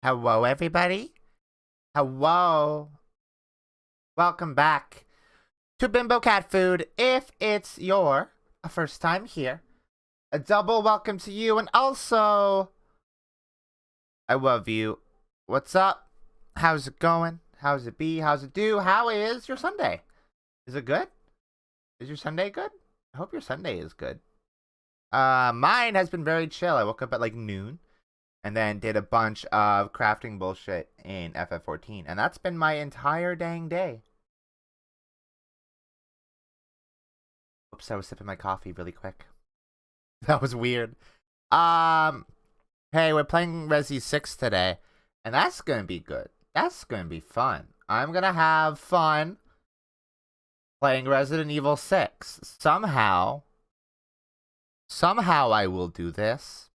Hello, everybody. Hello. Welcome back to Bimbo Cat Food. If it's your first time here, a double welcome to you, and also, I love you. What's up? How's it going? How's it be? How's it do? How is your Sunday? Is it good? Is your Sunday good? I hope your Sunday is good. Mine has been very chill. I woke up at like noon. And then did a bunch of crafting bullshit in FF14. And that's been my entire dang day. Oops, I was sipping my coffee really quick. That was weird. Hey, we're playing Resi 6 today. And that's gonna be good. That's gonna be fun. I'm gonna have fun playing Resident Evil 6. Somehow I will do this.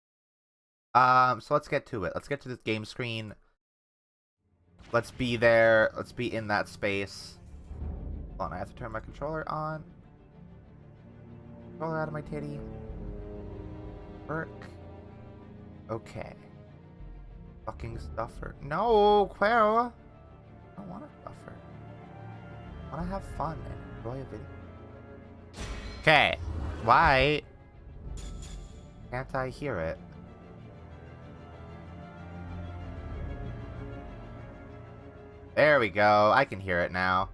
So let's get to it. Let's get to this game screen. Let's be there. Let's be in that space. Hold on, I have to turn my controller on. Controller out of my titty. Work. Okay. Fucking stuffer. No, Quero. I don't want a stuffer. I want to have fun and enjoy a video. Okay. Why can't I hear it? There we go. I can hear it now.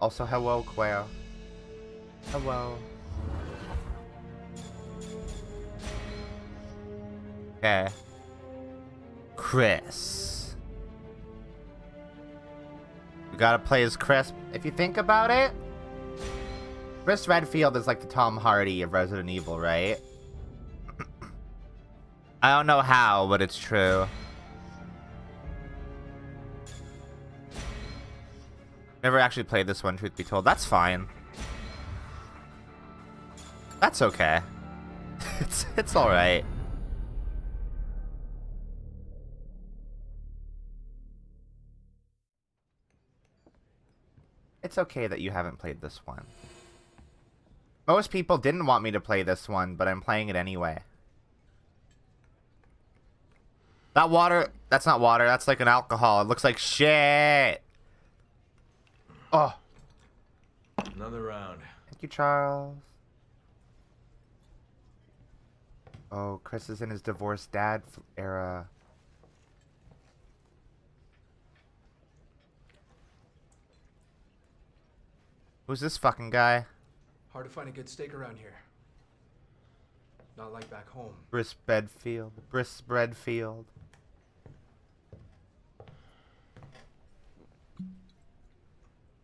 Also, hello, Quail. Hello. Okay. Chris. We gotta play as Chris. If you think about it, Chris Redfield is like the Tom Hardy of Resident Evil, right? I don't know how, but it's true. Never actually played this one, truth be told. That's fine. That's okay. It's alright. It's okay that you haven't played this one. Most people didn't want me to play this one, but I'm playing it anyway. That water, that's not water, that's like an alcohol. It looks like shit. Oh. Another round. Thank you, Charles. Oh, Chris is in his divorced dad era. Who's this fucking guy? Hard to find a good steak around here. Not like back home. Brisk Bedfield. Brisk Breadfield.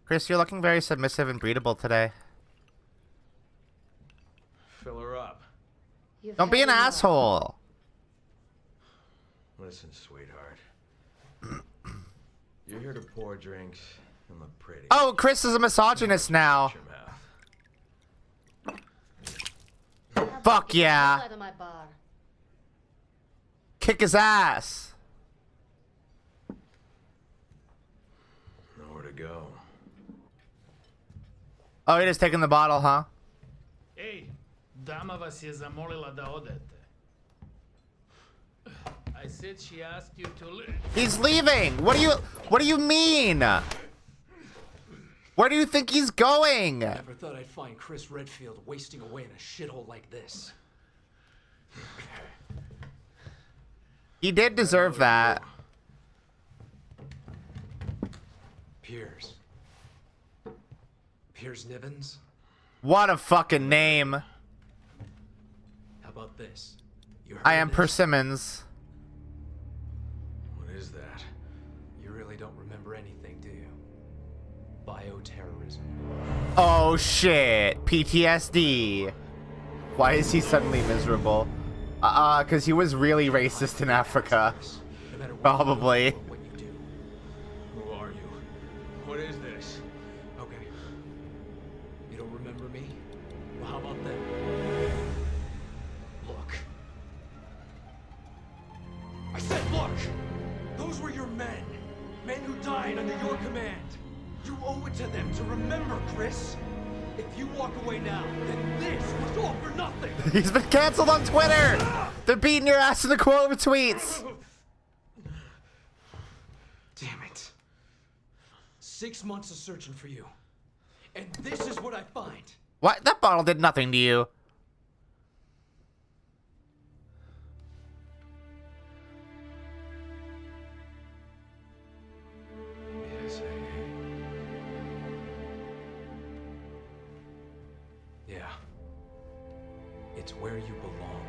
Chris, you're looking very submissive and breedable today. Fill her up. Don't be an asshole. Listen, sweetheart. You're here to pour drinks and look pretty. Oh, Chris is a misogynist now. Shut your mouth. Fuck yeah. Kick his ass. Nowhere to go. Oh, he just taking the bottle, huh? Ej, dama vas je zamolila da odete. I said she asked you to leave. He's leaving. What do you mean? Where do you think he's going? Never thought I'd find Chris Redfield wasting away in a shithole like this. He did deserve that. Piers Nivens? What a fucking name. How about this? You heard I am of this? Persimmons. What is that? You really don't remember anything, do you? Bioterrorism. Oh shit. PTSD. Why is he suddenly miserable? Cause he was really racist in Africa. No matter what Probably. you do or what you do. Who are you? What is this? Okay. You don't remember me? Well, how about them? Look. I said look! Those were your men. Men who died under your command. You owe it to them to remember, Chris. If you walk away now, then this was all for nothing. He's been canceled on Twitter. They're beating your ass in the quote of tweets. 6 months of searching for you. And this is what I find. What? That bottle did nothing to you. Yes, yeah. It's where you belong.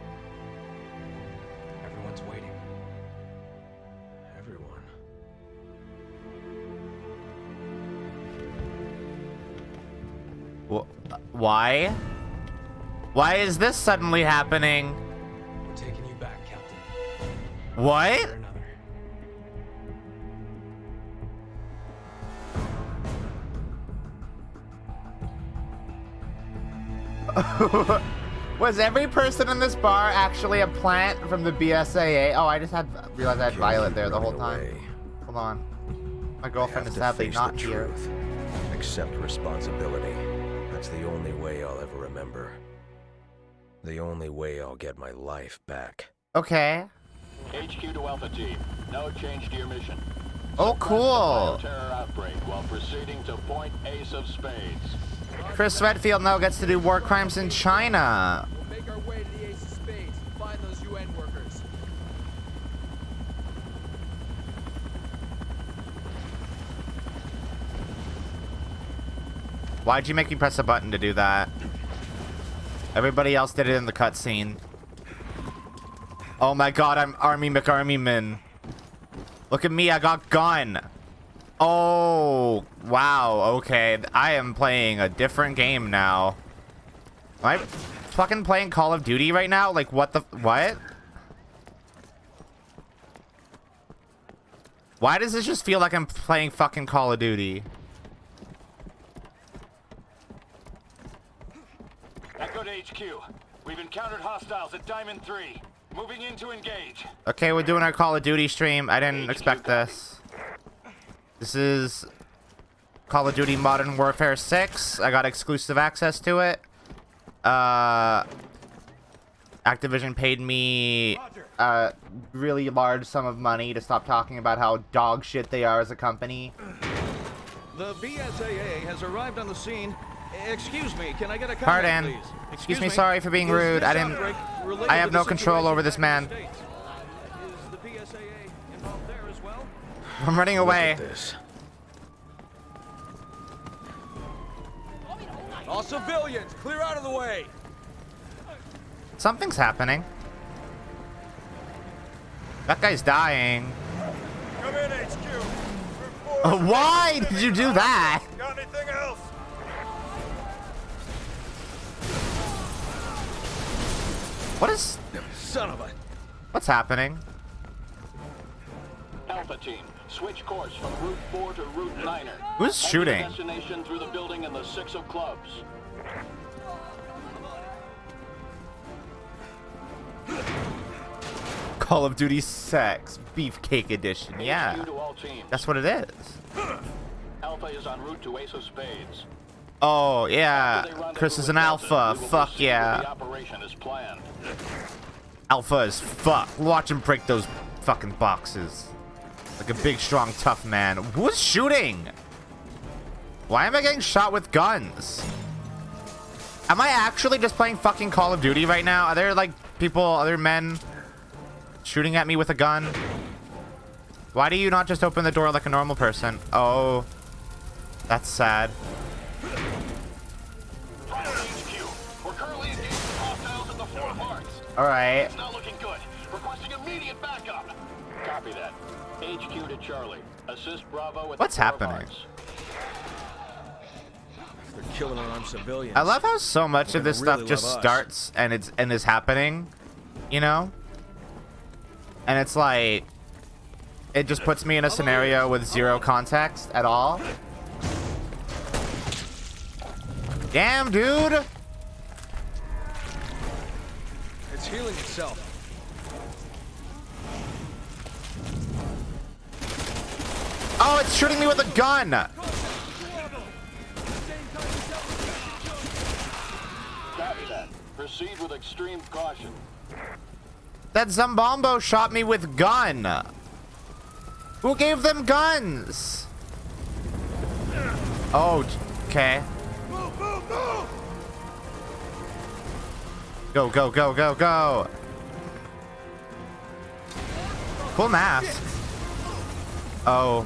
Everyone's waiting. Everyone. Why? Why is this suddenly happening? We're taking you back, Captain. What? Or another. Was every person in this bar actually a plant from the BSAA? Oh, I just realized I had Violet there the whole time. Hold on. My girlfriend is sadly not here. Accept responsibility. That's the only way I'll ever remember. The only way I'll get my life back. Okay. HQ to Alpha Team. No change to your mission. Oh, cool. Terror outbreak while proceeding to point Ace of Spades. Chris Redfield now gets to do war crimes in China. We'll make our way to the Ace of Spades and find those UN workers. Why'd you make me press a button to do that? Everybody else did it in the cutscene. Oh my god, I'm Army McArmyman. Look at me, I got gun. Oh, wow, okay. I am playing a different game now. Am I fucking playing Call of Duty right now? Like, what the... What? Why does this just feel like I'm playing fucking Call of Duty? Echo to HQ. We've encountered hostiles at Diamond 3. Moving in to engage. Okay, we're doing our Call of Duty stream. I didn't expect this. This is Call of Duty Modern Warfare 6. I got exclusive access to it. Activision paid me a really large sum of money to stop talking about how dog shit they are as a company. The BSAA has arrived on the scene. Excuse me, can I get a comment, Pardon. please? Excuse me, sorry for being rude. I didn't... I have no control over this man. Is the BSAA involved there as well? I'm running away. This. All civilians, clear out of the way. Something's happening. That guy's dying. Come in, HQ. Why did you do that? Got anything else? What is... Son of a... What's happening? Alpha Team, switch course from Route 4 to Route 9er. Who's shooting? Destination through the building in the 6 of clubs. Call of Duty Sex Beefcake Edition. Yeah, HQ to all teams. that's what it is. Alpha is en route to Ace of Spades. Oh, After yeah. they rendezvous Chris is with an Delta, alpha. we will Fuck proceed with yeah. The operation is planned. Alpha as fuck. Watch him break those fucking boxes. Like a big, strong, tough man. Who's shooting? Why am I getting shot with guns? Am I actually just playing fucking Call of Duty right now? Are there, like, people, other men shooting at me with a gun? Why do you not just open the door like a normal person? Oh, that's sad. Fire HQ. We're currently engaged with hostiles at the 4 Hearts. Alright. It's not looking good. Requesting immediate backup. Copy that. HQ to Charlie. Assist Bravo with What's the 4 happening? Hearts. They're killing unarmed civilians. I love how so much They're of this gonna stuff really just love us. starts and is happening, you know? And it's like, it just puts me in a scenario with zero context at all. Damn, dude! It's healing itself. Oh, it's shooting me with a gun! Copy that. Proceed with extreme caution. That Zambombo shot me with gun! Who gave them guns? Oh, okay. Move, move, move! Go, go, go, go, go. Cool mask. Oh.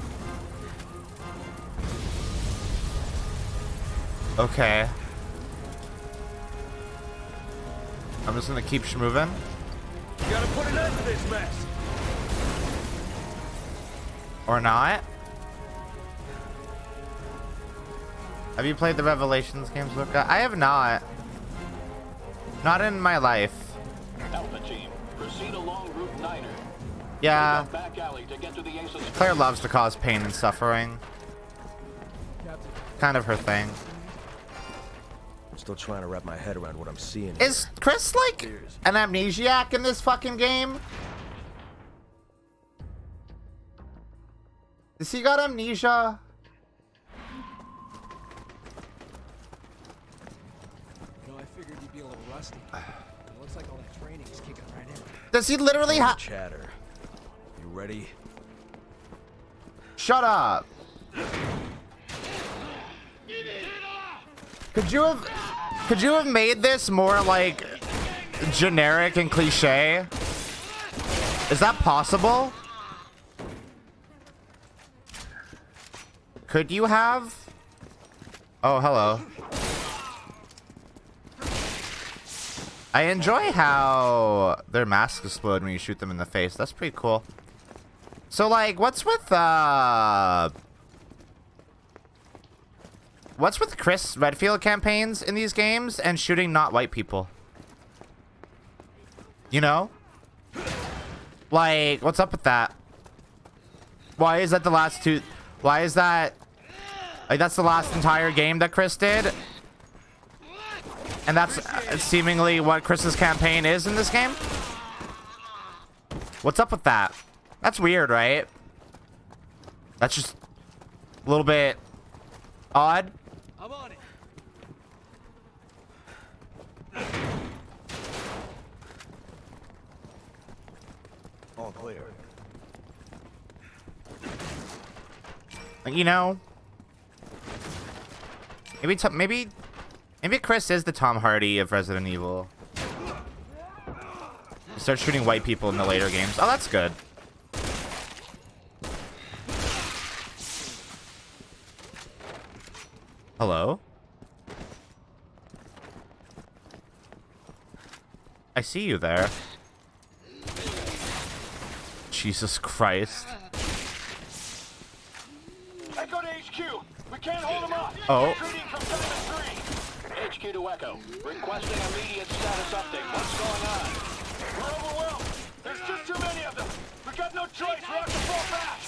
Okay. I'm just gonna keep moving. You gotta put an end to this mess. Or not. Have you played the Revelations games, Luka? I have not. Not in my life. Alpha team, proceed along Route 9er. Yeah. Back alley to get to the Aces. Claire loves to cause pain and suffering. Kind of her thing. I'm still trying to wrap my head around what I'm seeing. Is Chris like an amnesiac in this fucking game? Has he got amnesia? No, I figured you'd be a little rusty. It looks like all that training is kicking right in. Does he literally have... Chatter. You ready? Shut up. Could you have made this more like generic and cliche? Is that possible? Could you have? Oh, hello. I enjoy how their masks explode when you shoot them in the face. That's pretty cool. So like, what's with Chris Redfield campaigns in these games and shooting not white people? You know? Like, what's up with that? Why is that the last two? Why is that? Like, that's the last entire game that Chris did? And that's seemingly what Chris's campaign is in this game? What's up with that? That's weird, right? That's just a little bit odd. I'm on it. All clear. You know, maybe Chris is the Tom Hardy of Resident Evil. He starts shooting white people in the later games. Oh, that's good. Hello? I see you there. Jesus Christ. Echo to HQ. We can't hold them up. Oh. Retreating from Diamond 3. HQ to Echo. Requesting immediate status update. What's going on? We're overwhelmed. There's just too many of them. We got no choice. We have to fall back.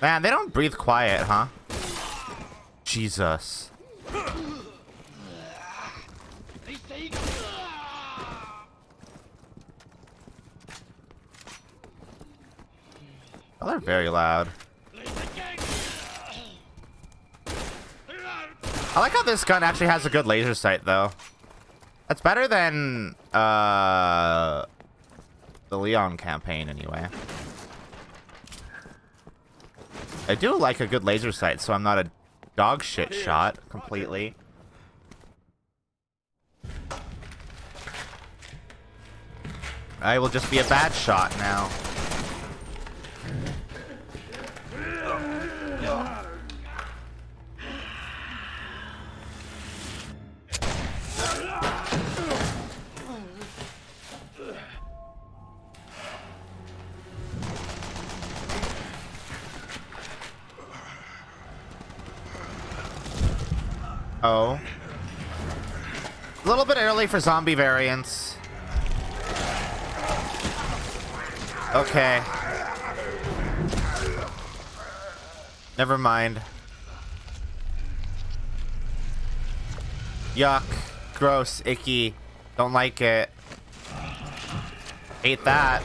Man, they don't breathe quiet, huh? Jesus. Oh, they're very loud. I like how this gun actually has a good laser sight, though. That's better than the Leon campaign, anyway. I do like a good laser sight, so I'm not a dog shit shot completely. I will just be a bad shot now. Oh. A little bit early for zombie variants. Okay. Never mind. Yuck. Gross. Icky. Don't like it. Hate that.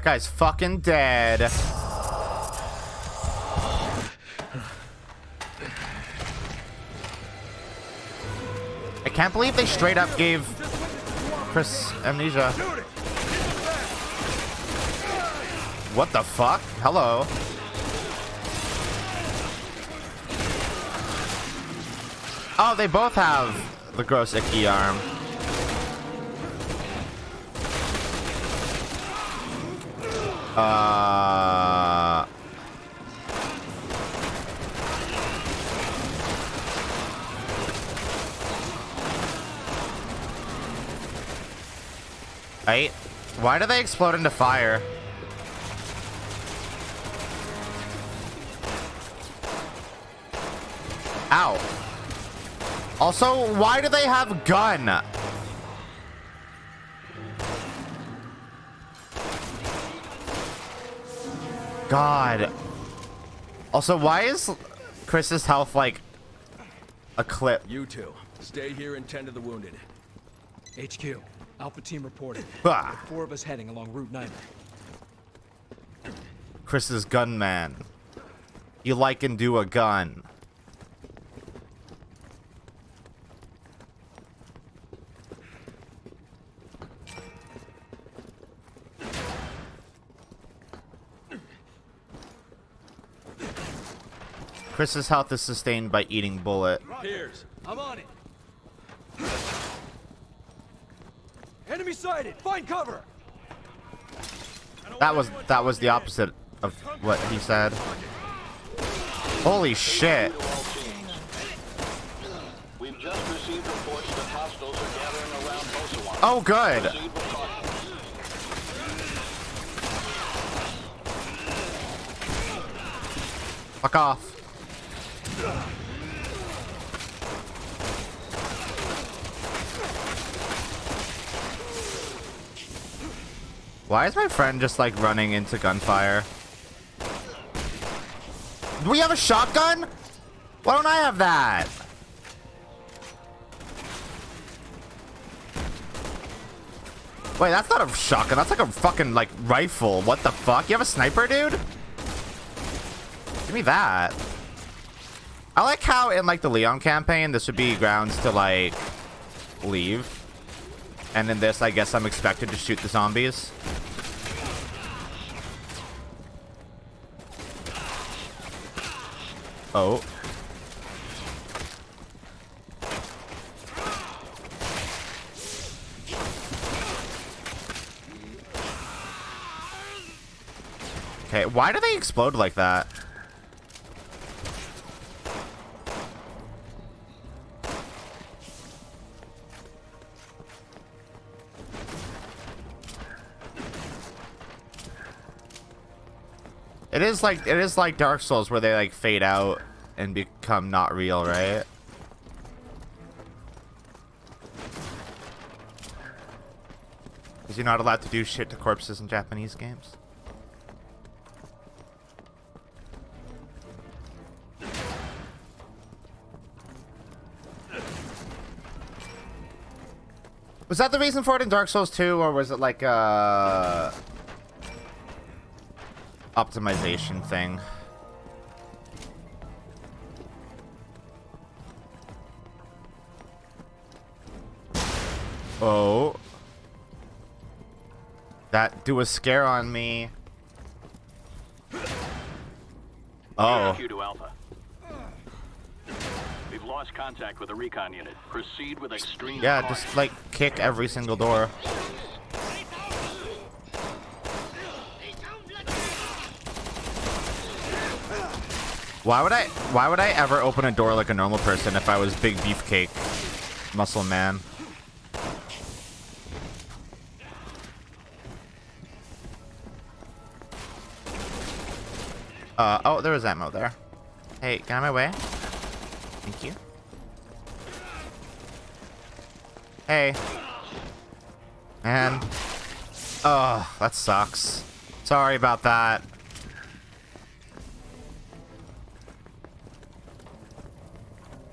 guy's fucking dead. I can't believe they straight up gave Chris amnesia. What the fuck? Hello. Oh, they both have the gross icky arm. Right? Why do they explode into fire? Ow. Also, why do they have gun? God. Also, why is Chris's health like a clip? You two, stay here and tend to the wounded. HQ, Alpha Team reported. Ah. 4 of us heading along Route 9. Chris's gunman. You like and do a gun. Chris's health is sustained by eating bullet. Piers, I'm on it. Enemy sighted. Find cover. That was the opposite of what he said. Holy shit. We've just received reports that hostiles are gathering around Mosawan. Oh, good. Proceed with caution. Fuck off. Why is my friend just like running into gunfire? Do we have a shotgun? Why don't I have that? Wait, that's not a shotgun. That's like a fucking like rifle. What the fuck? You have a sniper, dude? Give me that. I like how in like the Leon campaign, this would be grounds to like leave. And in this, I guess I'm expected to shoot the zombies. Oh. Okay, why do they explode like that? It is like Dark Souls where they like fade out and become not real, right? Because you're not allowed to do shit to corpses in Japanese games. Was that the reason for it in Dark Souls 2, or was it like optimization thing? Oh. That do a scare on me. Oh. HQ to Alpha. We've lost contact with the recon unit. Proceed with extreme Yeah, caution. just like kick every single door. Why would I ever open a door like a normal person if I was Big Beefcake Muscle Man? Oh, there was ammo there. Hey, get out of my way. Thank you. Hey. Man. Oh, that sucks. Sorry about that.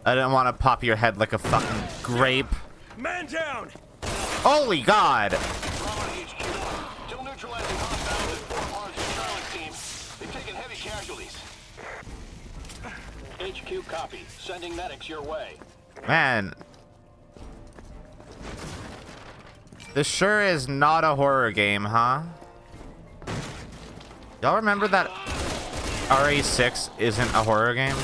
I didn't want to pop your head like a fucking grape. Man down! Holy God! Bravo HQ. Till neutralizing hostiles. HQ copy. Sending medics your way. Man. This sure is not a horror game, huh? Y'all remember that RE6 isn't a horror game?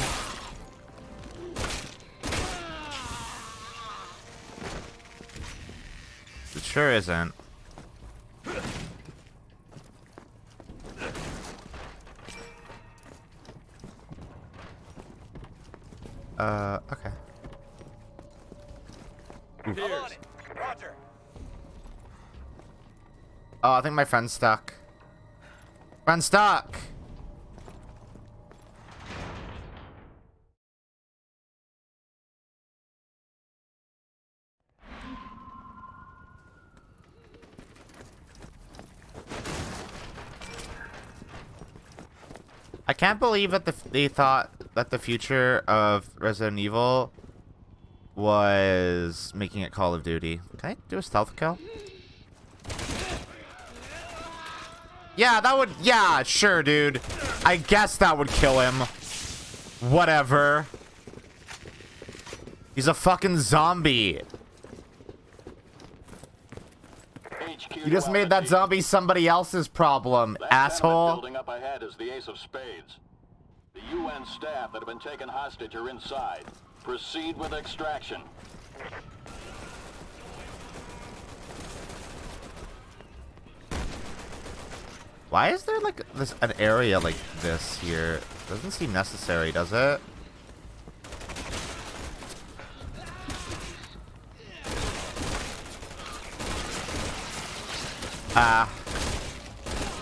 It sure isn't. Okay. Piers. Roger. Oh, I think my friend's stuck. Friend's stuck! I can't believe that they thought that the future of Resident Evil was making it Call of Duty. Can I do a stealth kill? Yeah, that would... Yeah, sure, dude. I guess that would kill him. Whatever. He's a fucking zombie. You just made that zombie somebody else's problem, asshole. Building up ahead is the Ace of Spades. The UN staff that have been taken hostage are inside. Proceed with extraction. Why is there like an area like this here? Doesn't seem necessary, does it?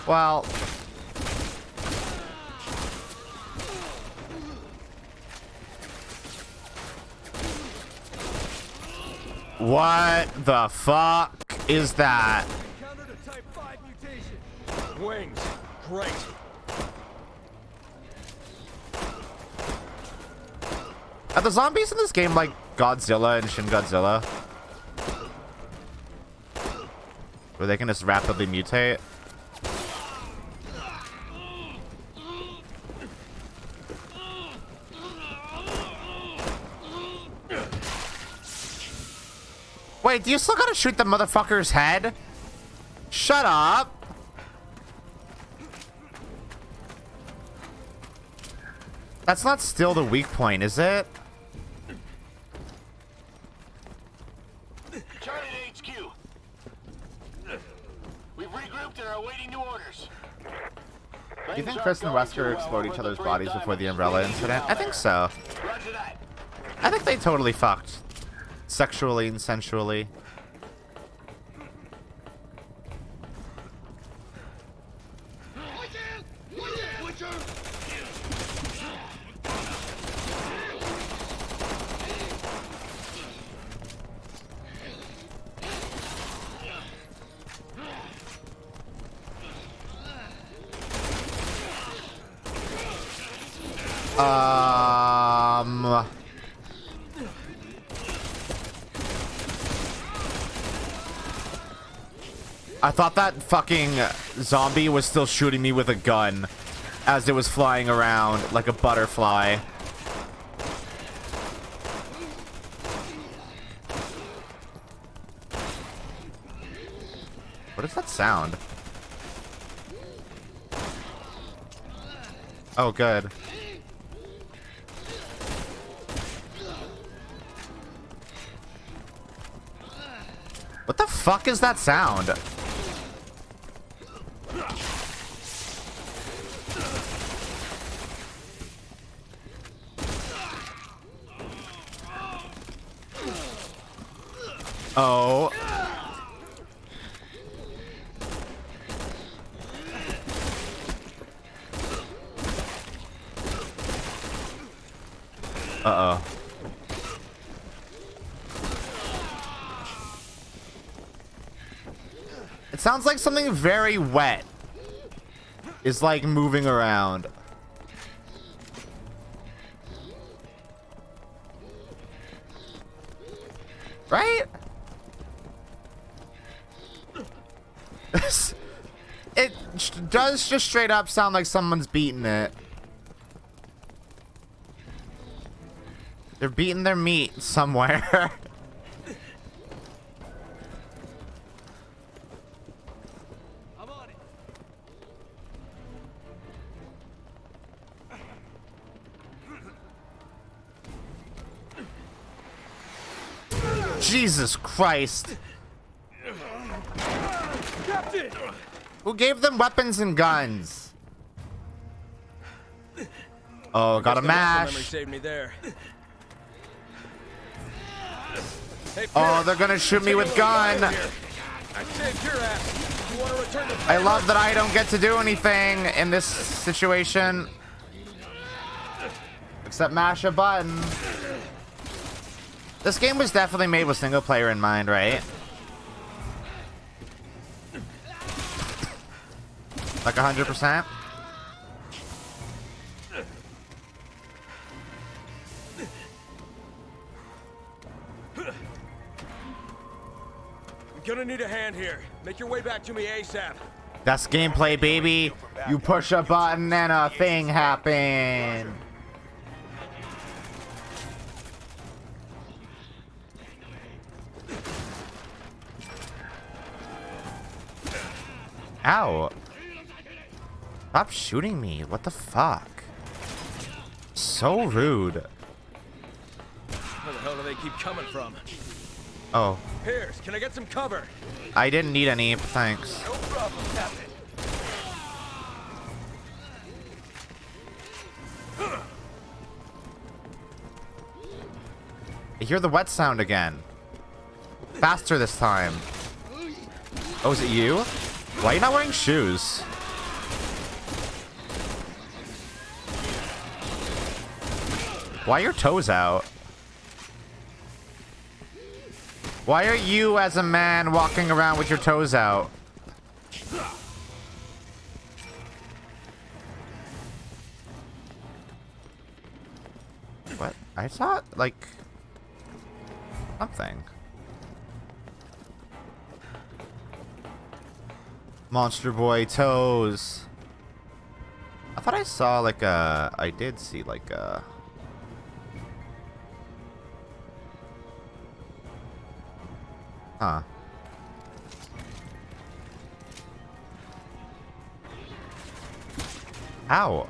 Well. What the fuck is that? Counter to type 5 mutation. Wings. Great. Are the zombies in this game like Godzilla and Shin Godzilla? Where they can just rapidly mutate? Wait, do you still gotta shoot the motherfucker's head? Shut up! That's not still the weak point, is it? Charlie to HQ. We've regrouped and are awaiting new orders. Do you think Chris and Wesker explored each other's bodies before the Umbrella incident? I think so. Roger that. I think they totally fucked. Sexually and sensually. I thought that fucking zombie was still shooting me with a gun as it was flying around like a butterfly. What is that sound? Oh, good. What the fuck is that sound? Oh. Uh-oh. It sounds like something very wet is like moving around. Right? It does just straight up sound like someone's beating it. They're beating their meat somewhere. I'm on it. Jesus Christ. Captain! Who gave them weapons and guns? Oh, got a Memory mash. saved me there. Hey, Oh, Pierce, they're gonna shoot me take a with little gun. dive here. I saved your ass. You want to return the I favor? love that I don't get to do anything in this situation. Except mash a button. This game was definitely made with single player in mind, right? Like 100%? I'm gonna need a hand here. Make your way back to me ASAP. That's gameplay, baby. You push a button and a thing happens. Ow. Stop shooting me. What the fuck? So rude. Where the hell do they keep coming from? Oh, Pierce, can I get some cover? I didn't need any, thanks. No problem, Captain. I hear the wet sound again. Faster this time. Oh, is it you? Why are you not wearing shoes? Why are your toes out? Why are you, as a man, walking around with your toes out? What? I saw, like, something. Monster Boy toes. I thought I saw, like, a... I did see, like, a... Huh. Ow.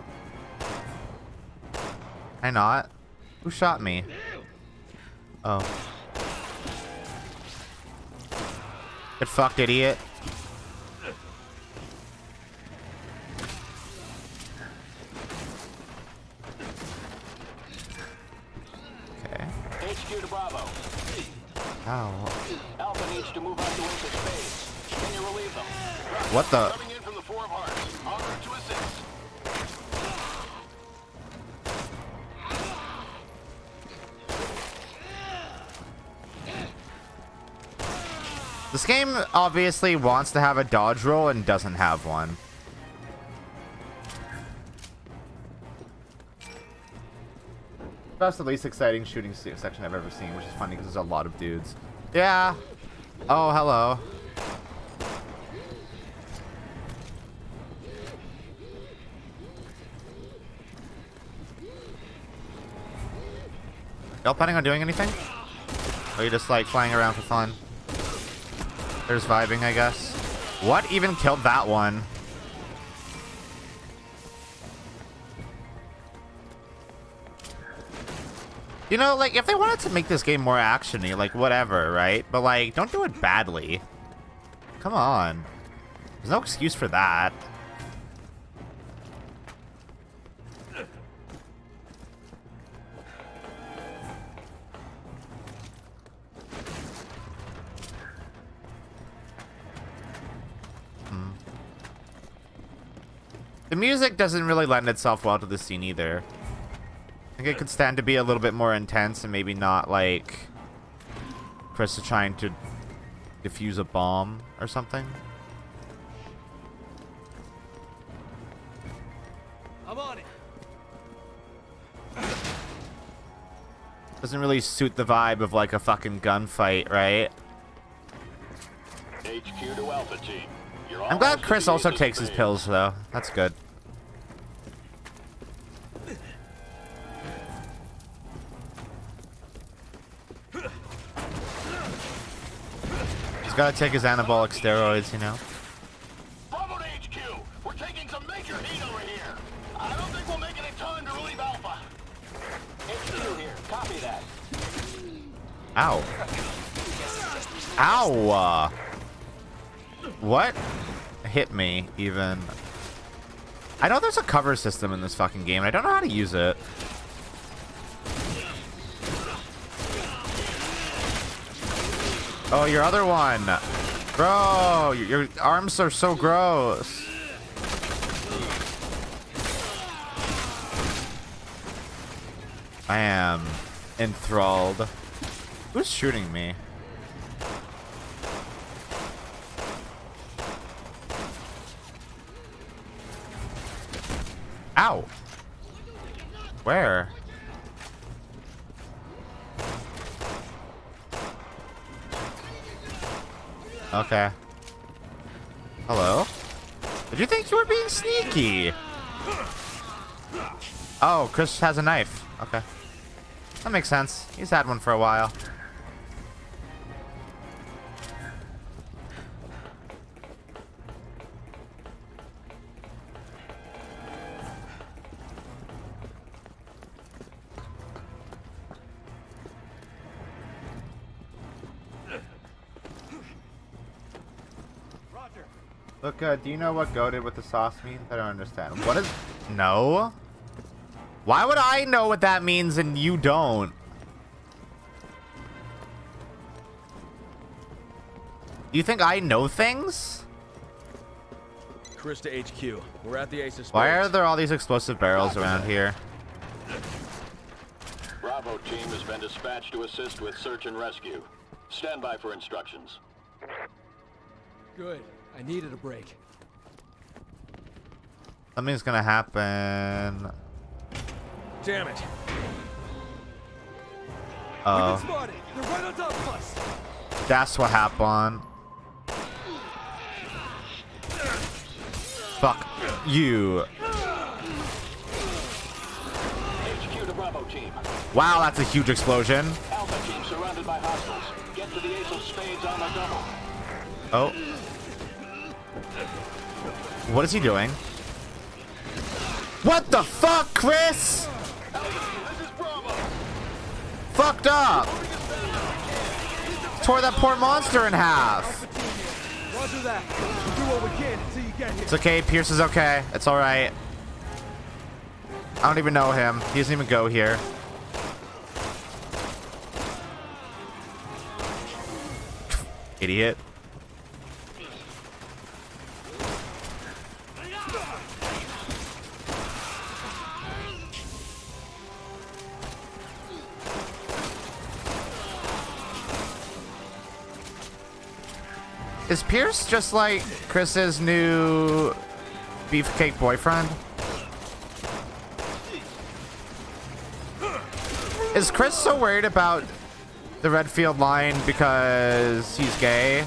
I not? Who shot me? Oh. Get fucked, idiot. Okay. HQ to Bravo. Ow. Alpha needs to move out to into space. Can you relieve them? What the? Coming in from the Four of Hearts. En route to assist. This game obviously wants to have a dodge roll and doesn't have one. That's the least exciting shooting section I've ever seen, which is funny because there's a lot of dudes. Yeah. Oh, hello. Y'all planning on doing anything? Or are you just like flying around for fun? There's vibing, I guess. What even killed that one? You know, like, if they wanted to make this game more action-y, like, whatever, right? But, like, don't do it badly. Come on. There's no excuse for that. The music doesn't really lend itself well to the scene either. I think it could stand to be a little bit more intense and maybe not like Chris is trying to defuse a bomb or something. I'm on it. Doesn't really suit the vibe of like a fucking gunfight, right? HQ to Alpha Team. You're I'm glad almost Chris at the also end of takes his phase. pills though. That's good. Gotta take his anabolic steroids, you know. Bravo to HQ. We're taking some major heat over here. I don't think we'll make it in time to relieve Alpha. HQ here. Copy that. Ow. Ow! What hit me, even? I know there's a cover system in this fucking game. I don't know how to use it. Oh, your other one. Bro, your arms are so gross. I am enthralled. Who's shooting me? Ow. Where? Okay. Hello? Did you think you were being sneaky? Oh, Chris has a knife. Okay. That makes sense. He's had one for a while. Look, do you know what goated with the sauce means? I don't understand. What is... No? Why would I know what that means and you don't? Do you think I know things? Chris to HQ. We're at the Ace of Spades. Why are there all these explosive barrels around here? Bravo team has been dispatched to assist with search and rescue. Stand by for instructions. Good. I needed a break. Something's gonna happen. Damn it. Oh. We've been spotted. They're right on top of us. That's what happened. Fuck you. HQ to Bravo team. Wow, that's a huge explosion. Alpha team surrounded by hostiles. Get to the Ace of Spades on the double. Oh. What is he doing? What the fuck, Chris? This is Bravo. Fucked up. Tore that poor monster in half. Roger that. We'll do what we can until you get here. It's okay. Pierce is okay. It's all right. I don't even know him. He doesn't even go here. Idiot. Is Pierce just like Chris's new beefcake boyfriend? Is Chris so worried about the Redfield line because he's gay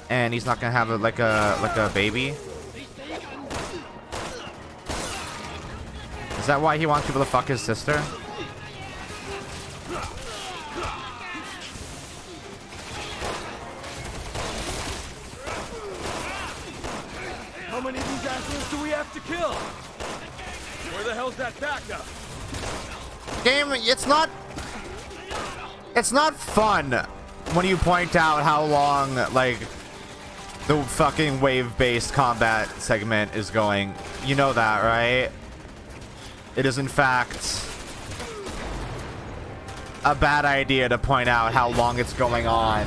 and he's not gonna have like a baby? Is that why he wants people to fuck his sister? How many of these assholes do we have to kill? Where the hell's that backup? Game, it's not fun when you point out how long like the fucking wave-based combat segment is going. You know that, right? It is in fact a bad idea to point out how long it's going on.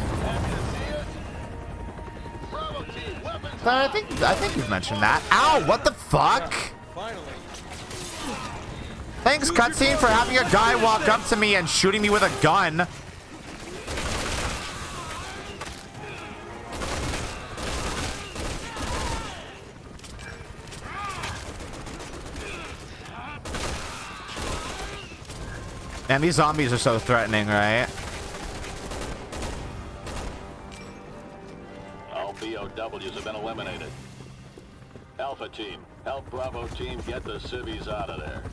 But I think you've mentioned that. Ow, what the fuck? Finally. Thanks, cutscene, for having a guy walk up to me and shooting me with a gun. Man, these zombies are so threatening, right? All BOWs have been eliminated. Alpha team, help Bravo team get the civvies out of there.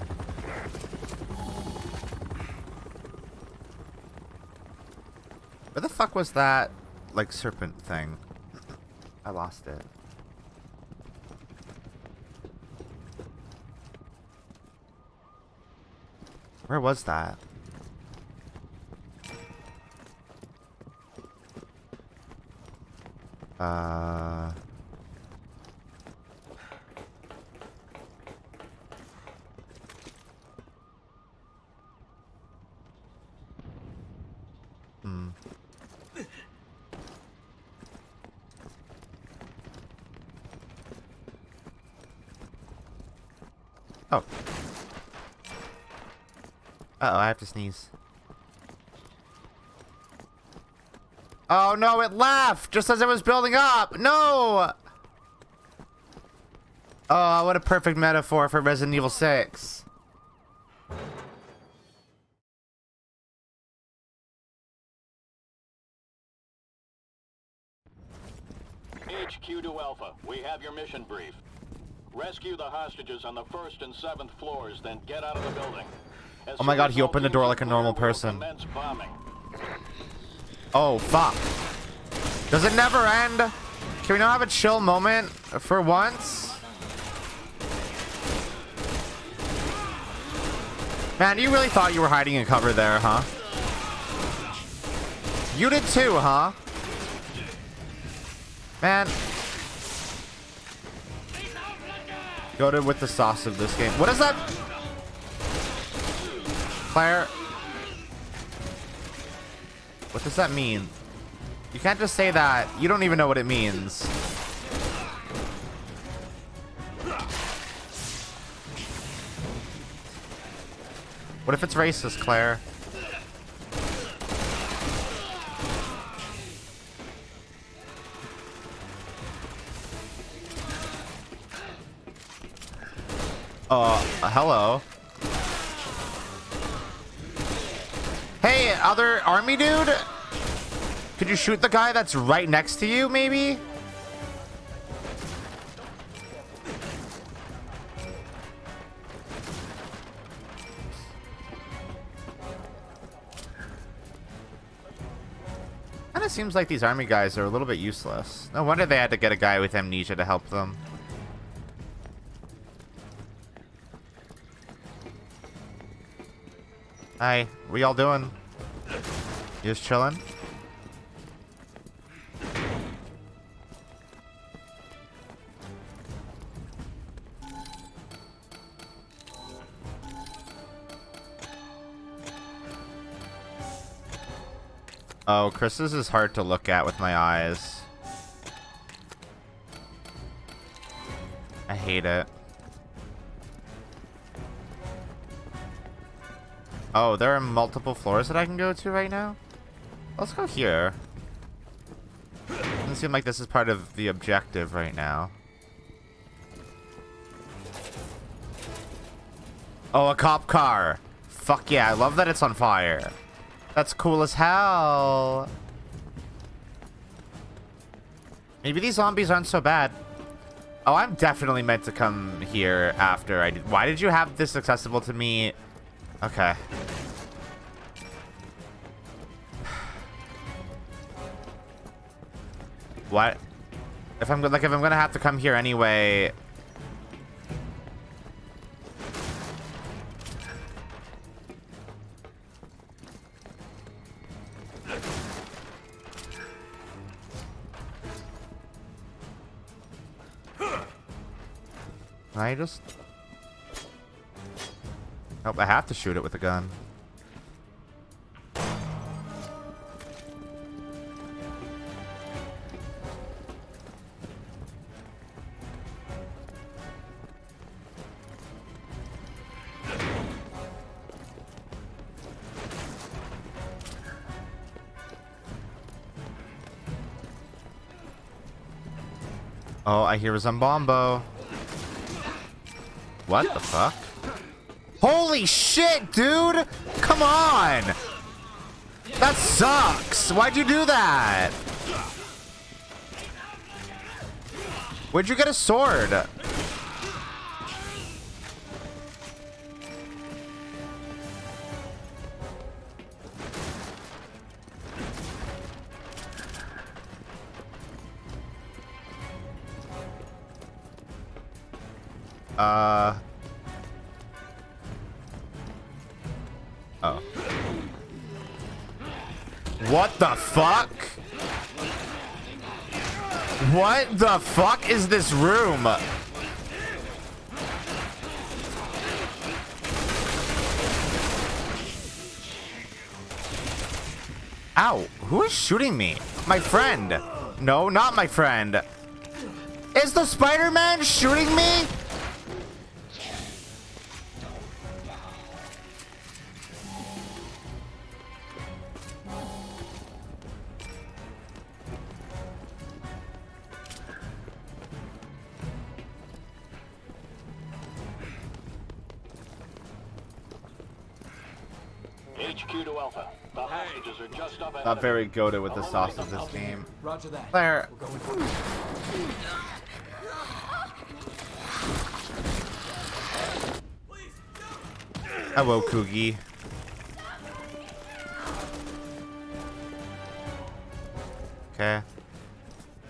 Where the fuck was that like serpent thing. I lost it. Where was that? Oh. Uh-oh, I have to sneeze. Oh no, it left just as it was building up. No! Oh, what a perfect metaphor for Resident Evil 6. HQ to Alpha. We have your mission brief. Rescue the hostages on the 1st and 7th floors, then get out of the building. Oh my god, he opened the door like a normal person. Oh, fuck. Does it never end? Can we not have a chill moment for once? Man, you really thought you were hiding in cover there, huh? You did too, huh? Man. Go to with the sauce of this game. What is that? Claire? What does that mean? You can't just say that. You don't even know what it means. What if it's racist, Claire? Hello. Hey, other army dude? Could you shoot the guy that's right next to you, maybe? Kinda seems like these army guys are a little bit useless. No wonder they had to get a guy with amnesia to help them. Hi, what y'all doing? You just chilling? Oh, Chris's is hard to look at with my eyes. I hate it. Oh, there are multiple floors that I can go to right now? Let's go here. Doesn't seem like this is part of the objective right now. Oh, a cop car. Fuck yeah, I love that it's on fire. That's cool as hell. Maybe these zombies aren't so bad. Oh, I'm definitely meant to come here after I did. Why did you have this accessible to me? Okay. What? If I'm gonna have to come here anyway. Can I just... Nope, I have to shoot it with a gun. Oh, I hear a Zombombo. What the fuck? Holy shit, dude! Come on! That sucks! Why'd you do that? Where'd you get a sword? Oh. What the fuck? What the fuck is this room? Ow, who is shooting me? My friend. No, not my friend. Is the Spider-Man shooting me? HQ to Alpha. The hostages are just up ahead. Not very goated with the sauce of this game. Roger that. Claire. We're going. Hello, Coogie. Okay.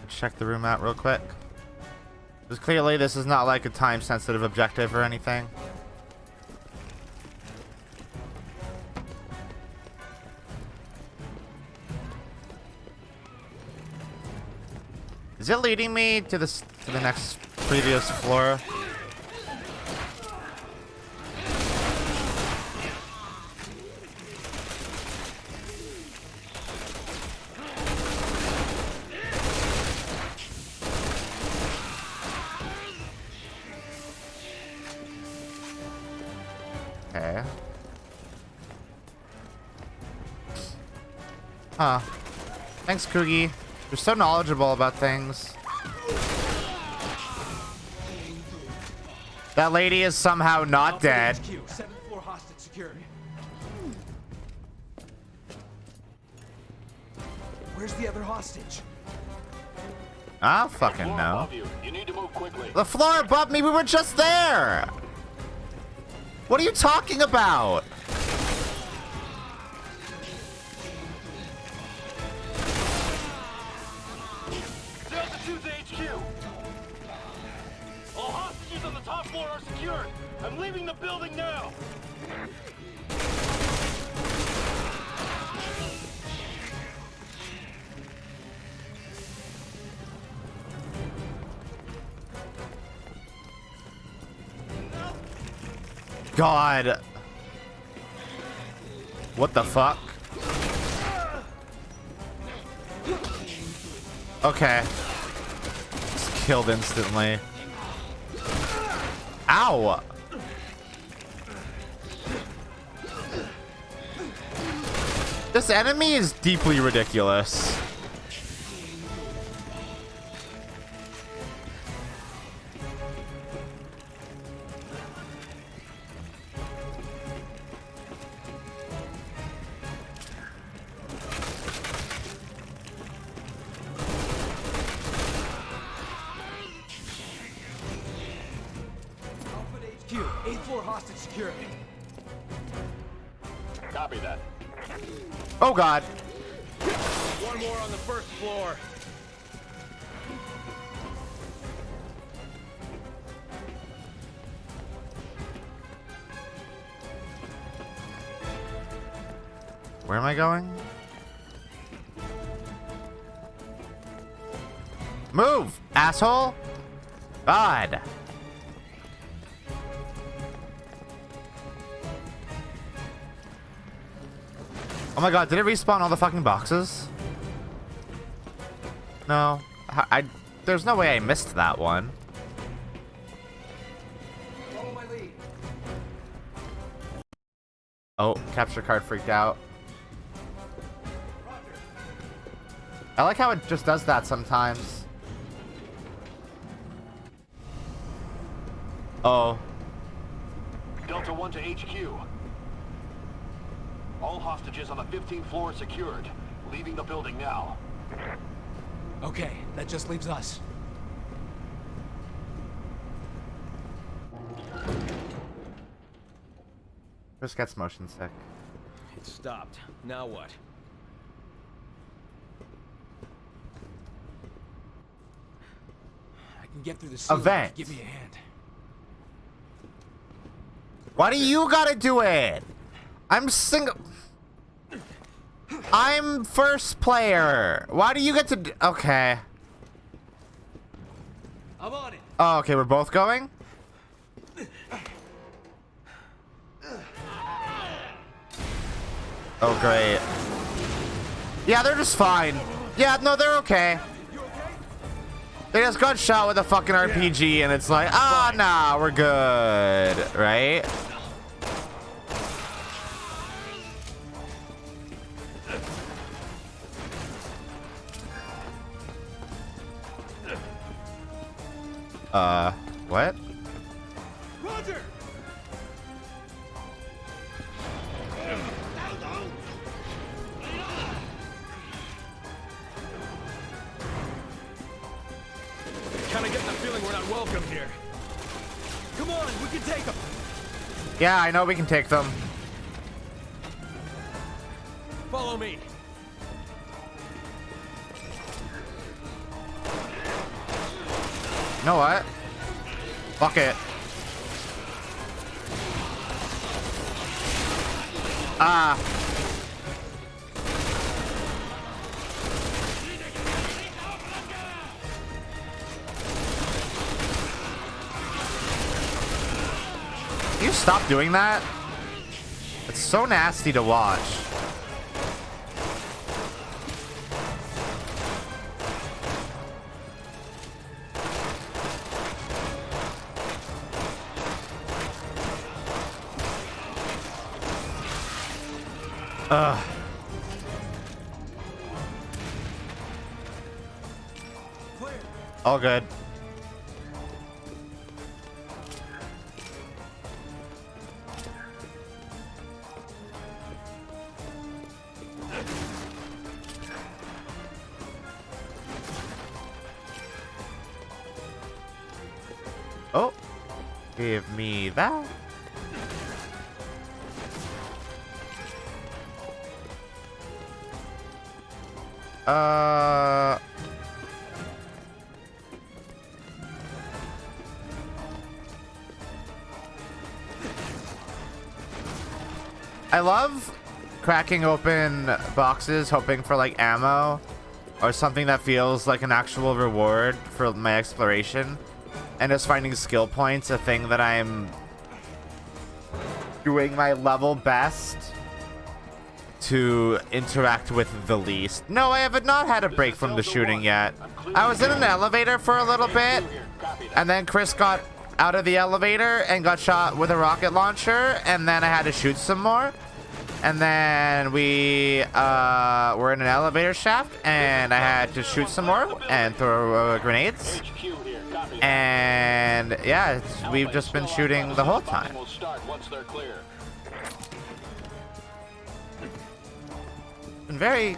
Check the room out real quick. Because clearly this is not like a time-sensitive objective or anything. Is it leading me to the next previous floor? Okay. Huh. Thanks, Coogie. You're so knowledgeable about things. That lady is somehow not dead. HQ, 7th floor hostage secured. Where's the other hostage? I don't fucking Floor know. above you. You need to move quickly. The floor above me, we were just there! What are you talking about? Delta 2 to HQ. All hostages on the top floor are secured. I'm leaving the building now. God. What the fuck? Okay. Just killed instantly. Ow! This enemy is deeply ridiculous. Alpha to HQ, 8th floor hostage secured. Copy that. Oh god. One more on the first floor. Where am I going? Move, asshole! God. Oh my god, did it respawn all the fucking boxes? No. There's no way I missed that one. Follow my lead. Oh, capture card freaked out. I like how it just does that sometimes. Oh. Delta 1 to HQ. All hostages on the 15th floor are secured. Leaving the building now. Okay, that just leaves us. Chris gets motion sick. It stopped. Now what? I can get through the ceiling. Event. Give me a hand. Why do you gotta do it? I'm single. I'm first player. Why do you get to? Okay. I'm on it. Oh, okay. We're both going. Oh, great. Yeah, they're just fine. Yeah, no, they're okay. They just got shot with a fucking RPG, and it's like, ah, nah, we're good, right? What? Roger. Kind of getting the feeling we're not welcome here. Come on, we can take them. Yeah, I know we can take them. Follow me. You know what? Fuck it. Ah. Can you stop doing that? It's so nasty to watch. Ugh. All good. Oh, give me that. I love cracking open boxes, hoping for like ammo or something that feels like an actual reward for my exploration, and just finding skill points, a thing that I'm doing my level best to interact with the least. No, I have not had a break from the shooting yet. I was in an elevator for a little bit, and then Chris got out of the elevator and got shot with a rocket launcher, and then I had to shoot some more. And then we were in an elevator shaft, and I had to shoot some more and throw grenades. And yeah, we've just been shooting the whole time. Been very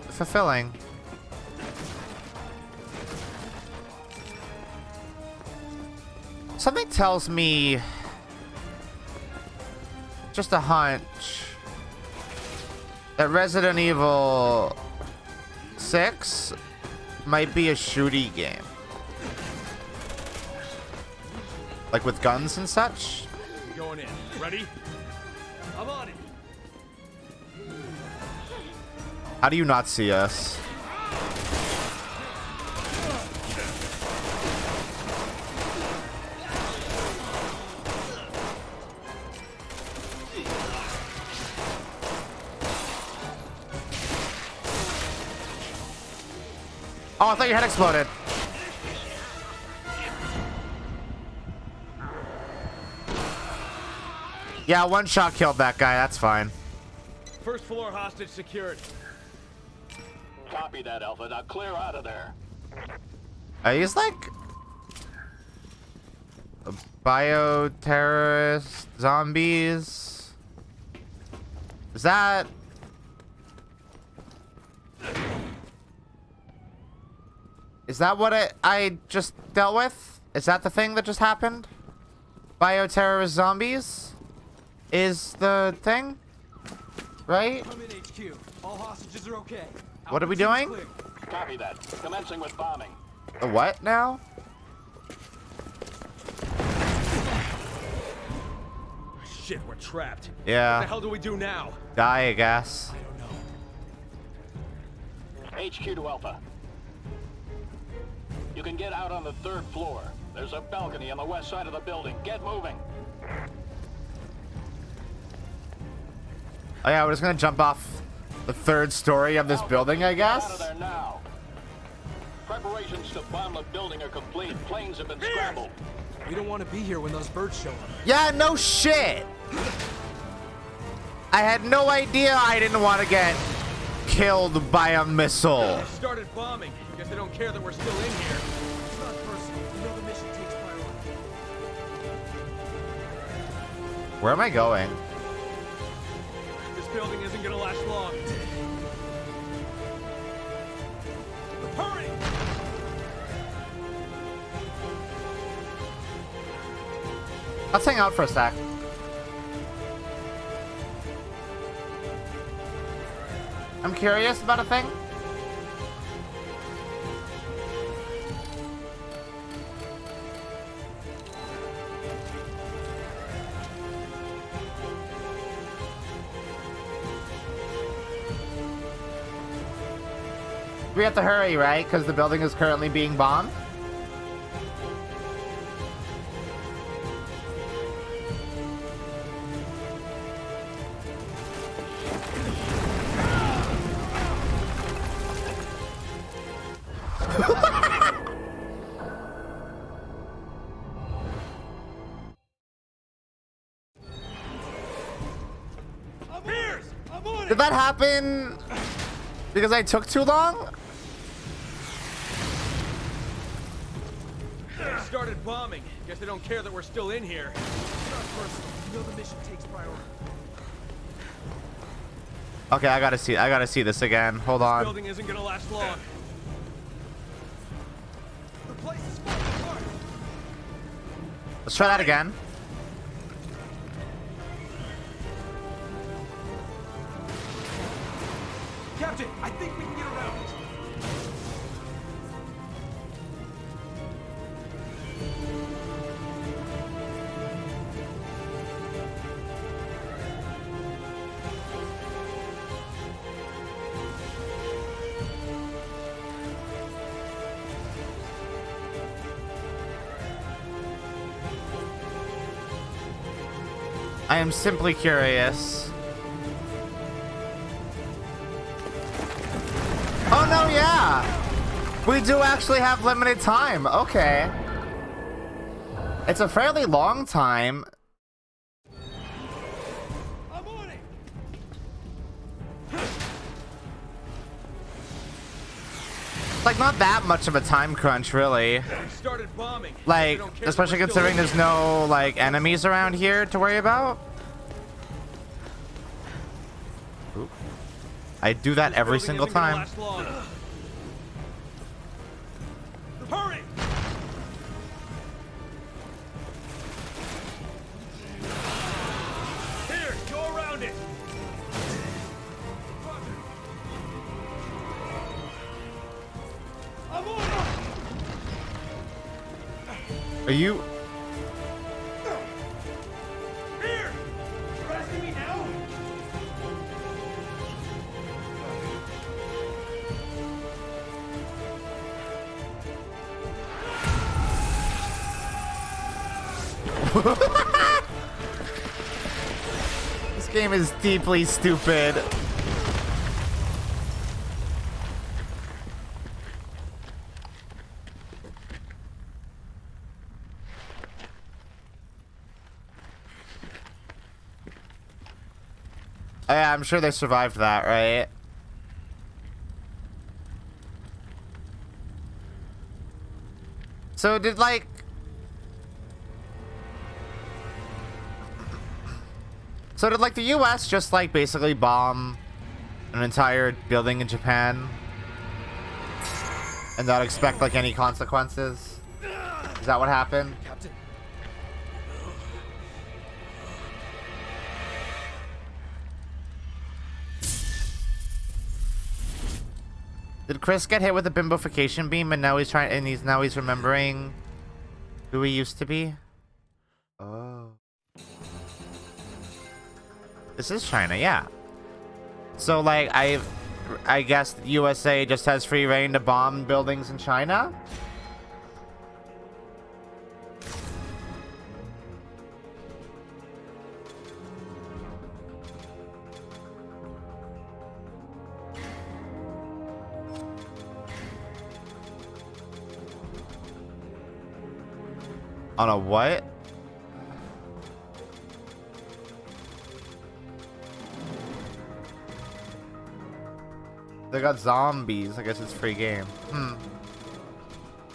fulfilling. Something tells me, just a hunch, that Resident Evil 6 might be a shooty game. Like with guns and such. Going in. Ready? I'm on it. How do you not see us? Oh, I thought your head exploded. Yeah, one shot killed that guy. That's fine. First floor hostage secured. Copy that, Alpha. Now clear out of there. He's like bioterrorist zombies. Is that? Is that what I just dealt with? Is that the thing that just happened? Bioterrorist zombies is the thing, right? I'm in HQ. All hostages are okay. What are we doing? Copy that. Commencing with bombing. A what now? Shit, we're trapped. Yeah. What the hell do we do now? Die, I guess. I don't know. HQ to Alpha. You can get out on the 3rd floor. There's a balcony on the west side of the building. Get moving. Oh yeah, we're just gonna jump off the 3rd story of this building, I Get out of guess. there now. Preparations to bomb the building are complete. Planes have been scrambled. We don't want to be here when those birds show up. Yeah, no shit. I had no idea I didn't want to get killed by a missile. They started bombing. Guess they don't care that we're still in here. It's not personal. You know the mission takes priority. Where am I going? This building isn't gonna last long. Hurry! Let's hang out for a sec. I'm curious about a thing. We have to hurry, right? Because the building is currently being bombed. Did that happen because I took too long? They started bombing. Guess they don't care that we're still in here. It's not personal. You know the mission takes priority. Okay, I gotta see this again. Hold This on. building isn't gonna last long. The place is falling apart. Let's try that again. Captain, I think we can get around it. I am simply curious. Oh no, yeah! We do actually have limited time. Okay. It's a fairly long time. I'm on it. It's like not that much of a time crunch, really. They started bombing. Like, They don't care that especially we're still considering in there's here. no, like, enemies around here to worry about. Oop. I do that This every building single isn't gonna time. last long. Hurry! Here, go around it. I'm on it. Are you? Here! You're asking me now? This game is deeply stupid. Oh, yeah, I'm sure they survived that, right? So did like the US just like basically bomb an entire building in Japan and not expect like any consequences? Is that what happened? Captain. Did Chris get hit with a bimbofication beam and now he's remembering who he used to be? Oh. This is China, yeah. So, like, I guess the USA just has free reign to bomb buildings in China? On a what? They got zombies. I guess it's free game.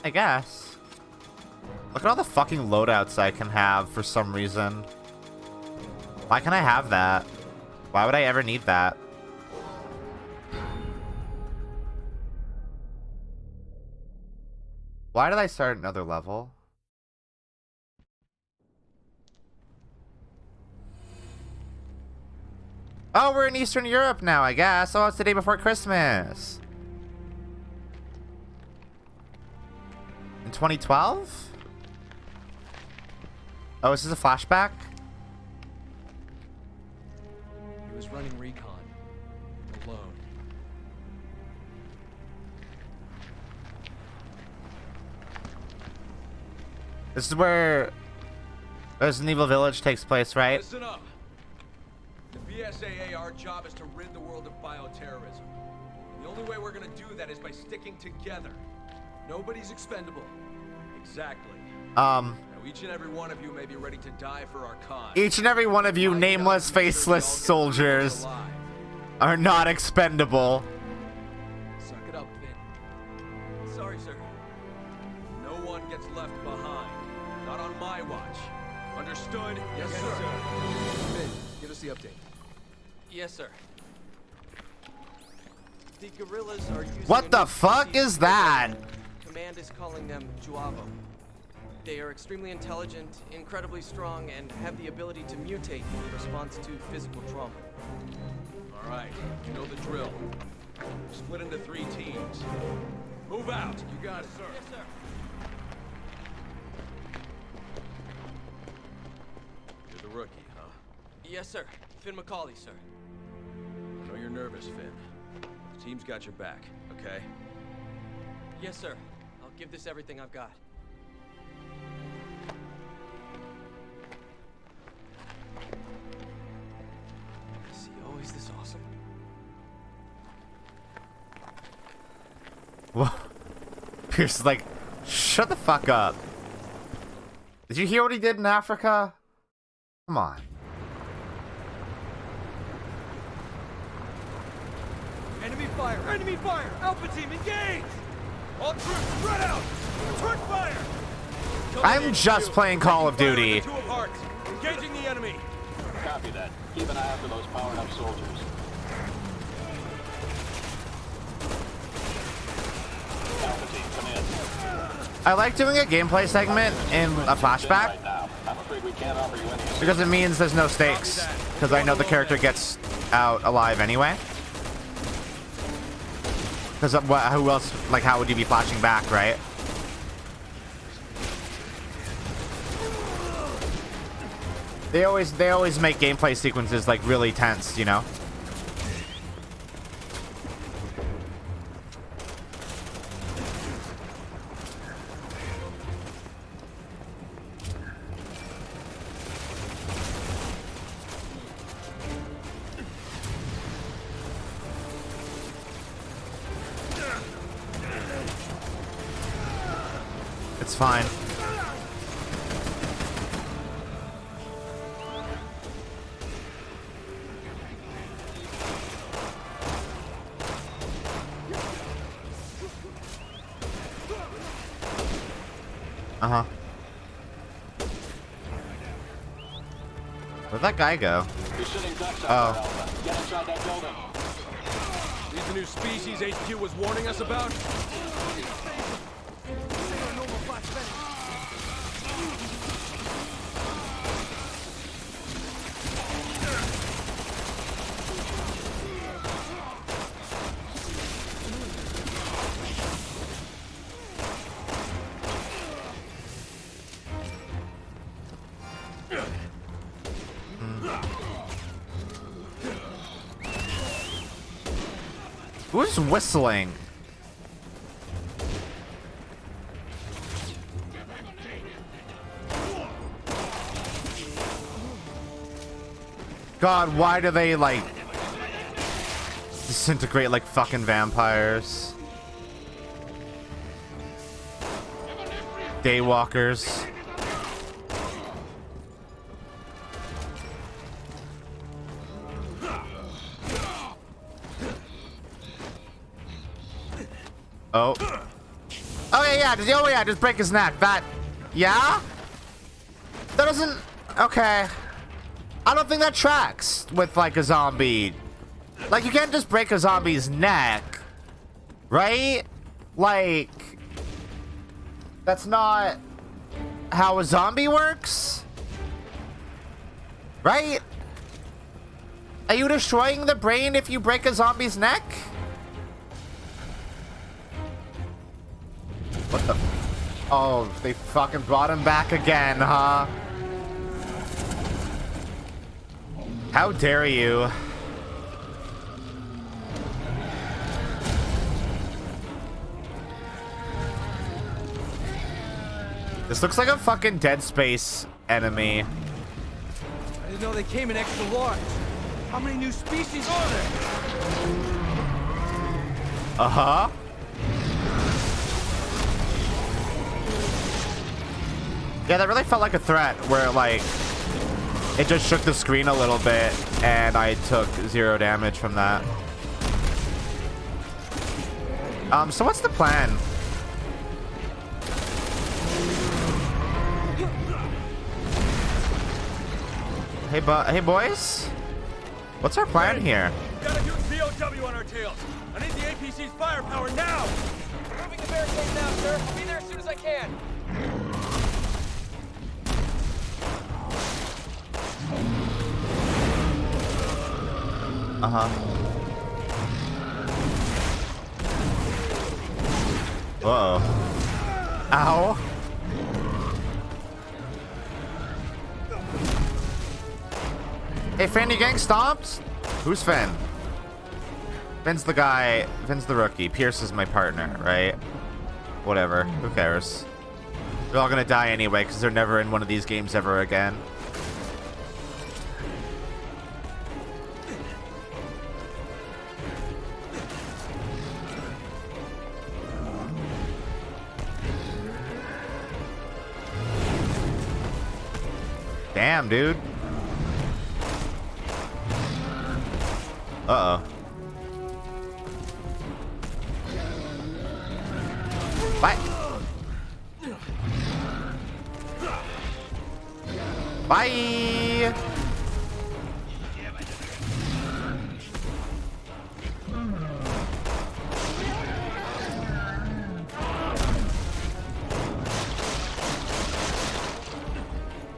I guess. Look at all the fucking loadouts I can have for some reason. Why can I have that? Why would I ever need that? Why did I start another level? Oh, we're in Eastern Europe now, I guess. Oh, it's the day before Christmas. In 2012? Oh, is this a flashback? He was running recon. Alone. This is where Resident Evil Village takes place, right? Listen up. The BSAA, our job is to rid the world of bioterrorism. The only way we're gonna do that is by sticking together. Nobody's expendable. Exactly. Now each and every one of you may be ready to die for our cause. Each and every one of you nameless, faceless soldiers are not expendable. Suck it up, Finn. Sorry, sir. No one gets left behind. Not on my watch. Understood? Yes, sir. Finn, give us the update. Yes, sir. The guerrillas are using What the fuck is that? Command is calling them Juavo. They are extremely intelligent, incredibly strong, and have the ability to mutate in response to physical trauma. All right, you know the drill. Split into 3 teams. Move out. You got it, sir. Yes, sir. You're the rookie, huh? Yes, sir. Finn McCauley, sir. I know you're nervous, Finn. The team's got your back, okay? Yes, sir. I'll give this everything I've got. Is he always this awesome? Whoa. Pierce is like, shut the fuck up. Did you hear what he did in Africa? Come on. Enemy fire! Enemy fire! Alpha team, engage! All troops, spread out! Return fire! I'm just playing Call of Duty. Two apart. Engaging the enemy. Copy that. Keep an eye out for those powered-up soldiers. Alpha team, come in. I like doing a gameplay segment in a flashback Right now. I'm afraid we can't offer you any assistance. because it means there's no stakes. Because I know the character gets out alive anyway. Because who else? Like, how would you be flashing back, right? They always make gameplay sequences like really tense, you know. It's fine. Uh-huh. Where'd that guy go? You're sitting ducks Oh. out there, Alpha. Get inside that building. These the new species HQ was warning us about? Who's whistling? God, why do they, like, disintegrate like fucking vampires? Daywalkers. Oh. Okay, yeah, just break his neck. That, yeah? That doesn't, okay. I don't think that tracks with, like, a zombie. Like, you can't just break a zombie's neck, right? Like, that's not how a zombie works, right? Are you destroying the brain if you break a zombie's neck? What the? Oh, they fucking brought him back again, huh? How dare you? This looks like a fucking Dead Space enemy. I didn't know they came in extra large. How many new species are there? Uh-huh. Yeah, that really felt like a threat where, like, it just shook the screen a little bit and I took 0 damage from that. So what's the plan? Hey boys? What's our plan here? We got a huge VOW on our tails. I need the APC's firepower now! Moving the barricade now, sir. I'll be there as soon as I can. Uh-huh. Uh-oh. Ow. Hey, Finn, you getting stomped? Who's Finn? Finn's the guy. Finn's the rookie. Pierce is my partner, right? Whatever. Who cares? They're all gonna die anyway because they're never in one of these games ever again. Damn, dude. Uh-oh. Bye. Bye.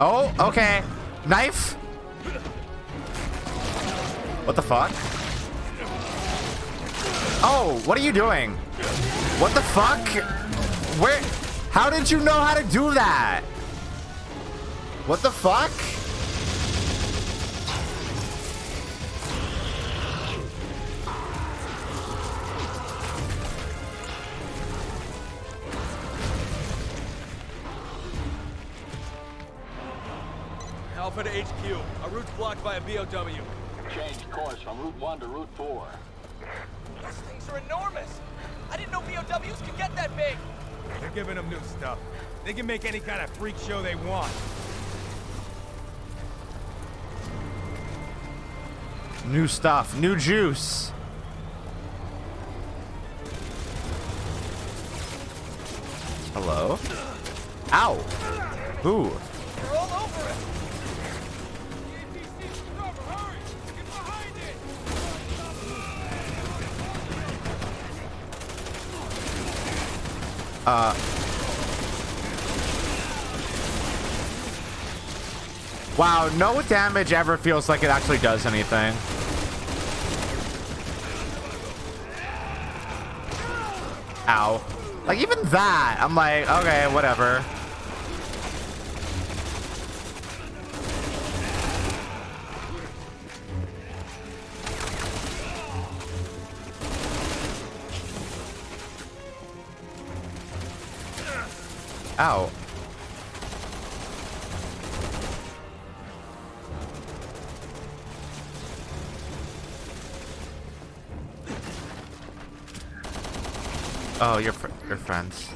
Oh, okay. Knife? What the fuck? Oh, what are you doing? What the fuck? Where? How did you know how to do that? What the fuck? Alpha to HQ. Our route's blocked by a VOW. Change course from Route 1 to Route 4. These things are enormous. I didn't know VOWs could get that big. They're giving them new stuff. They can make any kind of freak show they want. New stuff, new juice. Hello? Ow! Who? They're all over it. Wow, no damage ever feels like it actually does anything. Ow. Like, even that, I'm like, okay, whatever. Ow. Oh, you're friends.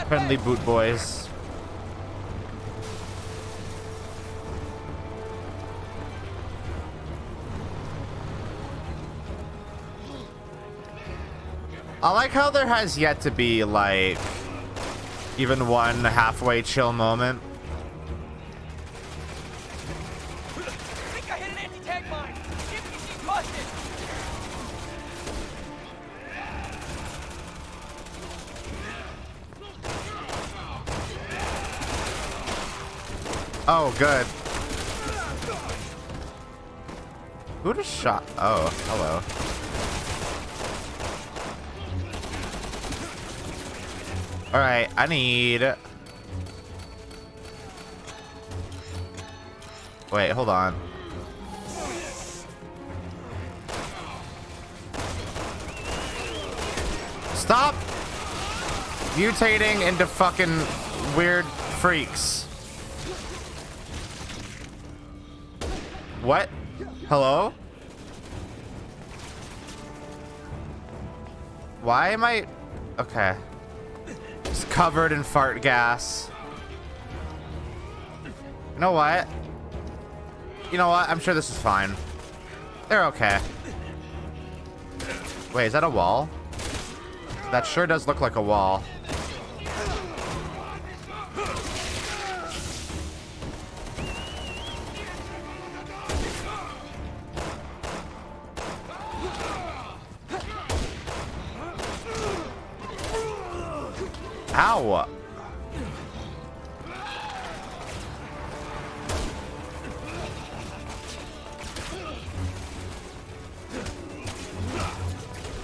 Friendly boot boys. I like how there has yet to be, like, even one halfway chill moment. I think I hit an anti-tank mine. GPC busted. Oh, good. Who just shot? Oh, hello. Alright, I need... Wait, hold on. Stop mutating into fucking weird freaks. What? Hello? Why am I... Okay. Just covered in fart gas. You know what? You know what? I'm sure this is fine. They're okay. Wait, is that a wall? That sure does look like a wall. Ow!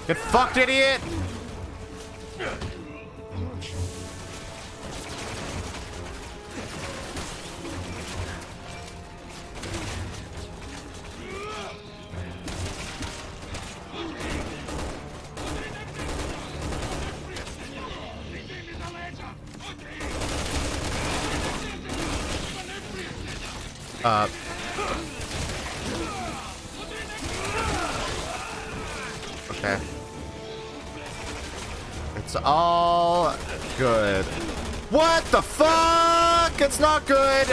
Get fucked, idiot! Okay. It's all good. What the fuck? It's not good.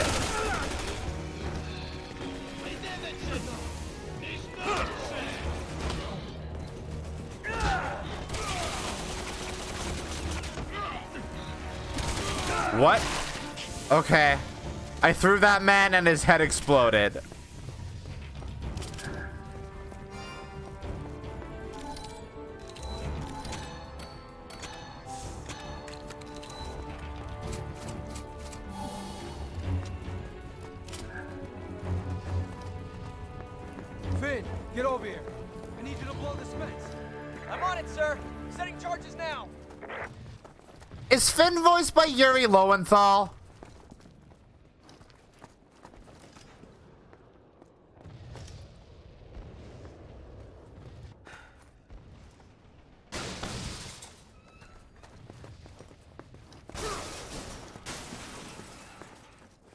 What? Okay. I threw that man and his head exploded. Finn, get over here. I need you to blow this fence. I'm on it, sir. Setting charges now. Is Finn voiced by Yuri Lowenthal?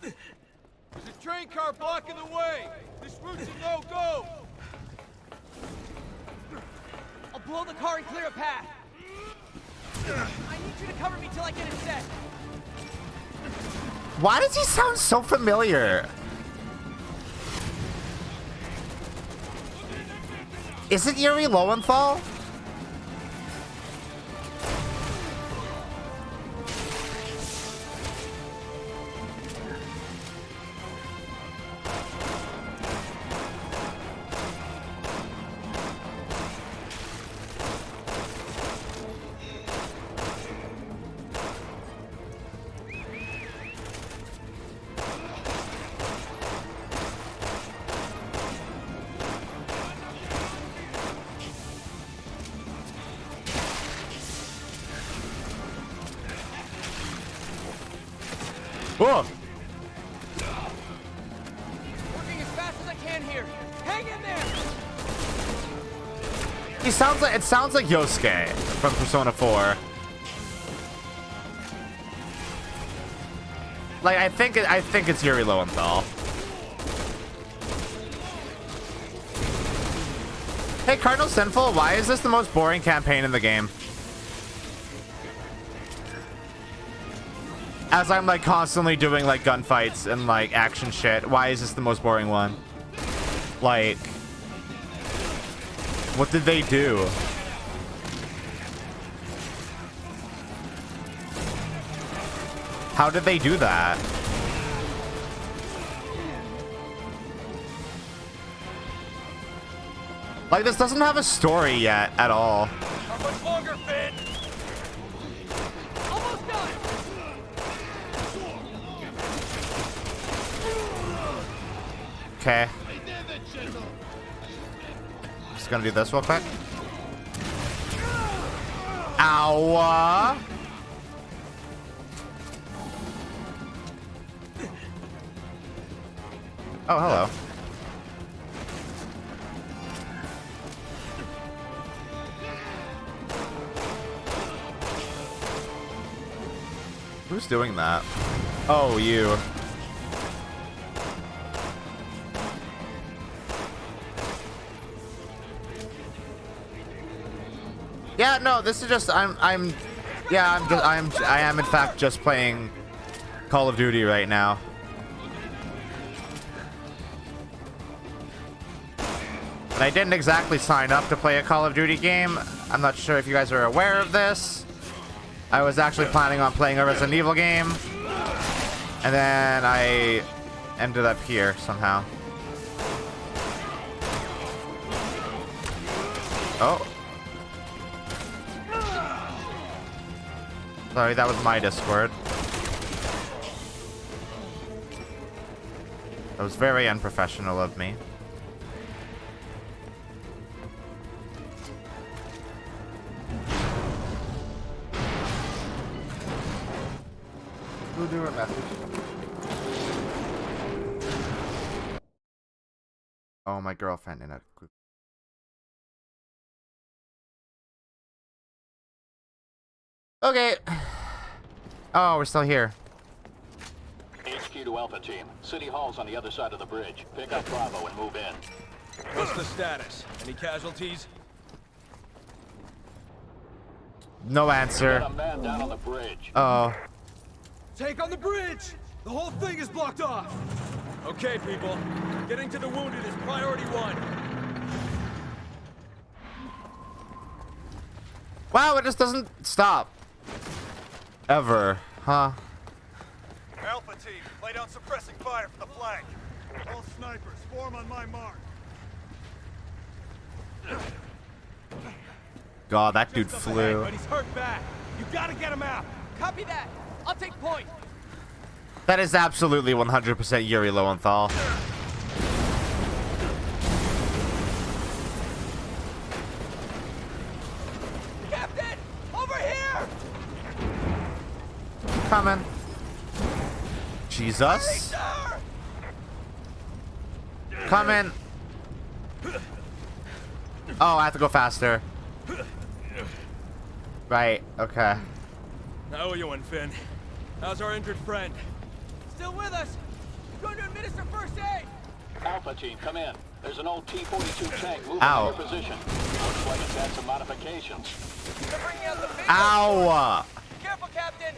There's a train car blocking the way. This route's a no-go. I'll blow the car and clear a path. I need you to cover me till I get it set. Why does he sound so familiar? Is it Yuri Lowenthal? Whoa! Working as fast as I can here. Hang in there. He sounds like, it sounds like Yosuke from Persona 4. Like, I think it's Yuri Lowenthal. Hey, Cardinal Sinful, why is this the most boring campaign in the game? As I'm like constantly doing like gunfights and like action shit, why is this the most boring one? Like, what did they do? How did they do that? Like, this doesn't have a story yet at all. How much longer, Finn? Almost done. Okay. Just gonna do this real quick. Ow! Oh, hello. Who's doing that? Oh, you. Yeah, no, this is just I am in fact just playing Call of Duty right now. And I didn't exactly sign up to play a Call of Duty game. I'm not sure if you guys are aware of this. I was actually planning on playing a Resident Evil game, and then I ended up here somehow. Oh. Sorry, that was my Discord. That was very unprofessional of me. We'll do a message. Oh, my girlfriend in a group. Okay. Oh, we're still here. HQ to Alpha Team. City Hall's on the other side of the bridge. Pick up Bravo and move in. What's the status? Any casualties? No answer. Got a man down on the bridge. Oh. Take on the bridge! The whole thing is blocked off! Okay, people. Getting to the wounded is priority 1. Wow, it just doesn't stop. Ever. Huh? Alpha Team, lay down suppressing fire for the flank. All snipers, form on my mark. God, that dude flew. But he's hurt bad. You gotta get him out. Copy that. I'll take point. That is absolutely 100% Yuri Lowenthal. Captain, over here. Coming. Jesus. Coming. Oh, I have to go faster. Right, okay. I owe you one, Finn. How's our injured friend? Still with us. Going to administer first aid. Alpha Team, come in. There's an old T-42 tank moving Ow. in your position. Looks like it's had some modifications. They're bringing out the big Ow! Careful, Captain.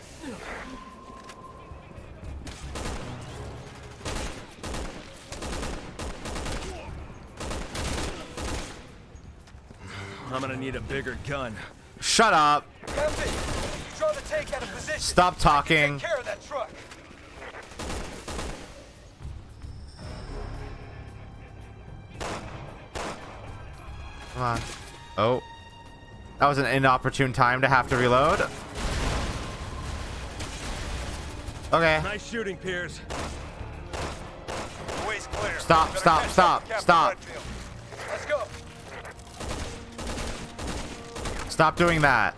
I'm gonna need a bigger gun. Shut up. Captain, draw the tank out of position. Stop talking. Take care of that truck. Come on. Oh. That was an inopportune time to have to reload. Okay. Nice shooting, Piers. Way's clear. Stop, Better stop, catch stop, up to Captain stop. Redfield. Let's go. Stop doing that.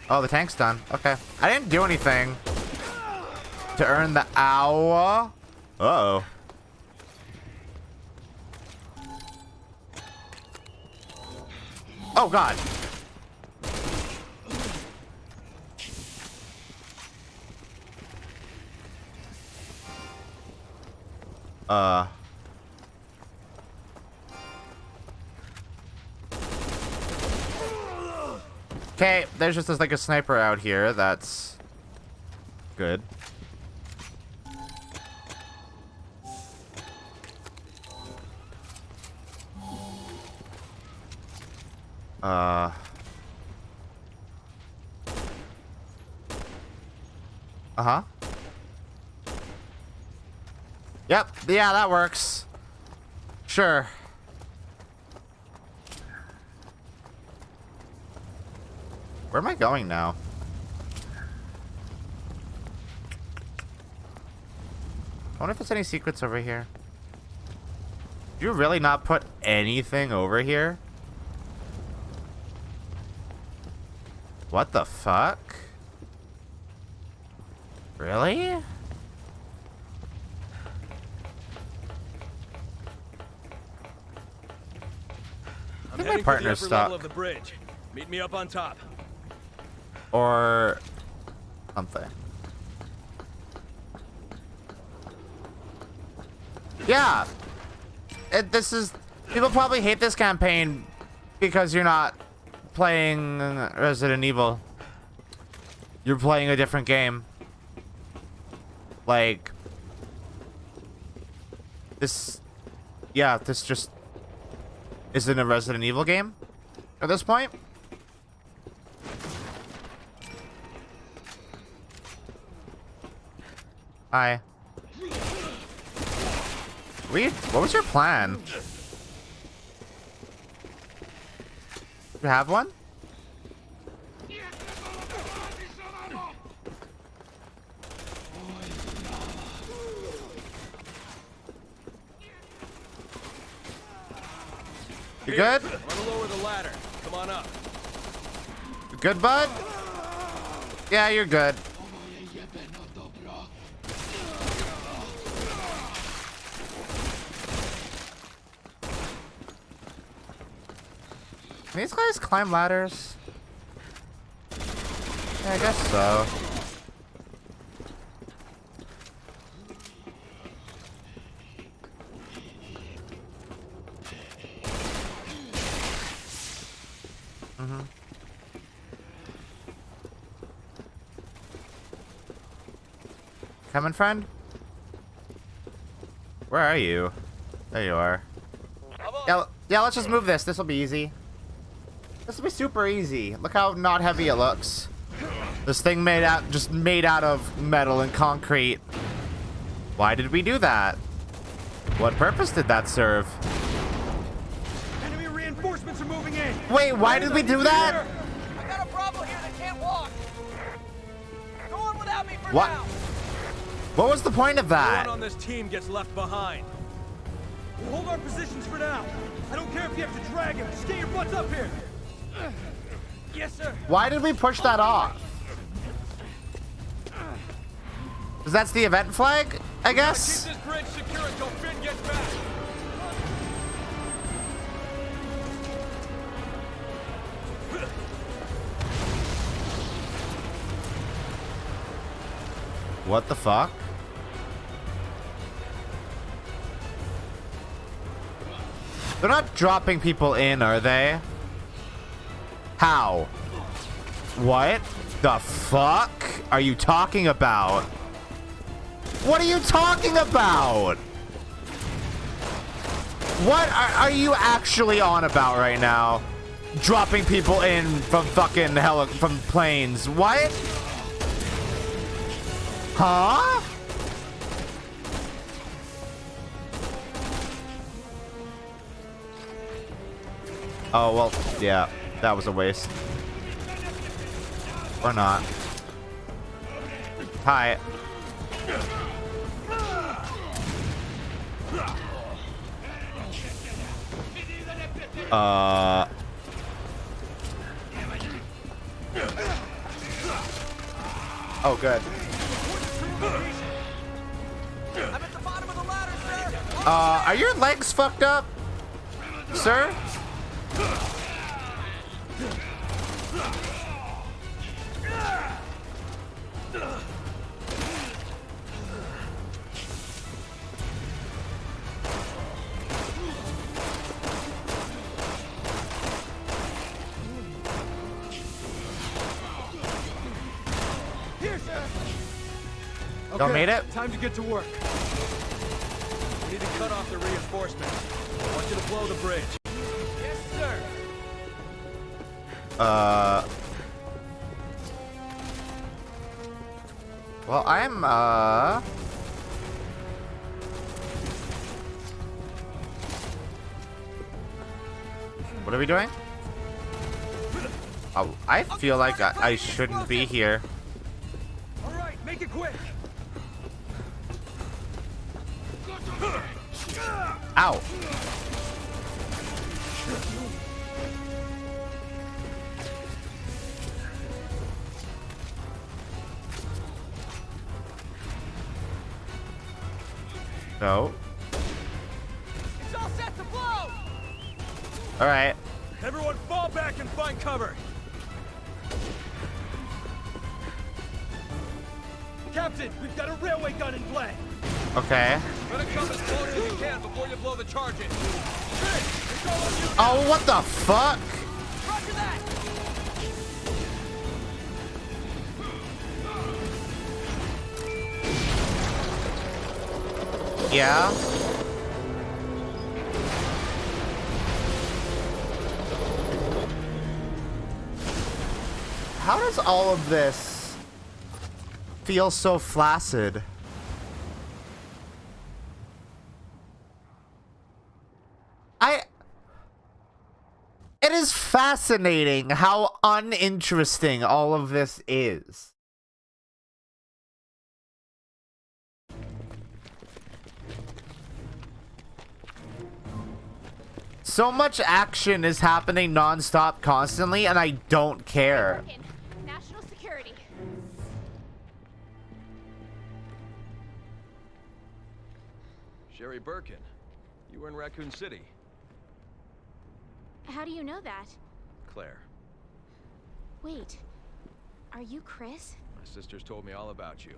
Oh, the tank's done. Okay. I didn't do anything to earn the hour. Uh-oh. Oh, God. Okay, there's just like a sniper out here. That's good. Uh-huh. Yep, yeah, that works. Sure. Where am I going now? I wonder if there's any secrets over here. Did you really not put anything over here? What the fuck? Really? I think my partner's stuck. Of the bridge. Meet me up on top. Or something. Yeah. This is... People probably hate this campaign because you're not playing Resident Evil. You're playing a different game. Like... This... Yeah, this just... isn't a Resident Evil game at this point. Hi. What was your plan? You have one? You good? I'm gonna lower the ladder. Come on up. You good, bud? Yeah, you're good. Can these guys climb ladders? Yeah, I guess so. Coming, friend? Where are you? There you are. Yeah, let's just move this. This will be easy. This will be super easy. Look how not heavy it looks. This thing made out of metal and concrete. Why did we do that? What purpose did that serve? Enemy reinforcements are moving in. Wait, why did we do that? I got a problem here that can't walk. Go on without me for What? now. What was the point of No that? one on this team gets left behind. We'll hold our positions for now. I don't care if you have to drag him. Just get your butts up here. Yes, sir. Why did we push that off? Because that's the event flag, I guess? Keep this bridge secure until Finn gets back. What the fuck? They're not dropping people in, are they? How? What the fuck are you talking about? What are you talking about? What are you actually on about right now? Dropping people in from fucking from planes. What? Huh? Oh, well, yeah. That was a waste. Or not. Hi. Oh, good. I'm at the bottom of the ladder, sir. Are your legs fucked up, sir? Y'all made it? Time to get to work. We need to cut off the reinforcements. I want you to blow the bridge. Yes, sir. Well, I'm, what are we doing? Oh, I feel like I shouldn't be here. All right, make it quick. Ow. No. It's all set to blow. All right. Everyone fall back and find cover. Captain, we've got a railway gun in play. Okay. Better come as close as you can before you blow the charge in. Oh, what the fuck? Roger that. Yeah. How does all of this feel so flaccid? It is fascinating how uninteresting all of this is. So much action is happening non-stop constantly, and I don't care. National security. Sherry Birkin, you were in Raccoon City. How do you know that? Claire, Wait, are you Chris? my sisters told me all about you.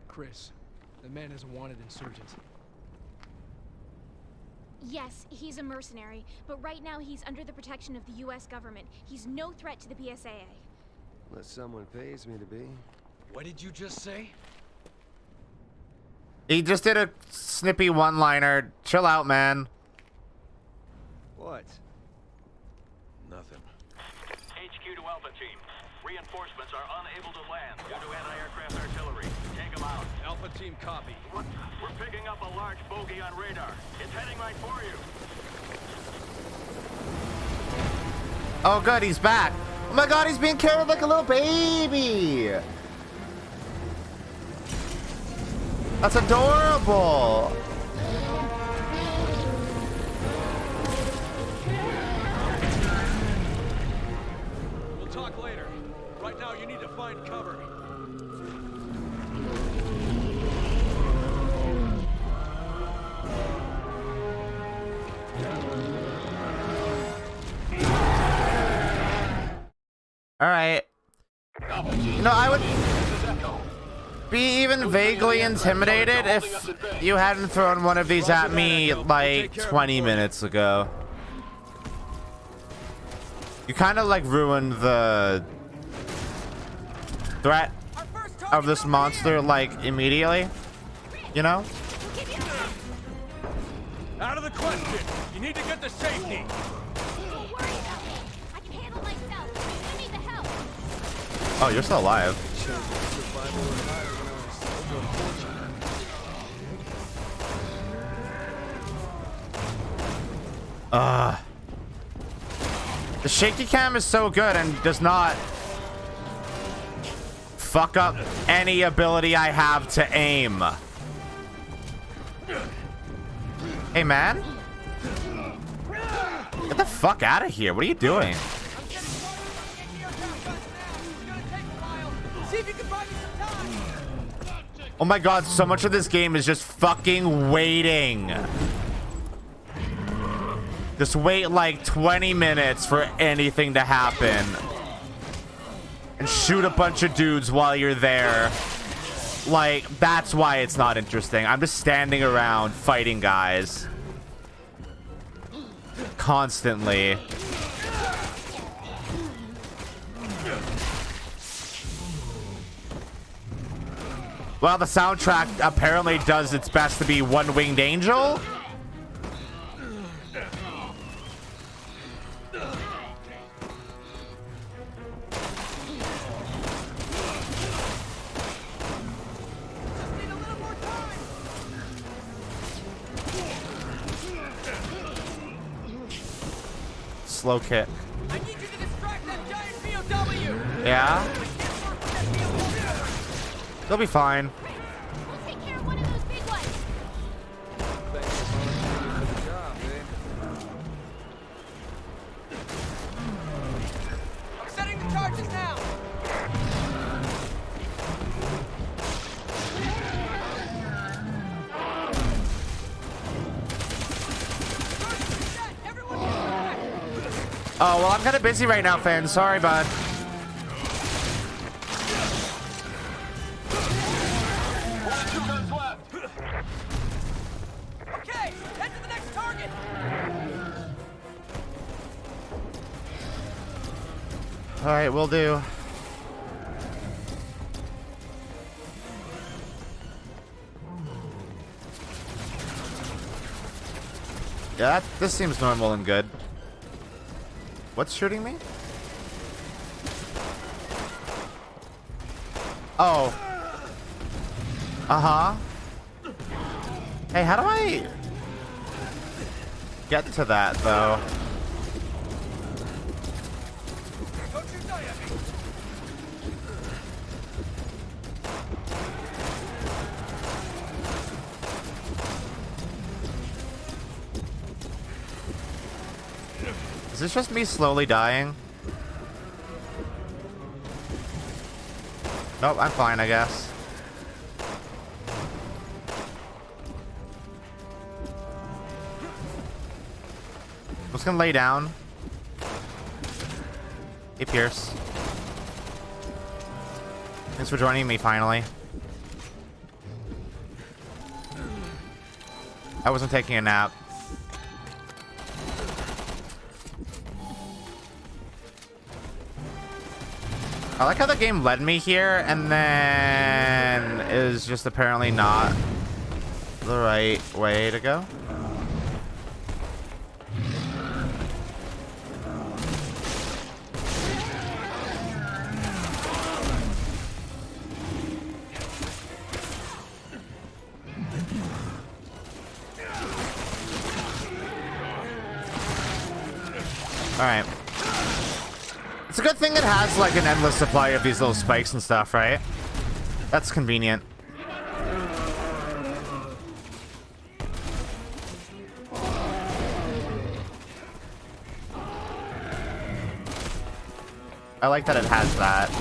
Chris, the man is a wanted insurgent. Yes, he's a mercenary, but right now he's under the protection of the U.S. government. He's no threat to the PSAA. Unless someone pays me to be. What did you just say? He just did a snippy one-liner. Chill out, man. What? Nothing. HQ to Alpha Team. Reinforcements are unable to land due to anti-aircraft artillery. Take them out. Alpha Team copy. We're picking up a large bogey on radar. It's heading right for you. Oh, good, he's back. Oh my god, he's being carried like a little baby. That's adorable. We'll talk later. Right now, you need to find cover. All right. You know, I would be even vaguely intimidated if you hadn't thrown one of these at me like 20 minutes ago. You kind of like ruined the threat of this monster like immediately, you know? Out of the question. You need to get to safety. Don't worry about me. I can handle myself. You need the help. Oh, you're still alive. The shaky cam is so good and does not fuck up any ability I have to aim. Hey, man. Get the fuck out of here. What are you doing? Oh my god, so much of this game is just fucking waiting. Just wait like 20 minutes for anything to happen. And shoot a bunch of dudes while you're there. Like, that's why it's not interesting. I'm just standing around fighting guys. Constantly. Well, the soundtrack apparently does its best to be one-winged angel. Slow kick. I need you to distract that giant POW! Yeah? They'll be fine. We'll take care of one of those big ones. I'm setting the charges now! Oh, well, I'm kind of busy right now, fans. Sorry, bud. Okay, head to the next target! All right, we'll do. Yeah, this seems normal and good. What's shooting me? Oh. Uh-huh. Hey, how do I get to that, though? Is this just me slowly dying? Nope, I'm fine, I guess. I'm just gonna lay down. Hey, Pierce. Thanks for joining me, finally. I wasn't taking a nap. I like how the game led me here and then is just apparently not the right way to go. All right. It's a good thing it has like an endless supply of these little spikes and stuff, right? That's convenient. I like that it has that.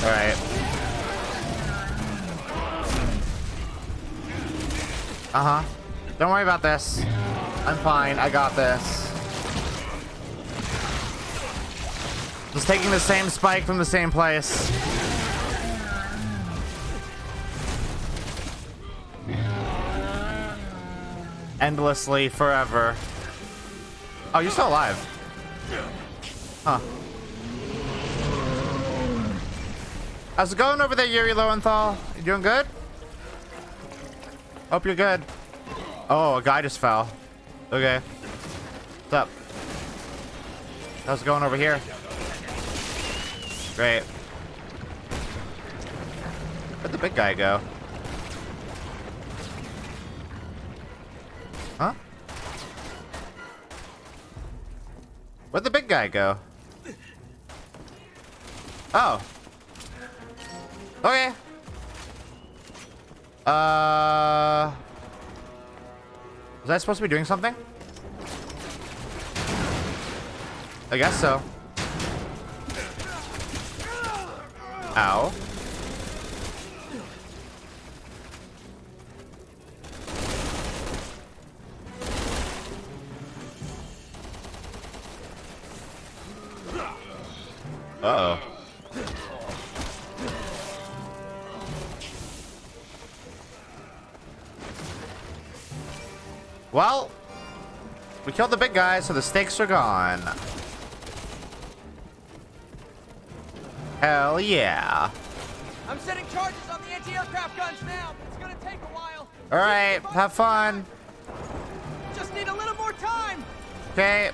All right. Uh-huh. Don't worry about this. I'm fine. I got this. Just taking the same spike from the same place. Endlessly, forever. Oh, you're still alive. Huh. How's it going over there, Yuri Lowenthal? You doing good? Hope you're good. Oh, a guy just fell. Okay. What's up? How's it going over here? Great. Where'd the big guy go? Huh? Where'd the big guy go? Oh. Okay. Was I supposed to be doing something? I guess so. Ow. Well, we killed the big guy, so the stakes are gone. Hell yeah. I'm setting charges on the anti-aircraft guns now, but it's gonna take a while. Alright, have fun. Just need a little more time. Okay.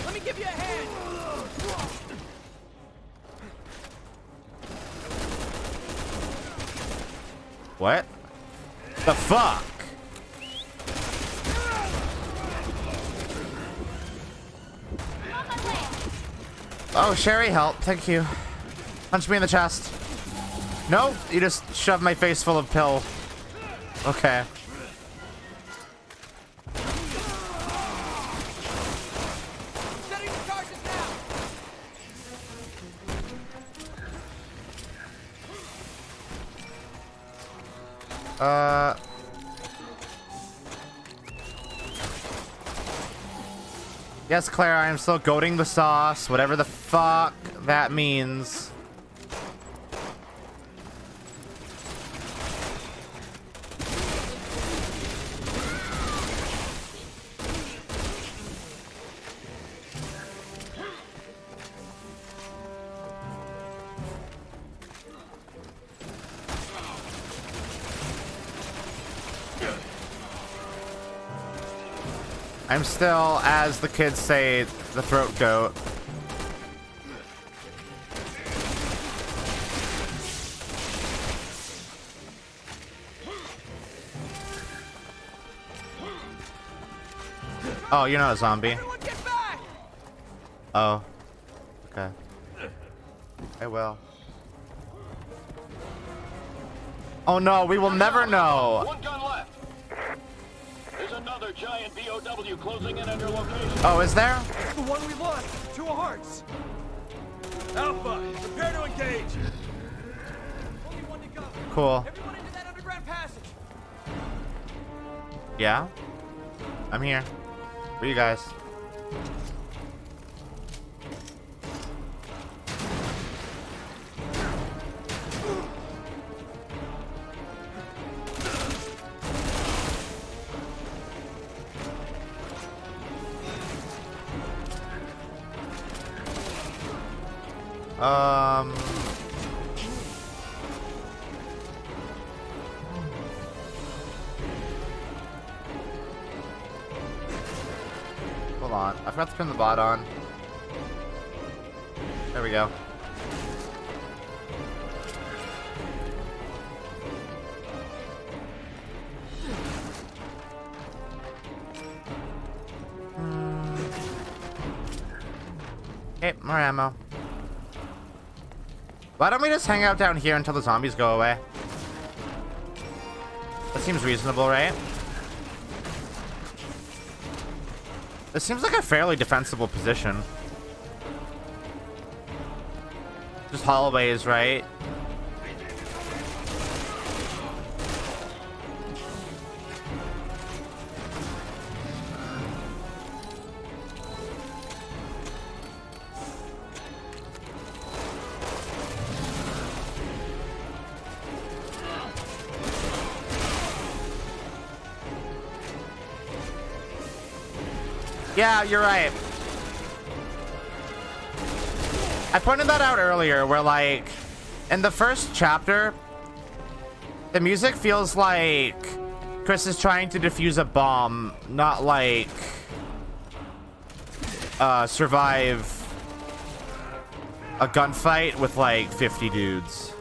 Let me give you a hand. What? The fuck? Oh, Sherry, help. Thank you. Punch me in the chest. No, you just shoved my face full of pill. Okay. Setting the charges now. Yes, Claire, I am still goating the sauce, whatever the fuck that means. I'm still, as the kids say, the throat goat. Oh, you're not a zombie. Oh. Okay. I will. Oh no, we will never know. One gun left. There's another giant BOW closing in on your location. Oh, is there? The one we lost. 2 hearts. Alpha, prepare to engage. Only one to go. Cool. Everyone into that underground passage. Yeah? I'm here. Where are you guys? Hold on. I forgot to turn the bot on. There we go. Okay, more ammo. Why don't we just hang out down here until the zombies go away? That seems reasonable, right? This seems like a fairly defensible position. Just hallways, right? Yeah, you're right. I pointed that out earlier, where, like, in the first chapter, the music feels like Chris is trying to defuse a bomb, not like survive a gunfight with like 50 dudes.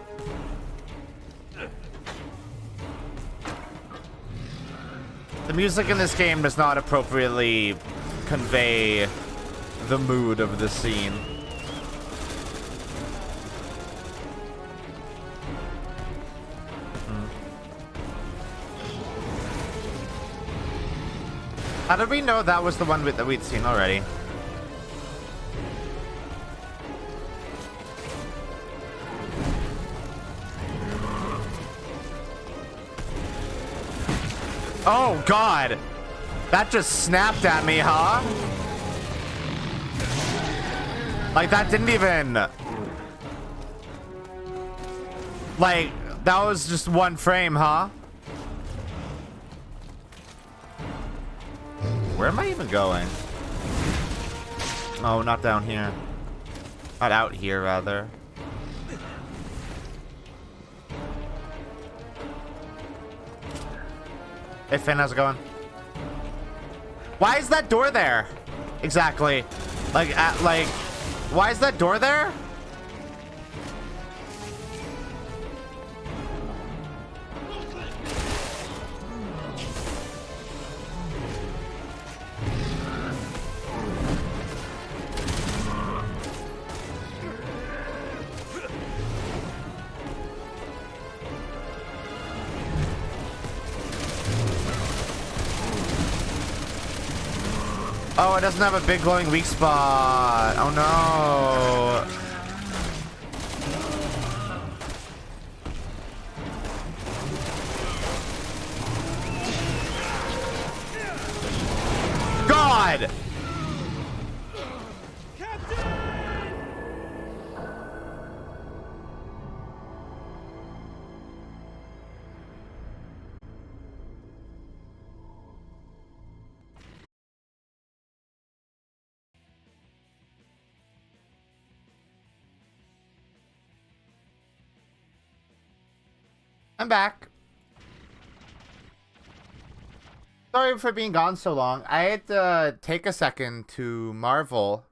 The music in this game does not appropriately convey the mood of the scene. How did we know that was the one that we'd seen already? Oh, God. That just snapped at me, huh? Like, that didn't even... Like, that was just one frame, huh? Where am I even going? Oh, not down here. Not out here, rather. Hey, Finn, how's it going? Why is that door there? Exactly. Like, why is that door there? Oh, it doesn't have a big glowing weak spot. Oh no. God! I'm back. Sorry for being gone so long. I had to take a second to marvel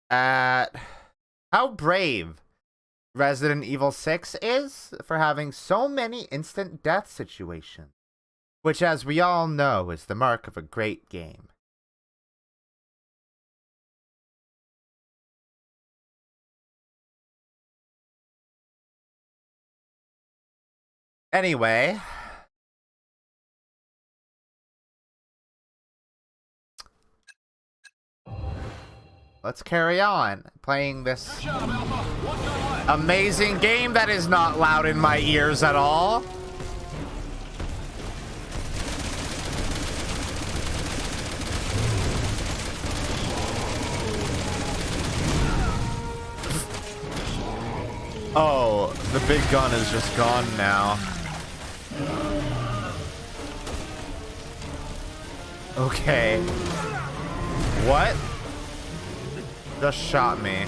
at how brave Resident Evil 6 is for having so many instant death situations, which, as we all know, is the mark of a great game. Anyway, let's carry on playing this amazing game that is not loud in my ears at all. Oh, the big gun is just gone now. Okay. What? Just shot me.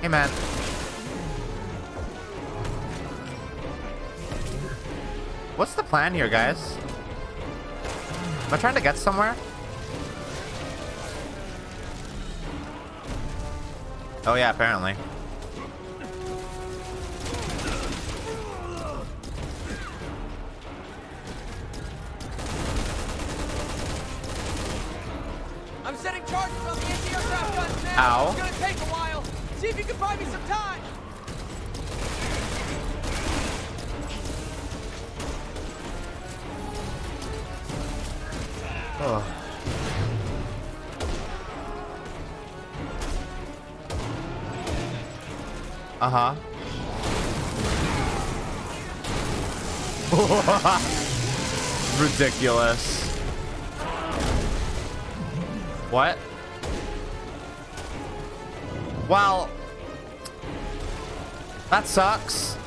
Hey, man. What's the plan here, guys? Am I trying to get somewhere? Oh yeah, apparently. I'm setting charges on the anti-aircraft guns now. Ow. It's gonna take a while. See if you can buy me some time. Oh. Uh-huh. Ridiculous. What? Well, that sucks.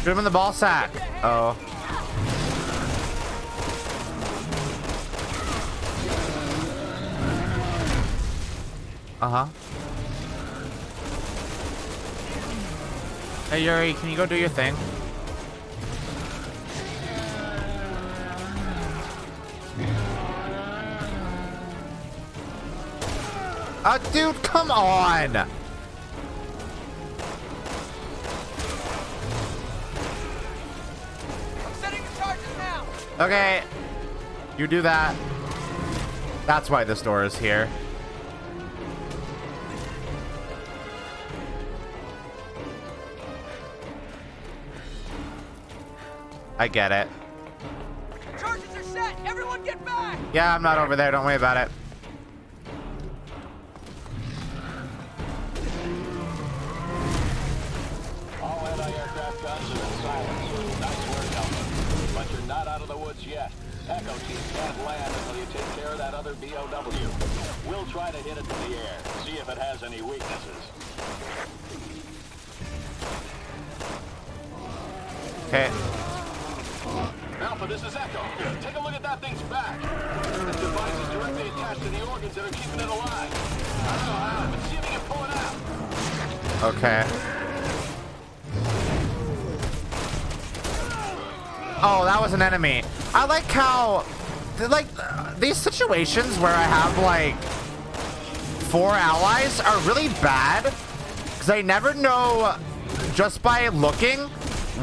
Shoot him in the ball sack. Oh. Uh-huh. Hey, Yuri, can you go do your thing? Dude, come on! I'm setting the charges now. Okay. You do that. That's why this door is here. I get it. Charges are set. Everyone get back. Yeah, I'm not over there. Don't worry about it. Johnson and silence. Nice work, Alpha. But you're not out of the woods yet. Echo Team can't land until you take care of that other BOW. We'll try to hit it from the air, see if it has any weaknesses. Okay. Alpha, this is Echo. Take a look at that thing's back. This device is directly attached to the organs that are keeping it alive. I don't know how, but see if you can pull it out. Okay. Oh, that was an enemy. I like how, like, these situations where I have, like, 4 allies are really bad. Because I never know, just by looking,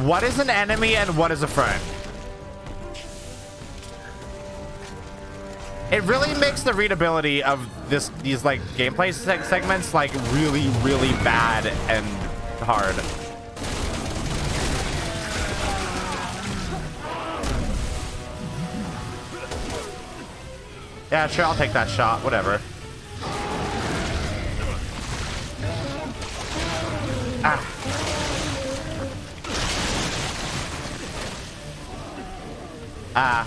what is an enemy and what is a friend. It really makes the readability of these like gameplay segments like really, really bad and hard. Yeah, sure, I'll take that shot. Whatever. Ah. Ah.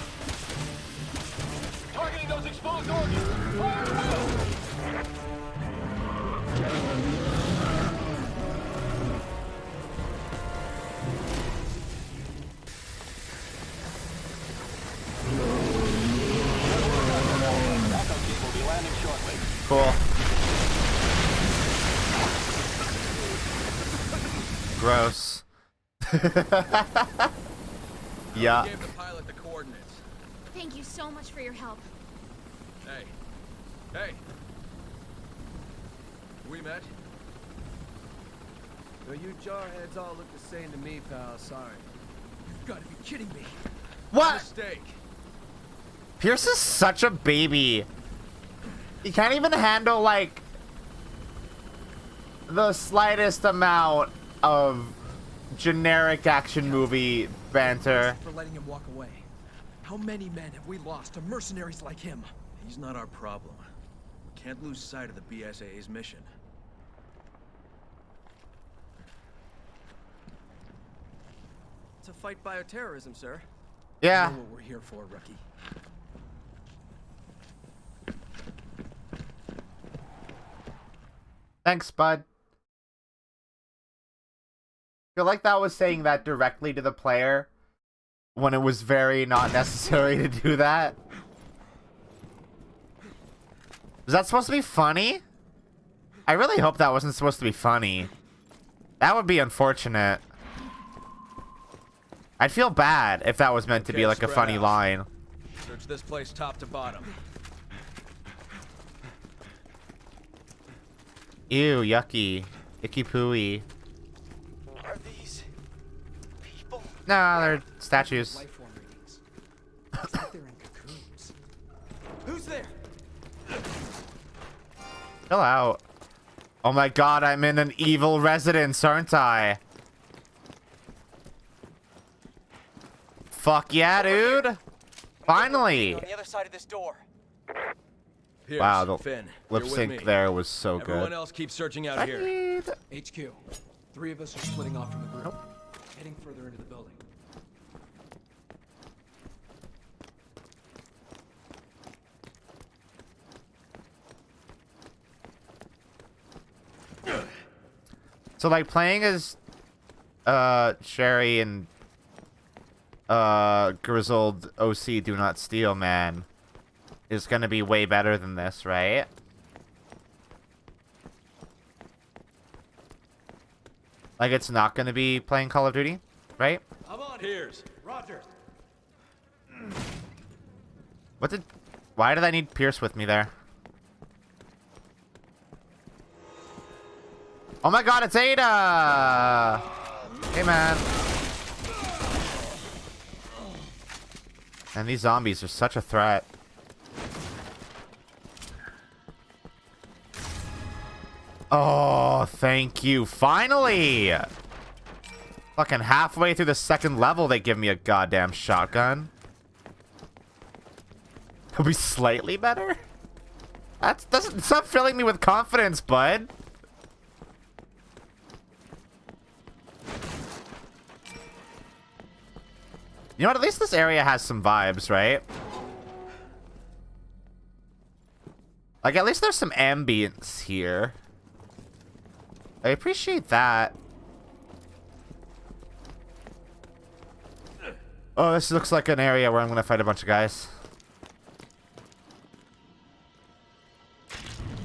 Targeting those exposed organs. Fire at will. Echo team will be landing shortly. Cool. Gross. Yeah. Gave the pilot the coordinates. Thank you so much for your help. Hey. Hey. We met? Well, you jarheads all look the same to me, pal. Sorry. You've got to be kidding me. What? Mistake. Pierce is such a baby. He can't even handle like the slightest amount of generic action movie banter. For letting him walk away. How many men have we lost to mercenaries like him? He's not our problem. We can't lose sight of the BSAA's mission. To fight bioterrorism, sir. Yeah. You know what we're here for, rookie. Thanks, bud. I feel like that was saying that directly to the player when it was very not necessary to do that. Was that supposed to be funny? I really hope that wasn't supposed to be funny. That would be unfortunate. I'd feel bad if that was meant to be like a funny line. Search this place top to bottom. Ew, yucky. Icky pooey. Are these people? No, they're statues. Life form readings. It's like they're in cocoons. Who's there? Chill out. Oh my god, I'm in an evil residence, aren't I? Fuck yeah, dude. Finally. On the other side of this door. Pierce, Wow, the Finn, lip you're with sync me. there was so Everyone good. else keep searching out I here. need... HQ. 3 of us are splitting off from the group. Heading further into the building. So like playing as Sherry and grizzled OC Do Not Steal, man, is gonna be way better than this, right? Like it's not gonna be playing Call of Duty, right? I'm on Piers. Roger. What did... Why did I need Pierce with me there? Oh my god, it's Ada! Hey, man. And these zombies are such a threat. Oh, thank you. Finally! Fucking halfway through the second level, they give me a goddamn shotgun. It'll be slightly better? It's not filling me with confidence, bud. You know what? At least this area has some vibes, right? Like, at least there's some ambience here. I appreciate that. Oh, this looks like an area where I'm gonna fight a bunch of guys.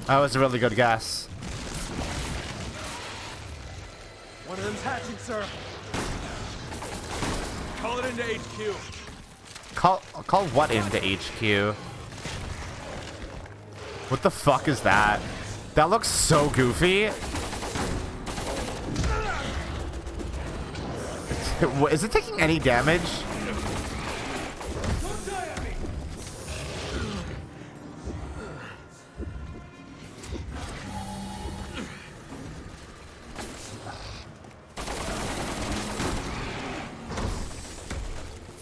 That was a really good guess. One of them's hatching, sir. Call it into HQ. Call what into HQ? What the fuck is that? That looks so goofy. Is it taking any damage?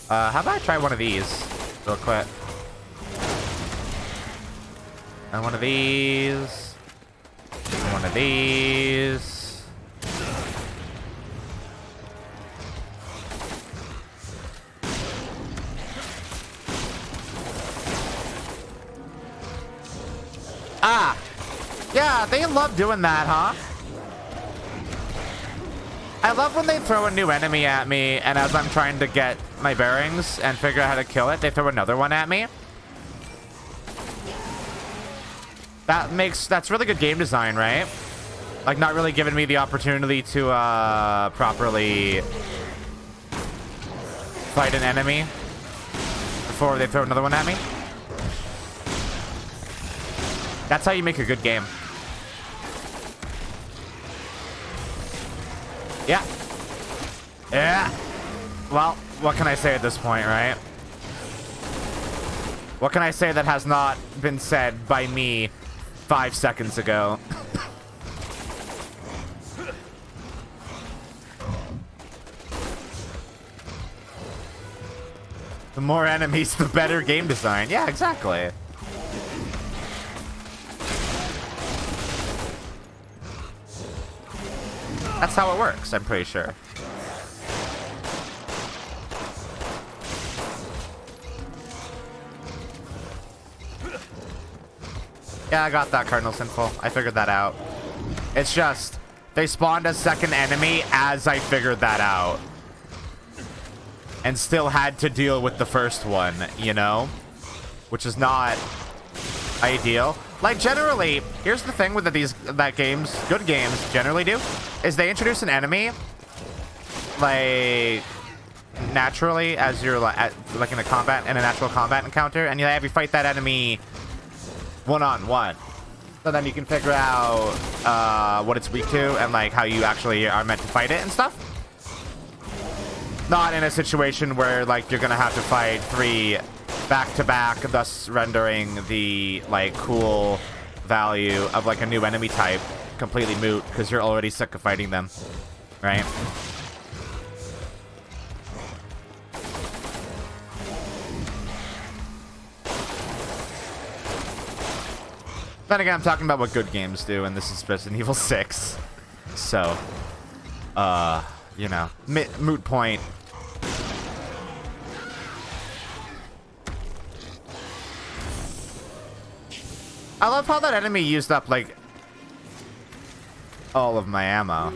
How about I try one of these real quick? And one of these. And one of these. Ah! Yeah, they love doing that, huh? I love when they throw a new enemy at me, and as I'm trying to get my bearings and figure out how to kill it, they throw another one at me. That's really good game design, right? Like, not really giving me the opportunity to properly fight an enemy before they throw another one at me. That's how you make a good game. Yeah. Yeah. Well, what can I say at this point, right? What can I say that has not been said by me 5 seconds ago? The more enemies, the better game design. Yeah, exactly. That's how it works, I'm pretty sure. Yeah, I got that, Cardinal Sinful. I figured that out. It's just, they spawned a second enemy as I figured that out. And still had to deal with the first one, you know? Which is not ideal. Like, generally, here's the thing with that games, good games generally do, is they introduce an enemy, like, naturally as you're, like in a natural combat encounter, and you have you fight that enemy one-on-one. So then you can figure out what it's weak to and, like, how you actually are meant to fight it and stuff. Not in a situation where, like, you're gonna have to fight 3 back-to-back, thus rendering the, like, cool value of, like, a new enemy type completely moot because you're already sick of fighting them, right? Then again, I'm talking about what good games do, and this is Resident Evil 6. So, you know, moot point. I love how that enemy used up, like, all of my ammo.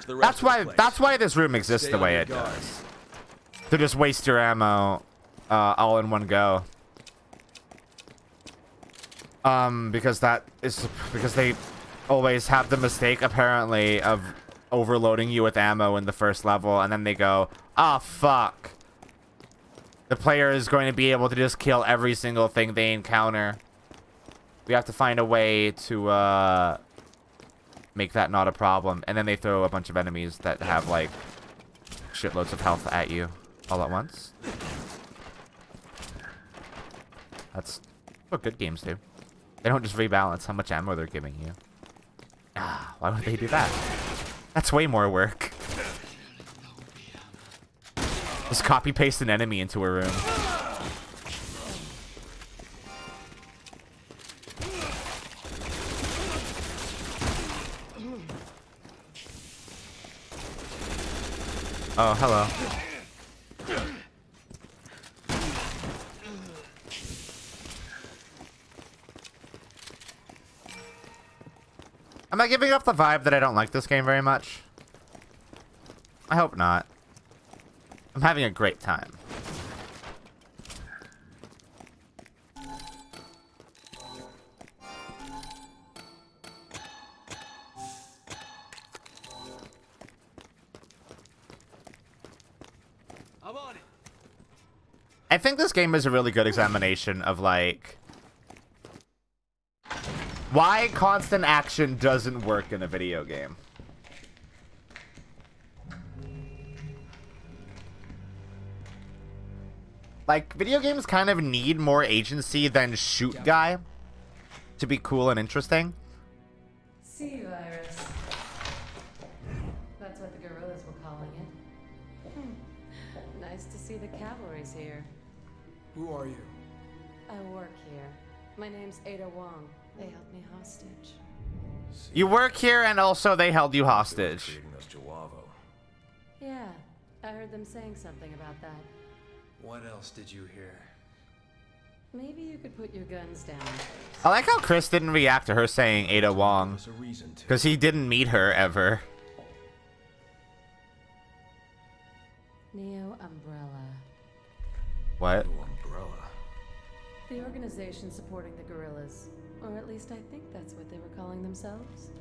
That's why this room exists the way it does. To just waste your ammo all in one go. Because they always have the mistake, apparently, of overloading you with ammo in the first level, and then they go, ah, fuck. The player is going to be able to just kill every single thing they encounter. We have to find a way to make that not a problem. And then they throw a bunch of enemies that have, like, shitloads of health at you all at once. That's what good games do. They don't just rebalance how much ammo they're giving you. Ah, why would they do that? That's way more work. Just copy-paste an enemy into a room. Oh, hello. Am I giving off the vibe that I don't like this game very much? I hope not. I'm having a great time. I'm on it. I think this game is a really good examination of, like, why constant action doesn't work in a video game. Like, video games kind of need more agency than shoot guy to be cool and interesting. Sea virus. That's what the guerrillas were calling it. Nice to see the cavalry's here. Who are you? I work here. My name's Ada Wong. They held me hostage. You work here and also they held you hostage. Yeah, I heard them saying something about that. What else did you hear? Maybe you could put your guns down. I like how Chris didn't react to her saying Ada Wong. Because he didn't meet her ever. Neo Umbrella. What? Umbrella. The organization supporting the guerrillas. Or at least I think that's what they were calling themselves.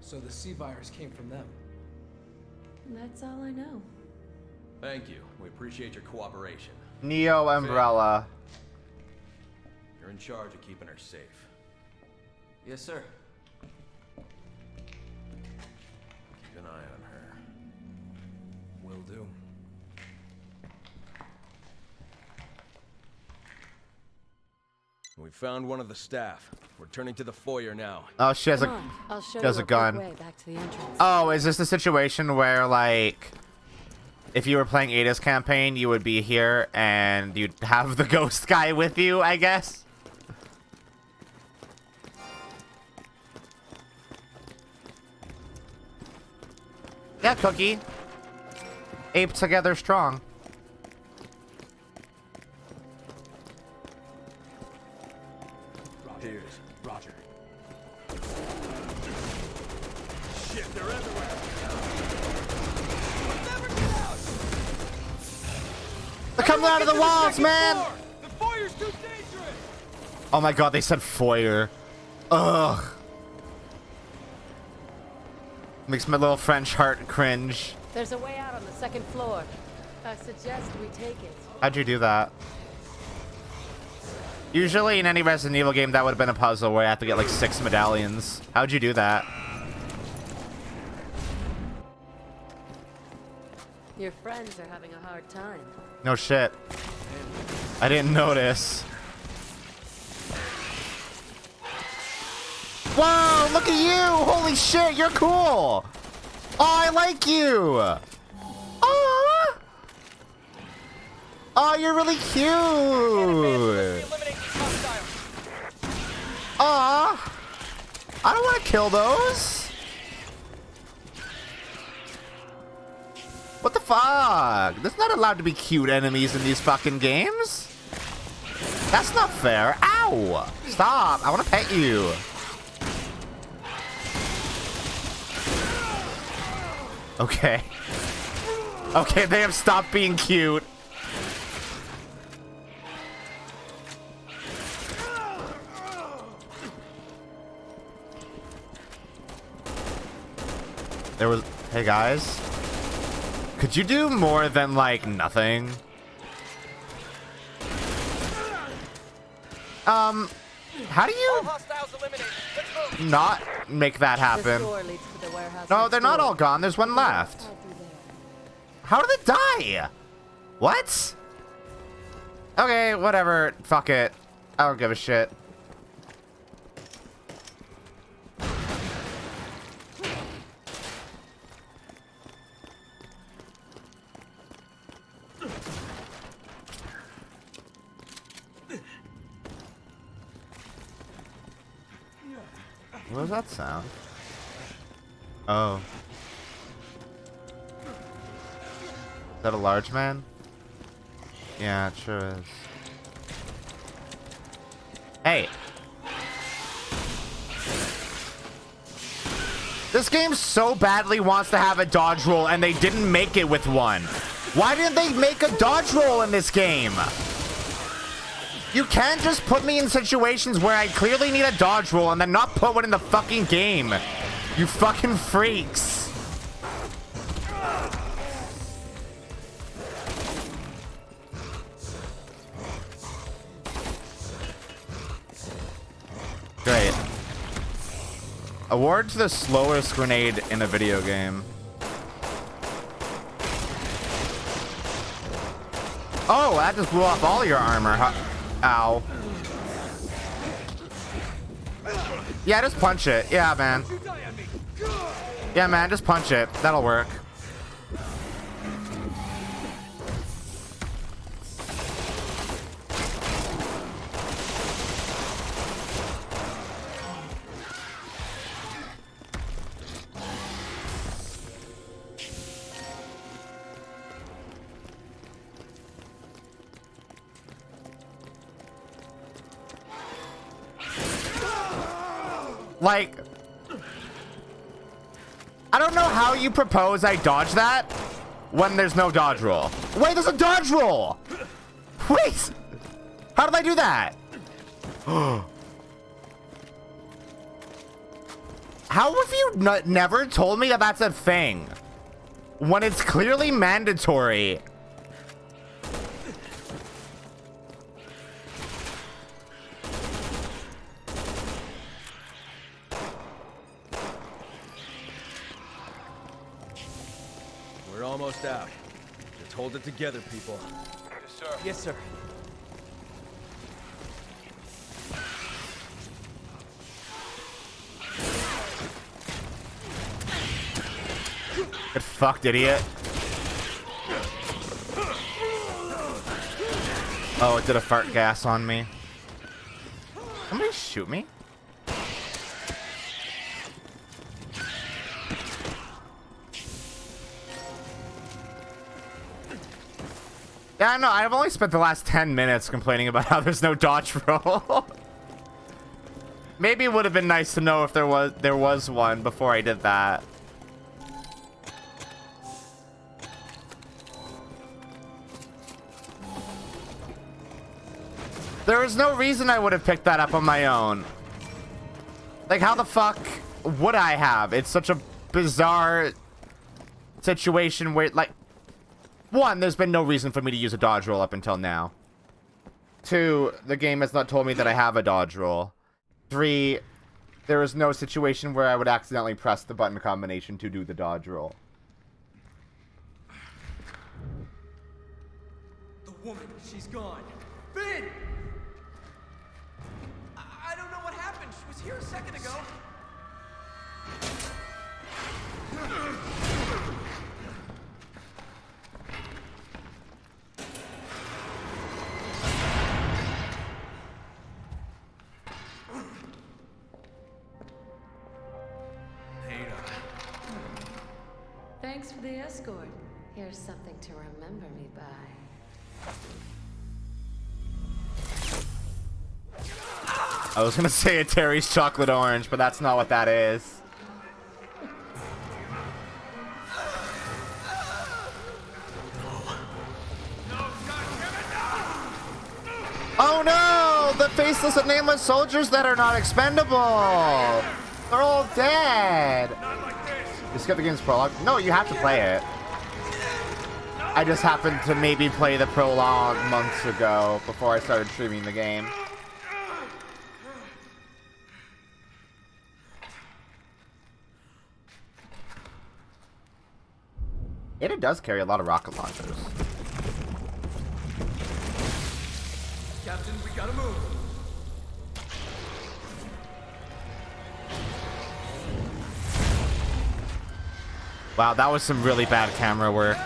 So the sea virus came from them. And that's all I know. Thank you. We appreciate your cooperation. Neo Umbrella. You're in charge of keeping her safe. Yes, sir. Keep an eye on her. Will do. We found one of the staff. We're turning to the foyer now. Oh, she has Come on, I'll show she has you a gun. quick way back to the entrance. Oh, is this the situation where, like, if you were playing Ada's campaign, you would be here and you'd have the ghost guy with you, I guess? Yeah, Cookie. Ape together strong. Here's Roger. Shit, they're everywhere. We'll never get out. They're coming out of the walls, man! The foyer's too dangerous. Oh my god, they said foyer. Ugh. Makes my little French heart cringe. There's a way out on the second floor. I suggest we take it. How'd you do that? Usually in any Resident Evil game, that would have been a puzzle where I have to get like 6 medallions. How'd you do that? Your friends are having a hard time. No shit. I didn't notice. Whoa, look at you! Holy shit, you're cool! Oh, I like you! Oh! Oh, you're really cute! Aw! I don't want to kill those! What the fuck? There's not allowed to be cute enemies in these fucking games. That's not fair. Ow! Stop! I want to pet you. Okay. Okay, they have stopped being cute. There was... Hey, guys. Could you do more than, like, nothing? How do you not make that happen? No, they're not all gone. There's one left. How did it die? What? Okay, whatever. Fuck it. I don't give a shit. What was that sound? Oh. that a large man? Yeah, it sure is. Hey. This game so badly wants to have a dodge roll, and they didn't make it with one. Why didn't they make a dodge roll in this game? You can't just put me in situations where I clearly need a dodge roll and then not put one in the fucking game. You fucking freaks. Great. Award to the slowest grenade in a video game. Oh, that just blew off all your armor. Ow. Yeah, just punch it. Yeah, man. Yeah, man, just punch it. That'll work. Like, I don't know how you propose I dodge that when there's no dodge roll. Wait, there's a dodge roll! Wait! How did I do that? How have you never told me that that's a thing when it's clearly mandatory? We're almost out. Just hold it together, people. Yes, sir. Yes, sir. Get fucked, idiot. Oh, it did a fart gas on me. Somebody shoot me? Yeah, I know. I've only spent the last 10 minutes complaining about how there's no dodge roll. Maybe it would have been nice to know if there was one before I did that. There was no reason I would have picked that up on my own. Like, how the fuck would I have? It's such a bizarre situation where, like, one, there's been no reason for me to use a dodge roll up until now. Two, the game has not told me that I have a dodge roll. Three, there is no situation where I would accidentally press the button combination to do the dodge roll. The woman, she's gone. Finn! I don't know what happened. She was here a second ago. Thanks for the escort. Here's something to remember me by. I was gonna say a Terry's chocolate orange, but that's not what that is. Oh no! The faceless and nameless soldiers that are not expendable! They're all dead! You skip the game's prologue? No, you have to play it. I just happened to maybe play the prologue months ago before I started streaming the game. It does carry a lot of rocket launchers. Captain, we gotta move. Wow, that was some really bad camera work.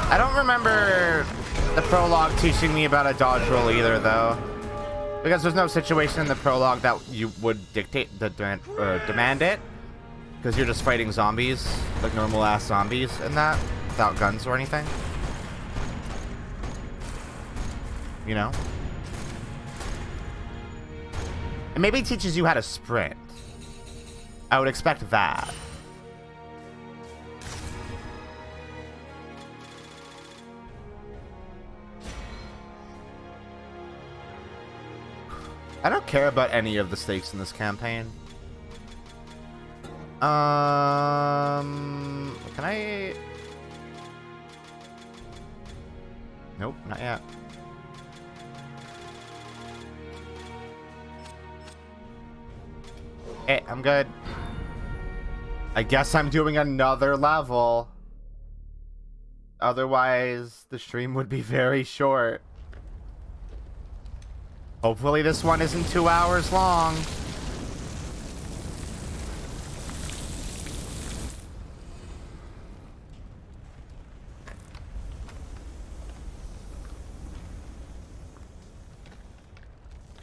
I don't remember the prologue teaching me about a dodge roll either, though. Because there's no situation in the prologue that you would demand it. Because you're just fighting zombies, like normal-ass zombies and that, without guns or anything. You know? And maybe it teaches you how to sprint. I would expect that. I don't care about any of the stakes in this campaign. Can I? Nope, not yet. Hey, I'm good. I guess I'm doing another level. Otherwise, the stream would be very short. Hopefully this one isn't 2 hours long.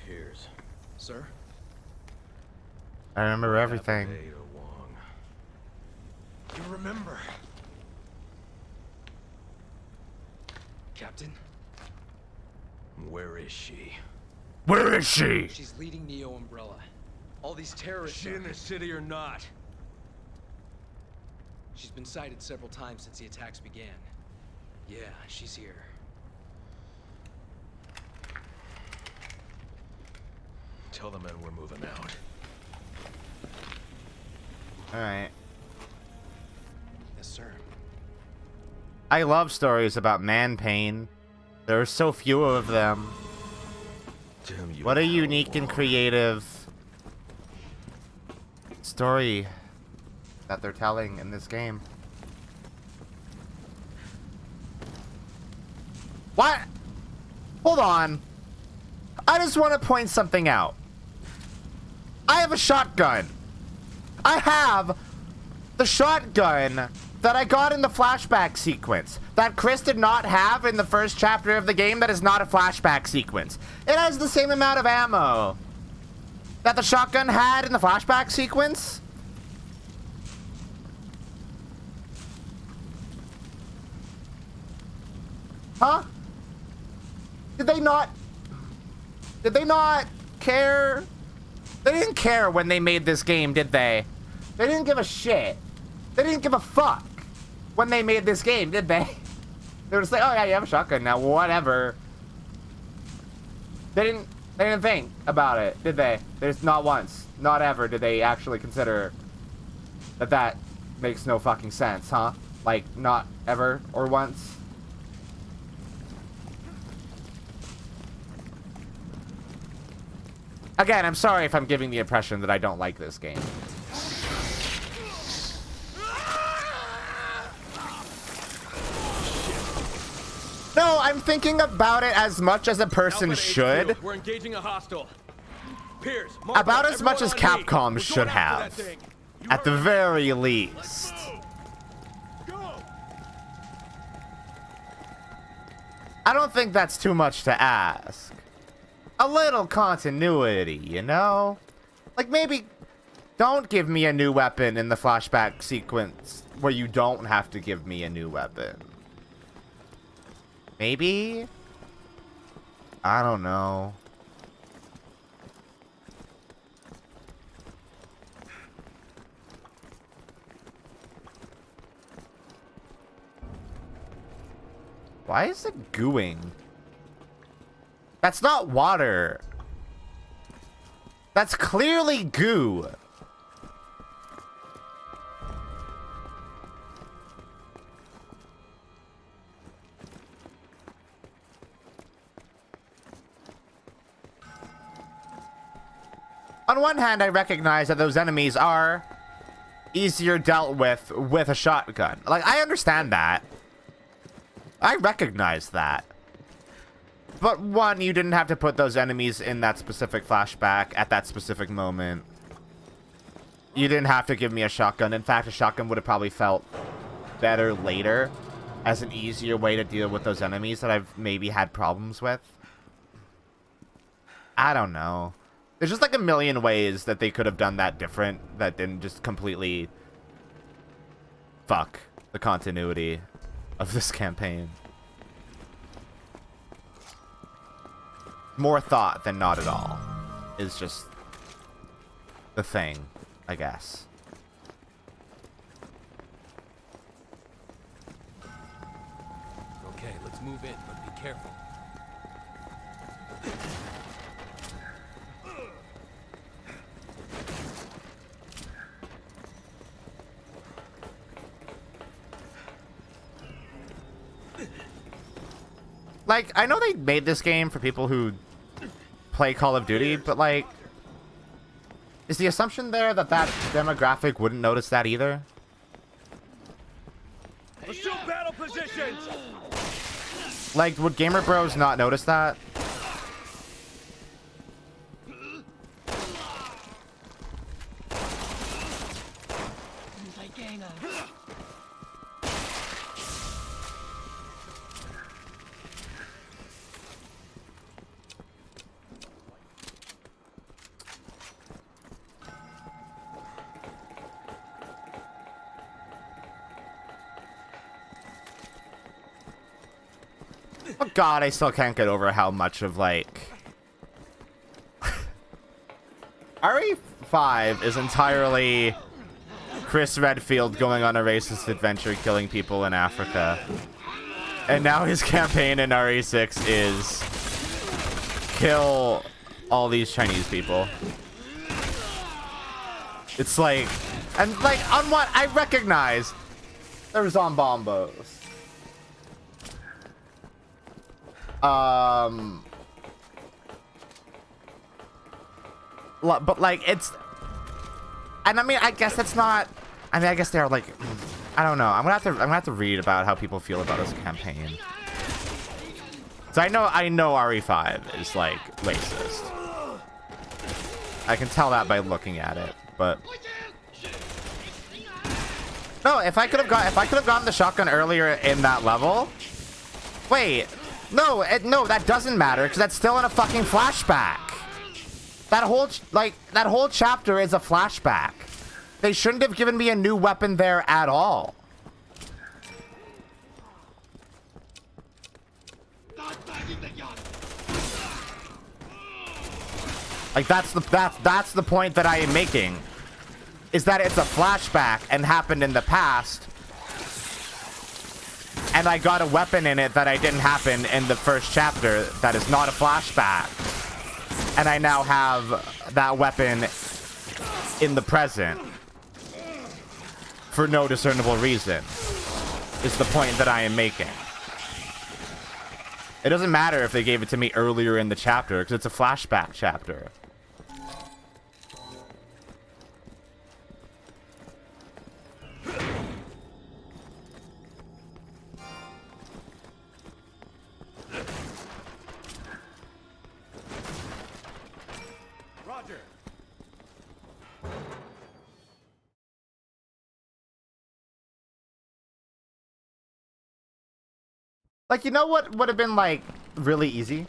Here's. Sir? I remember everything. You remember. Captain? Where is she? Where is she? She's leading Neo Umbrella. All these terrorists. Is she in the city or not? She's been sighted several times since the attacks began. Yeah, she's here. Tell the men we're moving out. Alright. Yes, sir. I love stories about man pain. There are so few of them. Damn you. What a unique and creative story that they're telling in this game. What? Hold on. I just want to point something out. I have a shotgun. I have the shotgun that I got in the flashback sequence that Chris did not have in the first chapter of the game. That is not a flashback sequence. It has the same amount of ammo that the shotgun had in the flashback sequence. Huh? Did they not care? They didn't care when they made this game, did they? They didn't give a shit. They didn't give a fuck when they made this game, did they? They were just like, oh yeah, you have a shotgun now, whatever. They didn't think about it, did they? There's not once, not ever did they actually consider that makes no fucking sense, huh? Like, not ever or once. Again, I'm sorry if I'm giving the impression that I don't like this game. No, I'm thinking about it as much as a person should. We're engaging a hostile. Pierce, About as much as Capcom should have. At the very least. I don't think that's too much to ask. A little continuity, you know? Like, maybe don't give me a new weapon in the flashback sequence where you don't have to give me a new weapon. Maybe? I don't know. Why is it gooing? That's not water. That's clearly goo. On one hand, I recognize that those enemies are easier dealt with a shotgun. Like, I understand that. I recognize that. But one, you didn't have to put those enemies in that specific flashback at that specific moment. You didn't have to give me a shotgun. In fact, a shotgun would have probably felt better later. as an easier way to deal with those enemies that I've maybe had problems with. I don't know. There's just like a million ways that they could have done that different that didn't just completely fuck the continuity of this campaign. More thought than not at all is just the thing, I guess. Okay, let's move in, but be careful. Like, I know they made this game for people who play Call of Duty, but like, is the assumption there that that demographic wouldn't notice that either? Assume battle positions! Like, would Gamer Bros not notice that? Oh god, I still can't get over how much of, like... RE5 is entirely Chris Redfield going on a racist adventure killing people in Africa. And now his campaign in RE6 is kill all these Chinese people. It's like... And, like, on what I recognize, they're Zombombos. But like it's, and I mean, I guess it's not. I mean, I guess they're like, I don't know. I'm gonna have to read about how people feel about this campaign. So I know RE5 is like racist. I can tell that by looking at it, but no. If I could have gotten the shotgun earlier in that level, wait. No, no, that doesn't matter because that's still in a fucking flashback. That whole chapter is a flashback. They shouldn't have given me a new weapon there at all. Like that's the point that I am making, is that it's a flashback and happened in the past. And I got a weapon in it that I didn't happen in the first chapter that is not a flashback. And I now have that weapon in the present for no discernible reason, is the point that I am making. It doesn't matter if they gave it to me earlier in the chapter because it's a flashback chapter. Like, you know what would have been, like, really easy?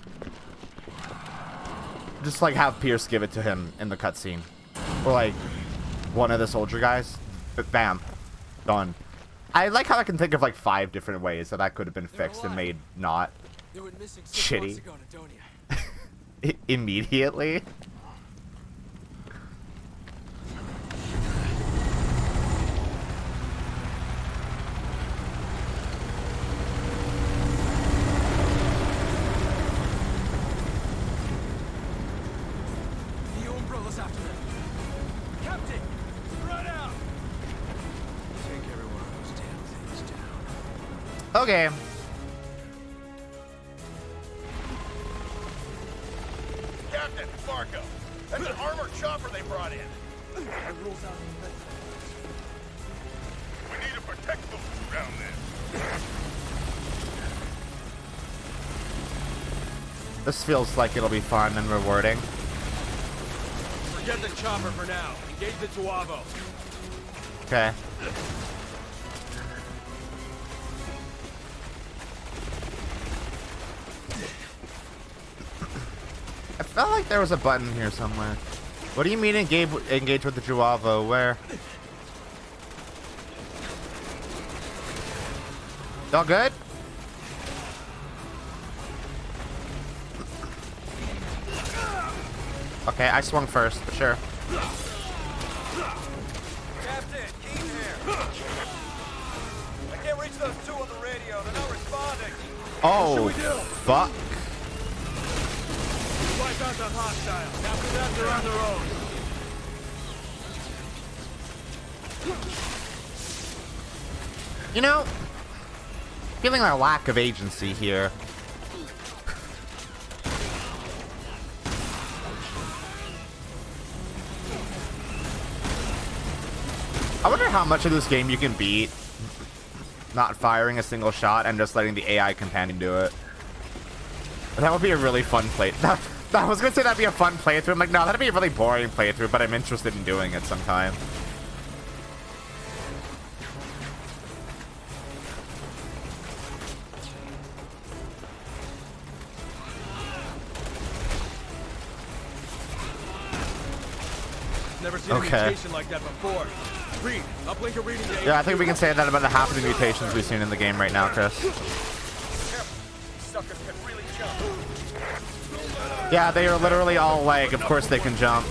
Just, like, have Pierce give it to him in the cutscene. Or, like, one of the soldier guys. But bam. Done. I like how I can think of, like, 5 different ways that could have been fixed and made not shitty. Immediately. Okay. Captain, Marco. That's an armored chopper they brought in. We need to protect them around there. This feels like it'll be fun and rewarding. Forget the chopper for now. Engage the Tuavo. Okay. felt like there was a button here somewhere. What do you mean engage with the Juavo? Where? Y'all good? Okay, I swung first, but sure. Captain, Keith here. I can't reach those two on the radio. They're not responding. Oh, fuck. Wipe out the hostile. After that, they're on their own. You know, feeling a lack of agency here. I wonder how much of this game you can beat not firing a single shot and just letting the AI companion do it. That would be a really fun play. I was gonna say that'd be a fun playthrough. I'm like, no, that'd be a really boring playthrough, but I'm interested in doing it sometime. Never seen a mutation like that before. Read. Uplink a reading to Yeah, I think we can say that about half of the mutations we've seen in the game right now, Chris. Suckers can really jump. Yeah, they are literally all leg. Of course they can jump.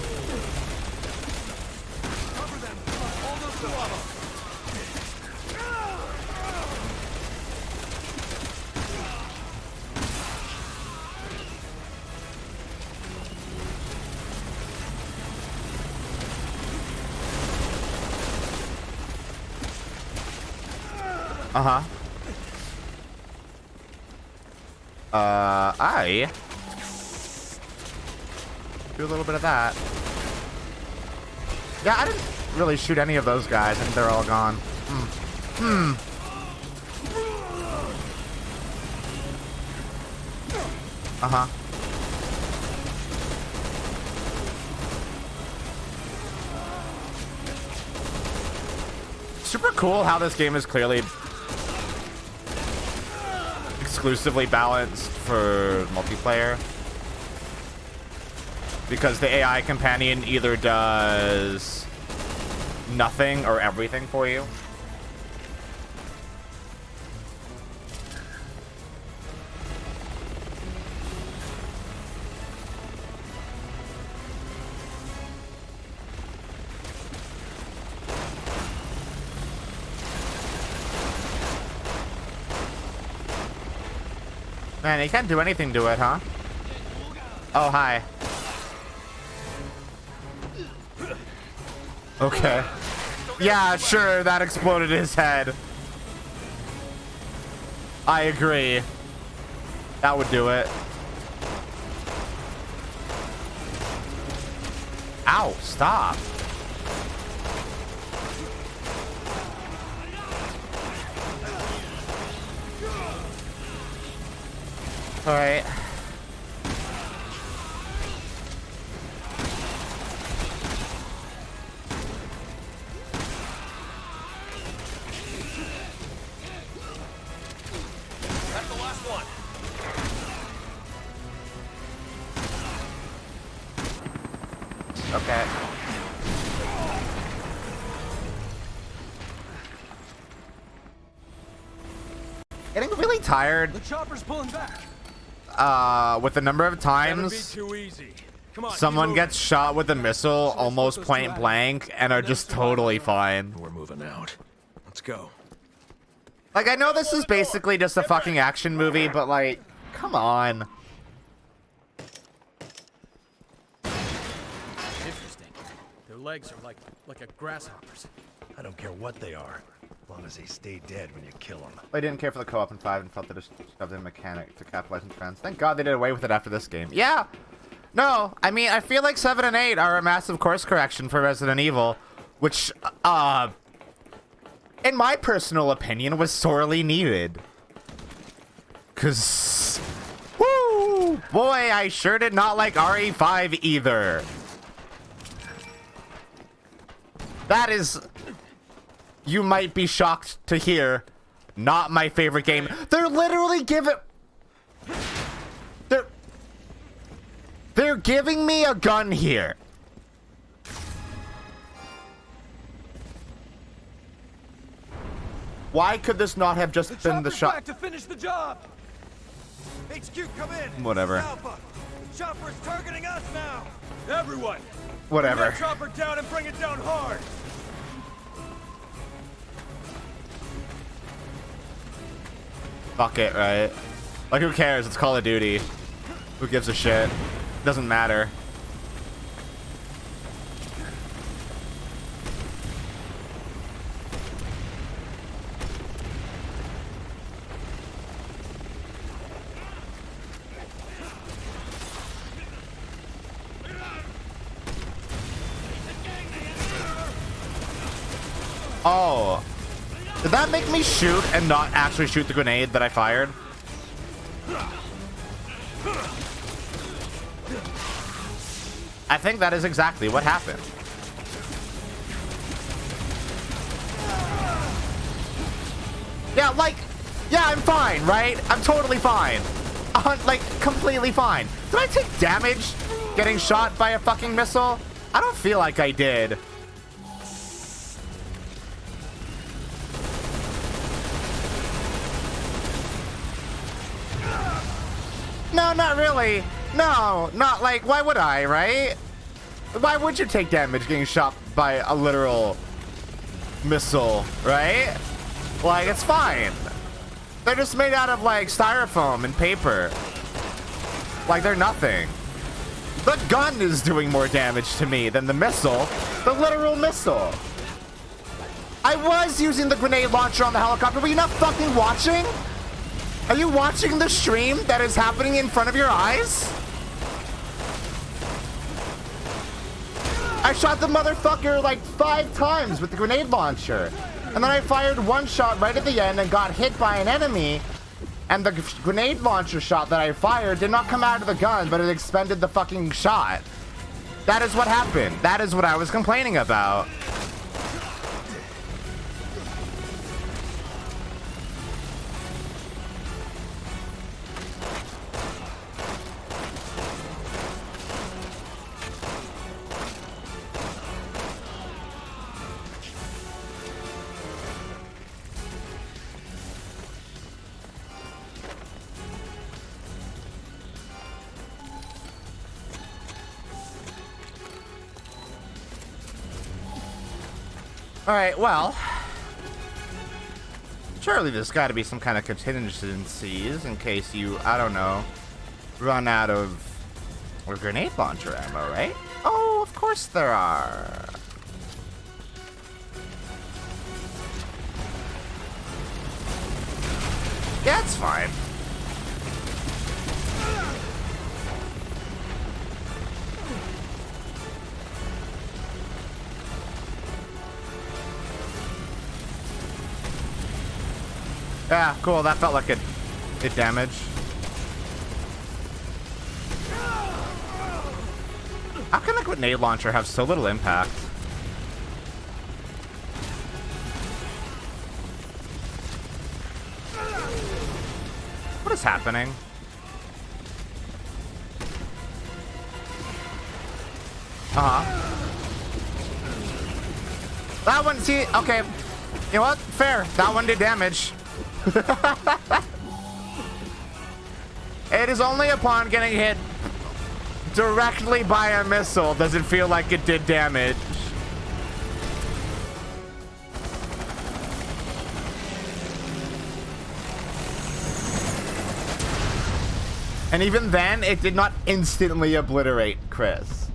Uh-huh. I do a little bit of that. Yeah, I didn't really shoot any of those guys. I think they're all gone. Uh-huh. Super cool how this game is clearly exclusively balanced for multiplayer, because the AI companion either does nothing or everything for you. Man, you can't do anything to it, huh? Oh, hi. Okay. Yeah, sure, that exploded his head. I agree. That would do it. Ow, stop. All right. That's the last one. Okay. Getting really tired. The chopper's pulling back. With the number of times Too easy. Come on, someone gets shot with a missile almost point blank and are just totally fine. We're moving out. Let's go. Like, I know this is basically just a fucking action movie, but like, come on. Interesting. Their legs are like a grasshopper's. I don't care what they are, as long as they stay dead when you kill them. I didn't care for the co-op in 5 and felt that it shoved in a mechanic to capitalize on trends. Thank God they did away with it after this game. Yeah! No, I mean, I feel like 7 and 8 are a massive course correction for Resident Evil, which, in my personal opinion, was sorely needed. 'Cause, woo! Boy, I sure did not like RE5 either. That is, you might be shocked to hear, not my favorite game. They're literally giving... They're giving me a gun here. Why could this not have just been the shot? Back to finish the job. HQ, come in. Whatever. Alpha. The chopper is targeting us now. Everyone. Whatever. Bring that chopper down and bring it down hard. Fuck it, right? Like, who cares? It's Call of Duty. Who gives a shit? Doesn't matter. Oh. Did that make me shoot and not actually shoot the grenade that I fired? I think that is exactly what happened. Yeah, like, yeah, I'm fine, right? I'm totally fine. Like, completely fine. Did I take damage getting shot by a fucking missile? I don't feel like I did. No, not really. No, not like, why would I, right? Why would you take damage getting shot by a literal missile, right? Like, it's fine. They're just made out of, like, styrofoam and paper. Like, they're nothing. The gun is doing more damage to me than the missile. The literal missile. I was using the grenade launcher on the helicopter. Were you not fucking watching? Are you watching the stream that is happening in front of your eyes? I shot the motherfucker like 5 times with the grenade launcher. And then I fired one shot right at the end and got hit by an enemy. And the grenade launcher shot that I fired did not come out of the gun, but it expended the fucking shot. That is what happened. That is what I was complaining about. Alright, well, surely there's got to be some kind of contingencies in case you, I don't know, run out of grenade launcher ammo, right? Oh, of course there are. Yeah, it's fine. Yeah, cool. That felt like it did damage. How can a grenade launcher have so little impact? What is happening? That one, see, okay. You know what? Fair. That one did damage. It is only upon getting hit directly by a missile does it feel like it did damage. And even then, it did not instantly obliterate Chris.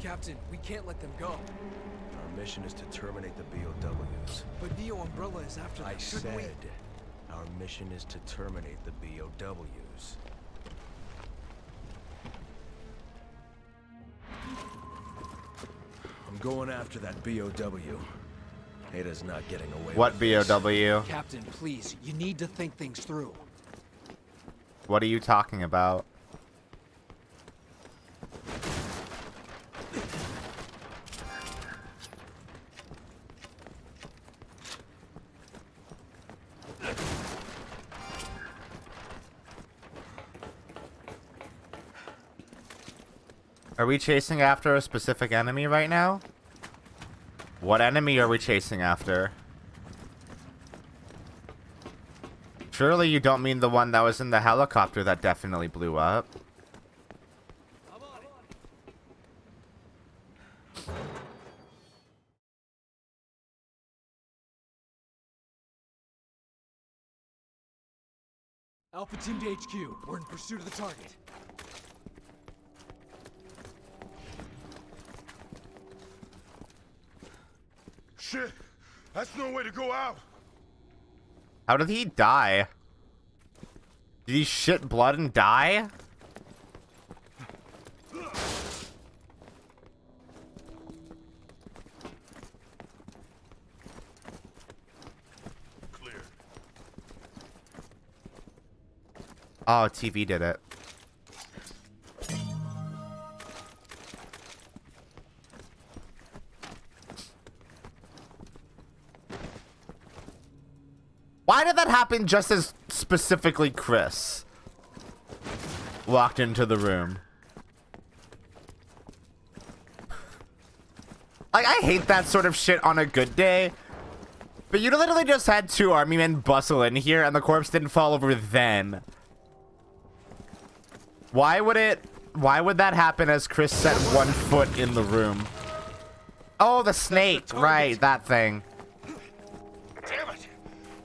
Captain, we can't let them go. Our mission is to terminate the BOWs. But Neo Umbrella is after them. I said our mission is to terminate the BOWs. I'm going after that BOW. Ada's not getting away. What with BOW? Captain, please, you need to think things through. What are you talking about? Are we chasing after a specific enemy right now? What enemy are we chasing after? Surely you don't mean the one that was in the helicopter that definitely blew up. Alpha Team to HQ. We're in pursuit of the target. Shit! That's no way to go out! How did he die? Did he shit blood and die? Clear. Oh, TV did it. Why did that happen just as specifically Chris walked into the room? Like, I hate that sort of shit on a good day. But you literally just had two army men bustle in here and the corpse didn't fall over then. Why would that happen as Chris set 1 foot in the room? Oh, the snake. Right, that thing. Damn it!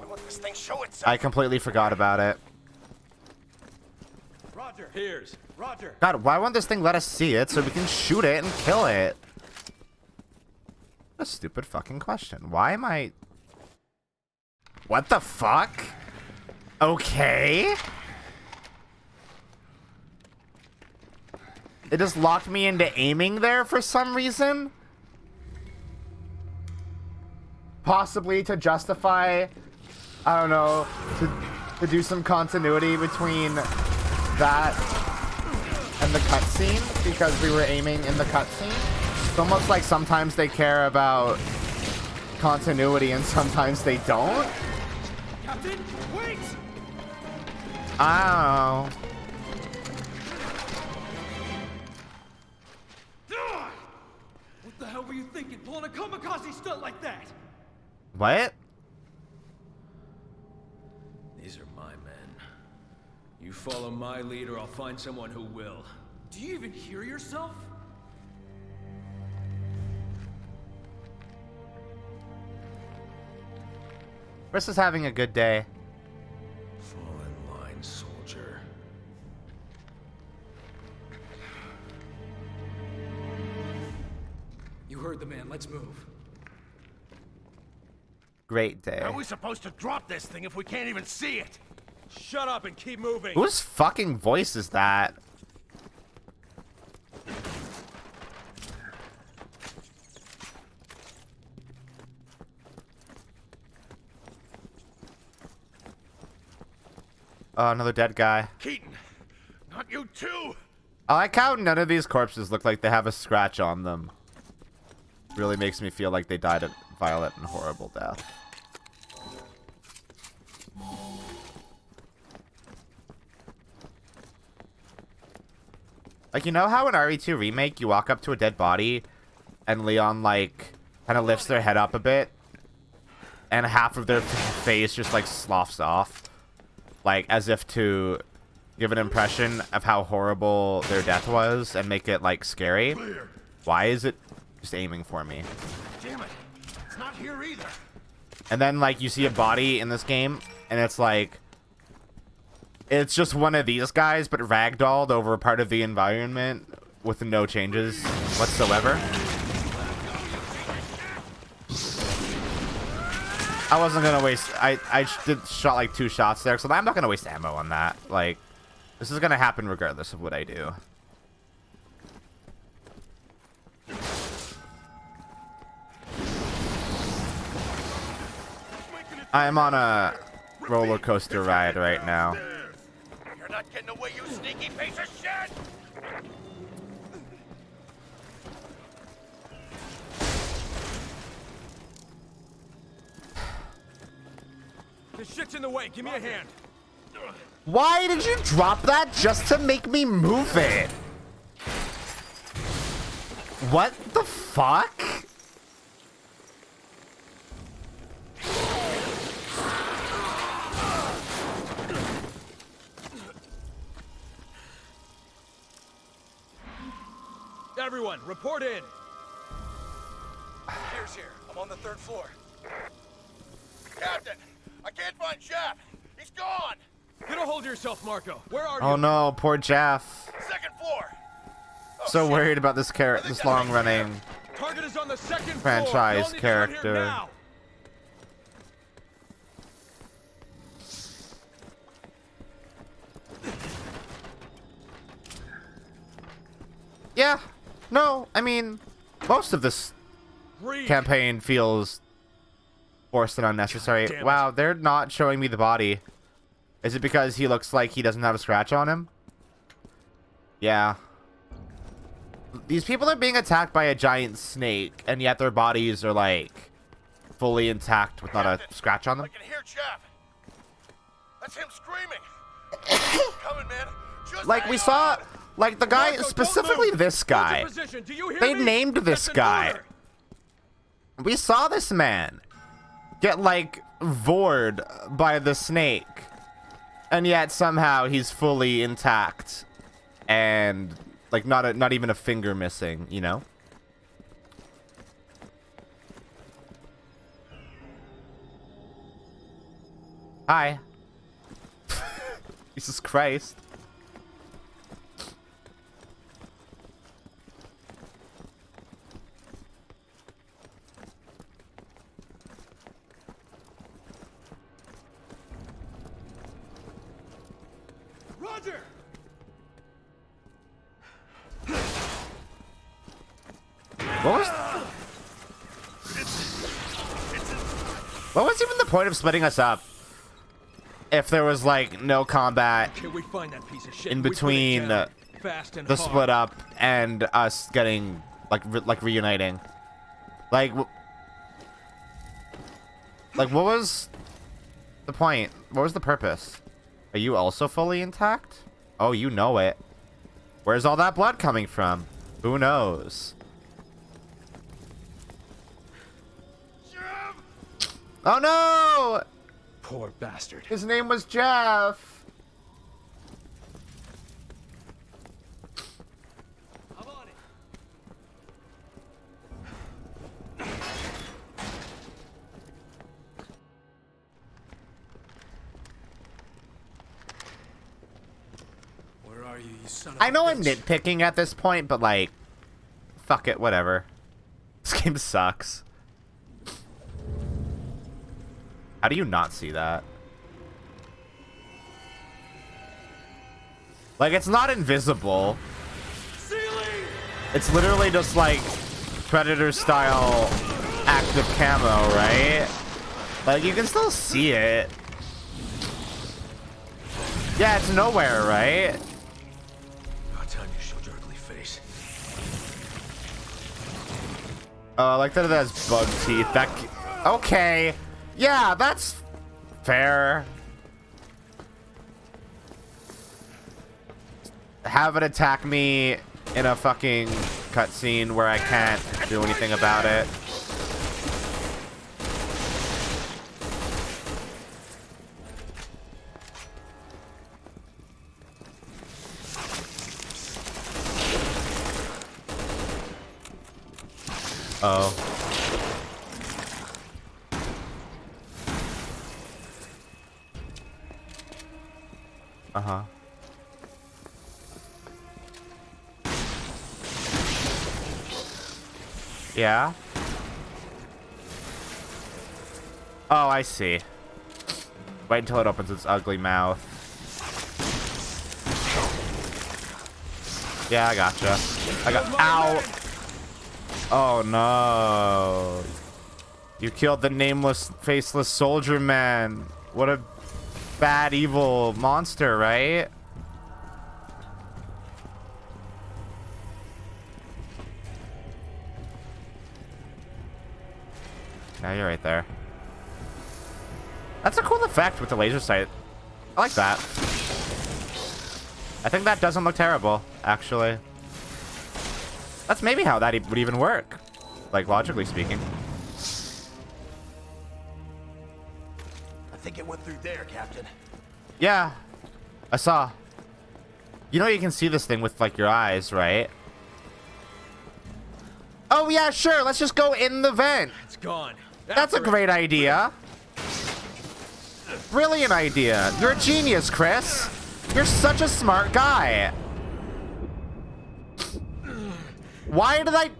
I want this thing show itself. I completely forgot about it. Roger. Here's. Roger. God, why won't this thing let us see it so we can shoot it and kill it? A stupid fucking question. Why am I... What the fuck? Okay. It just locked me into aiming there for some reason. Possibly to justify, I don't know, to do some continuity between that and the cutscene, because we were aiming in the cutscene. It's almost like sometimes they care about continuity and sometimes they don't. Captain, wait! I don't know. What the hell were you thinking, pulling a kamikaze stunt like that? What? These are my men. You follow my lead or I'll find someone who will. Do you even hear yourself? Chris is having a good day. Fall in line, soldier. You heard the man. Let's move. Great day. How are we supposed to drop this thing if we can't even see it? Shut up and keep moving. Whose fucking voice is that? Oh, another dead guy. Keaton, not you too. I like how none of these corpses look like they have a scratch on them. Really makes me feel like they died a violent and horrible death. Like, you know how in RE2 Remake you walk up to a dead body and Leon, like, kind of lifts their head up a bit and half of their face just, like, sloughs off? Like, as if to give an impression of how horrible their death was and make it, like, scary. Why is it just aiming for me? Damn it. It's not here either. And then, like, you see a body in this game, and it's like... It's just one of these guys, but ragdolled over a part of the environment with no changes whatsoever. I wasn't gonna waste... I shot like 2 shots there, so I'm not gonna waste ammo on that. Like, this is gonna happen regardless of what I do. I'm on a roller coaster ride right now. You're not getting away, you sneaky piece of shit! This shit's in the way. Give me a hand. Why did you drop that just to make me move it? What the fuck? Everyone, report in. Here's here. I'm on the 3rd floor. Captain, I can't find Jeff. He's gone. Get a hold of yourself, Marco. Where are you? Oh no, poor Jeff. 2nd floor. So worried about this this long-running Target is on the 2nd franchise floor. character. Yeah. No, I mean, most of this campaign feels forced and unnecessary. Wow, they're not showing me the body. Is it because he looks like he doesn't have a scratch on him? Yeah. These people are being attacked by a giant snake, and yet their bodies are, like, fully intact with not a scratch on them. I can hear Jeff. That's him screaming. Coming, man. Just Like, we saw... Like, the guy, specifically this guy, they named this guy. We saw this man get, like, vored by the snake. And yet, somehow, he's fully intact. And, like, not even a finger missing, you know? Hi. Jesus Christ. Roger. What was even the point of splitting us up? If there was, like, no combat in between the split up and us getting, like reuniting. Like, what was the point? What was the purpose? Are you also fully intact? Oh, you know it. Where's all that blood coming from? Who knows? Oh no! Poor bastard. His name was Jeff. I'm on it. Where are you, you son of I know a I'm bitch? nitpicking at this point, but like, fuck it, whatever. This game sucks. How do you not see that? Like, it's not invisible. It's literally just like Predator style active camo, right? Like, you can still see it. Yeah, it's nowhere, right? About time you showed your ugly face. Oh, I like that it has bug teeth. That okay. Yeah, that's fair. Have it attack me in a fucking cutscene where I can't do anything about it. Oh. Uh-huh. Yeah? Oh, I see. Wait until it opens its ugly mouth. Yeah, I gotcha. Ow! Oh no. You killed the nameless, faceless soldier man. What a bad, evil monster, right? Yeah, you're right there. That's a cool effect with the laser sight. I like that. I think that doesn't look terrible, actually. That's maybe how that would even work. Like, logically speaking. I think it went through there, Captain. Yeah. I saw. You know you can see this thing with, like, your eyes, right? Oh, yeah, sure. Let's just go in the vent. It's gone. That's a great idea. Brilliant idea. You're a genius, Chris. You're such a smart guy. Why did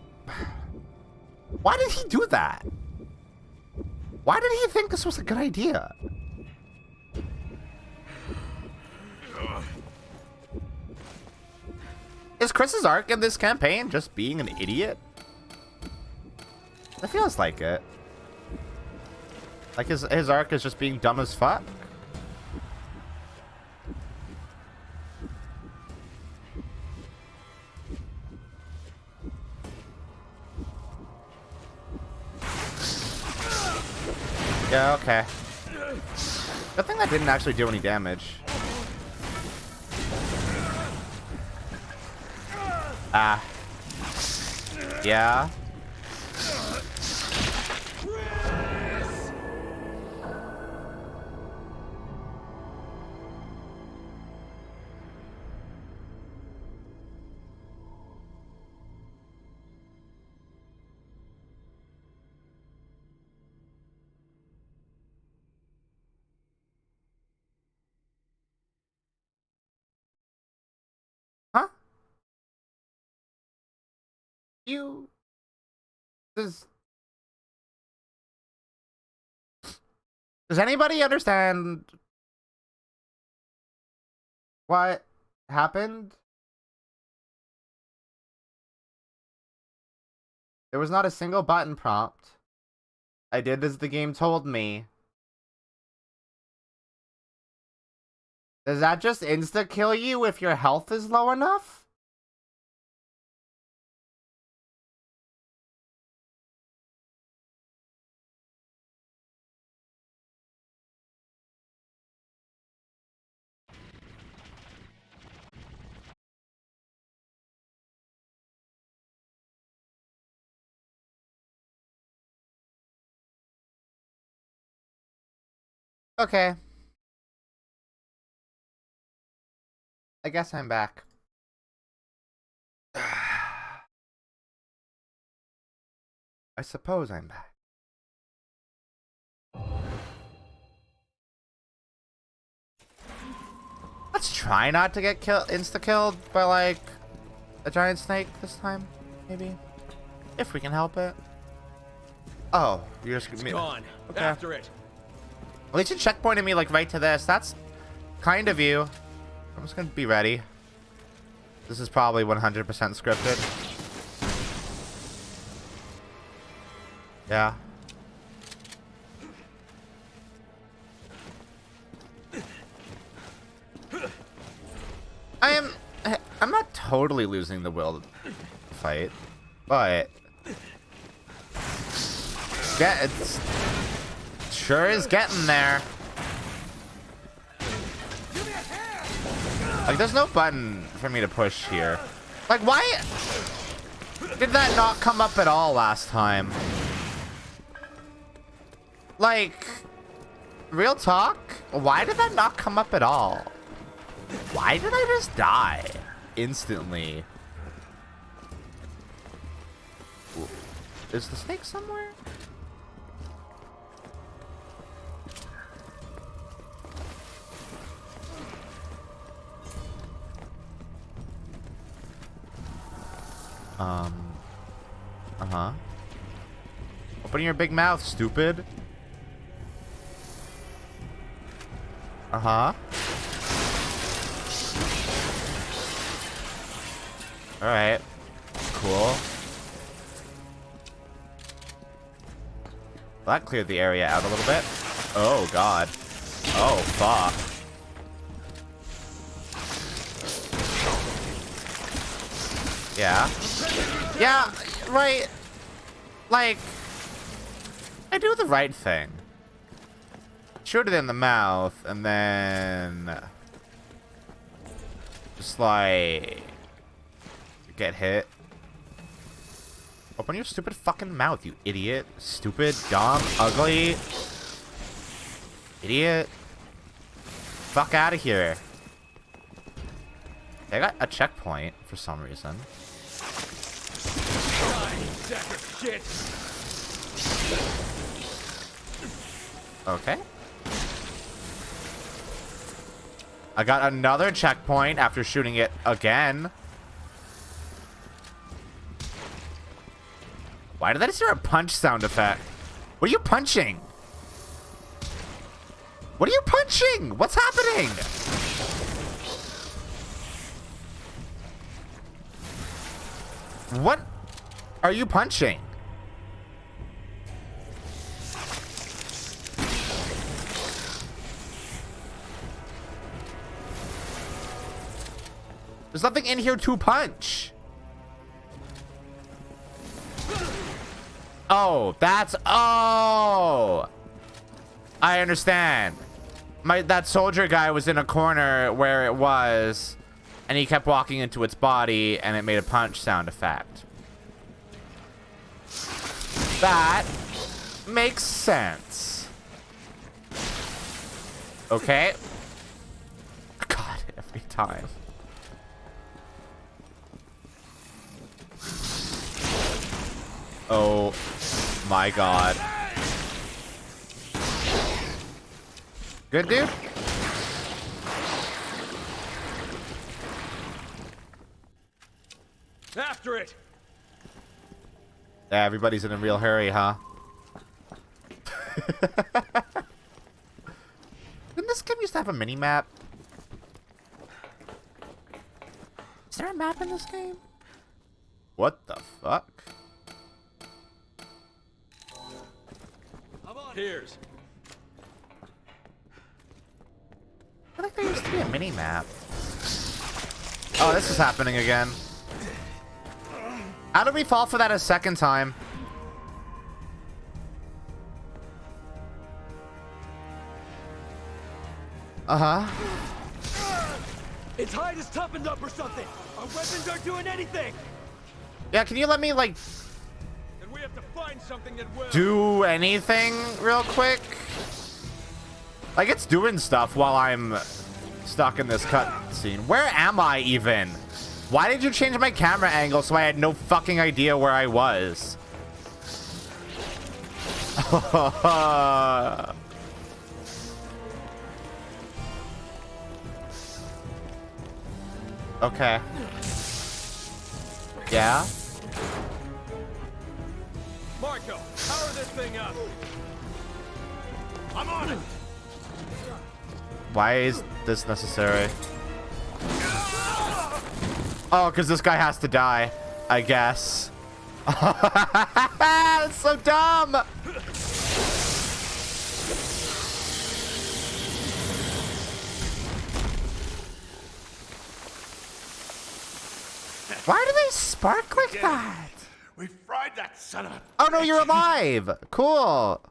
he do that? Why did he think this was a good idea? Is Chris's arc in this campaign just being an idiot? It feels like it. Like his arc is just being dumb as fuck. Yeah, okay. Good thing that didn't actually do any damage. Ah. Yeah. Huh? Does anybody understand what happened? There was not a single button prompt. I did as the game told me. Does that just insta-kill you if your health is low enough? Okay. I guess I'm back. I suppose I'm back. Let's try not to get insta-killed by, like, a giant snake this time, maybe. If we can help it. Oh, you're just gone. Okay. After it. At least you checkpointed me, like, right to this. That's kind of you. I'm just gonna be ready. This is probably 100% scripted. Yeah. I'm not totally losing the will to fight, but it's sure is getting there. Like, there's no button for me to push here. Like, why did that not come up at all last time? Like, real talk, why did that not come up at all? Why did I just die instantly? Is the snake somewhere? Uh-huh. Open your big mouth, stupid. Uh-huh. Alright. Cool. Well, that cleared the area out a little bit. Oh, God. Oh, fuck. Yeah. Yeah, right. Like, I do the right thing. Shoot it in the mouth, and then just like get hit. Open your stupid fucking mouth, you idiot. Stupid, dumb, ugly. Idiot. Fuck out of here. They got a checkpoint for some reason. Shit. Okay. I got another checkpoint after shooting it again. Why did I just hear a punch sound effect? What are you punching? What are you punching? What's happening? What are you punching? There's nothing in here to punch. Oh, that's... Oh! I understand. That soldier guy was in a corner where it was, and he kept walking into its body, and it made a punch sound effect. That makes sense. Okay. God, every time. Oh my God. Good dude? After it. Yeah, everybody's in a real hurry, huh? Didn't this game used to have a mini-map? Is there a map in this game? What the fuck? Here's. I think there used to be a mini-map. Oh, this is happening again. How did we fall for that a second time? Uh-huh. Its hide is toughened up or something. Our weapons aren't doing anything. Yeah, can you let me, like... Then we have to find something that will. Do anything real quick? Like, it's doing stuff while I'm stuck in this cutscene. Where am I even? Why did you change my camera angle so I had no fucking idea where I was? Okay. Yeah? Marco, power this thing up. I'm on it. Why is this necessary? Oh, because this guy has to die, I guess. That's so dumb. Why do they spark like that? We fried that son of a... Oh no, you're alive. Cool.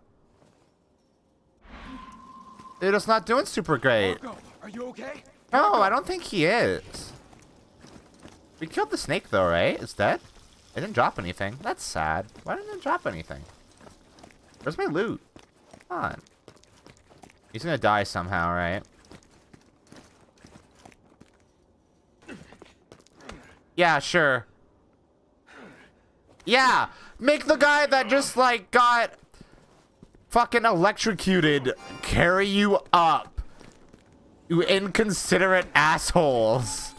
Dude, it's not doing super great. Marco, are you okay? No, I don't think he is. We killed the snake though, right? It's dead? It didn't drop anything. That's sad. Why didn't it drop anything? Where's my loot? Come on. He's gonna die somehow, right? Yeah, sure. Yeah! Make the guy that just, like, got fucking electrocuted carry you up. You inconsiderate assholes.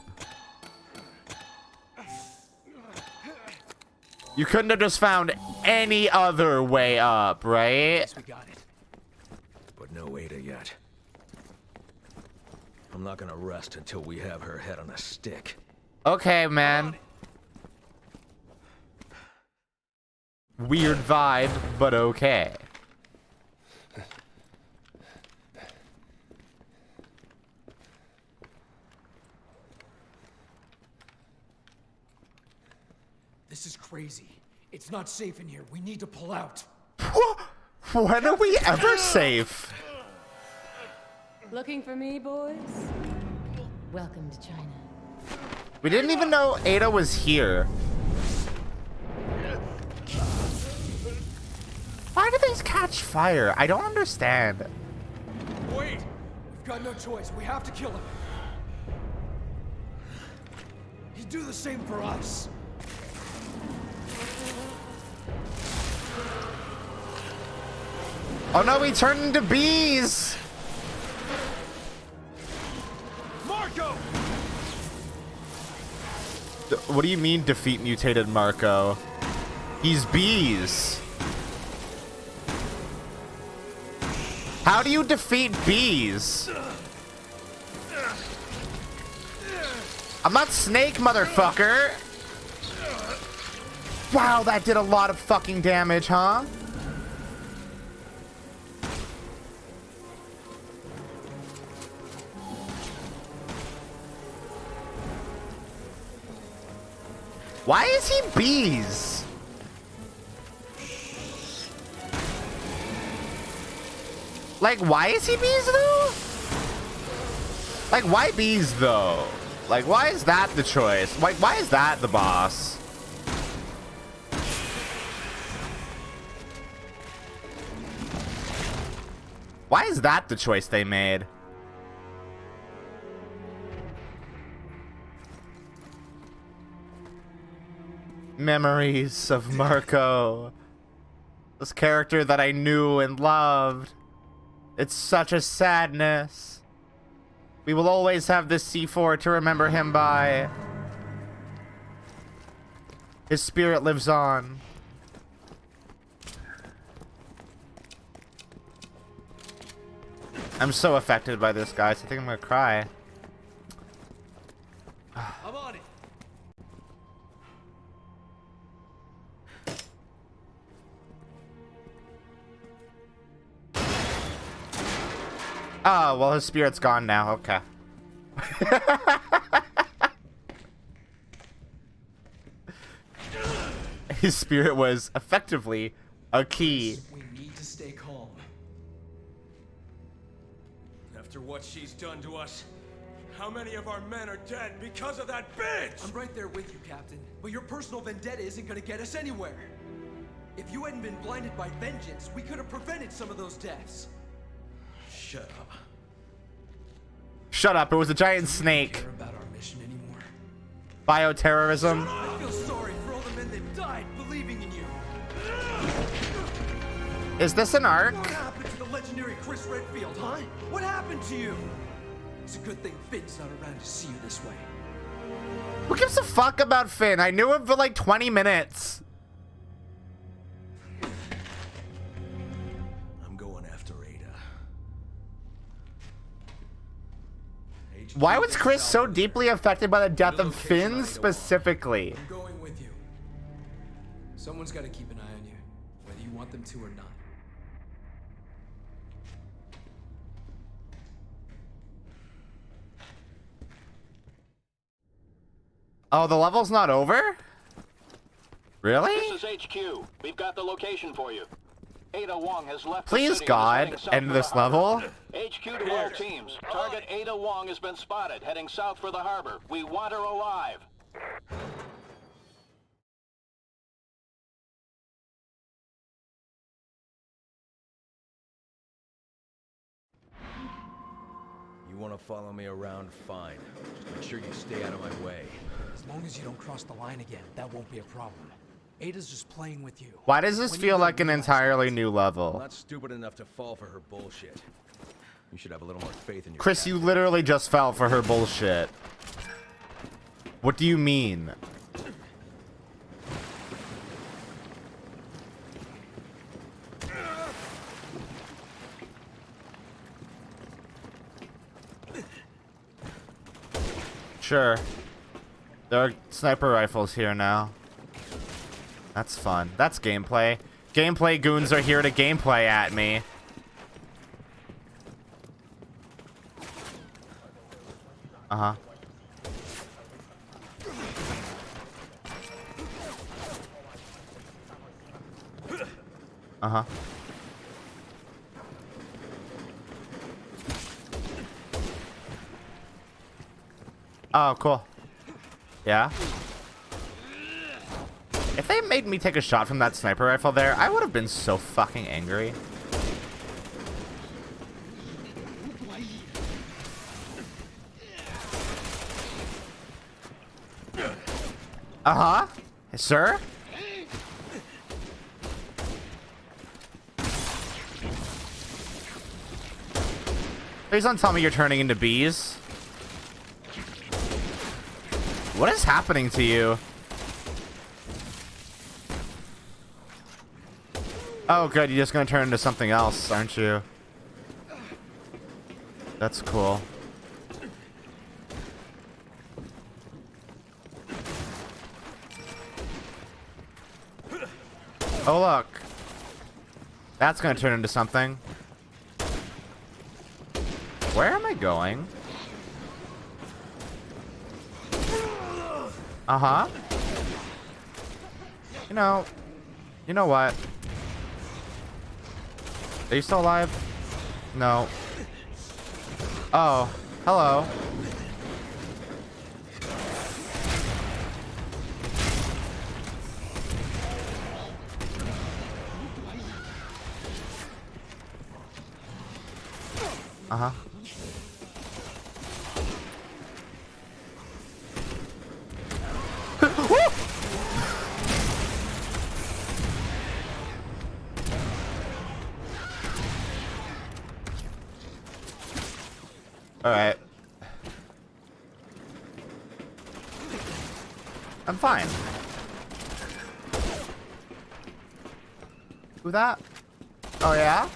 You couldn't have just found any other way up, right? Yes, we got it. But no Ada yet. I'm not gonna rest until we have her head on a stick. Okay, man. Weird vibe, but okay. This is crazy. It's not safe in here. We need to pull out. When are we ever safe? Looking for me, boys? Welcome to China. We didn't even know Ada was here. bees catch fire? I don't understand. Wait! We've got no choice. We have to kill him. He'd do the same for us. Oh no, he turned into bees! Marco! What do you mean defeat mutated Marco? He's bees. How do you defeat bees? I'm not Snake, motherfucker. Wow, that did a lot of fucking damage, huh? Why is he bees? Like, why is he bees though? Like, why bees though? Like, why is that the choice? Like, why is that the boss? Why is that the choice they made? Memories of Marco. This character that I knew and loved. It's such a sadness. We will always have this C4 to remember him by. His spirit lives on. I'm so affected by this, guys. I think I'm gonna cry. I'm on it. Oh, well, his spirit's gone now. Okay. His spirit was effectively a key. We need to stay calm. After what she's done to us, how many of our men are dead because of that bitch? I'm right there with you, Captain. But your personal vendetta isn't gonna get us anywhere. If you hadn't been blinded by vengeance, we could have prevented some of those deaths. Shut up. Shut up, it was a giant snake. Care about our mission anymore. Bioterrorism. I feel sorry for all the men that died believing in you. Is this an arc? What happened to the legendary Chris Redfield, huh? What happened to you? It's a good thing Finn's not around to see you this way. Who gives a fuck about Finn? I knew him for like 20 minutes. I'm going after Ada. Why was Chris so deeply affected by the death of Finn specifically? I'm going with you. Someone's got to keep an eye on you, whether you want them to or not. Oh, the level's not over? Really? This is HQ. We've got the location for you. Ada Wong has left. Please, God, end this level. HQ to all teams. Target Ada Wong has been spotted, heading south for the harbor. We want her alive. You want to follow me around? Fine. Just make sure you stay out of my way. As long as you don't cross the line again, that won't be a problem. Ada's just playing with you. Why does this feel like an entirely new I'm level? not stupid enough to fall for her bullshit. You should have a little more faith in your Chris, you literally just fell for her bullshit. What do you mean? Sure. There are sniper rifles here now. That's fun. That's gameplay. Gameplay goons are here to gameplay at me. Uh-huh. Uh-huh. Oh, cool. Yeah? If they made me take a shot from that sniper rifle there, I would have been so fucking angry. Uh-huh. Sir? Please don't tell me you're turning into bees. What is happening to you? Oh, good. You're just gonna turn into something else, aren't you? That's cool. Oh, look. That's gonna turn into something. Where am I going? Uh-huh. You know what? Are you still alive? No. Oh, hello. Uh-huh. All right. I'm fine. Who that? Oh yeah?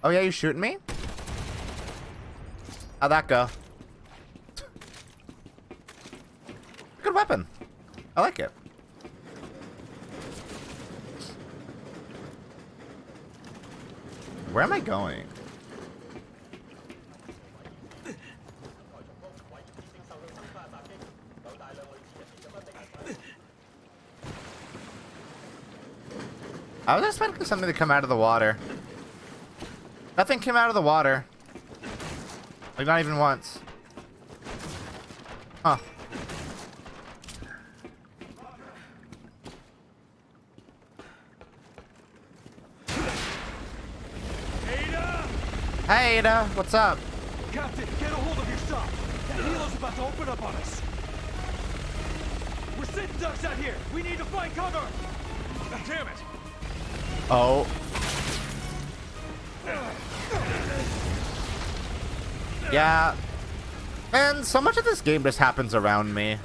Oh yeah, you shooting me? How'd that go? Good weapon. I like it. Where am I going? I was expecting something to come out of the water. Nothing came out of the water. Like, not even once. Huh. Hey, Ada. What's up? Captain, get a hold of yourself. That helo's about to open up on us. We're sitting ducks out here. We need to find cover. Damn it. Oh. Yeah. And so much of this game just happens around me.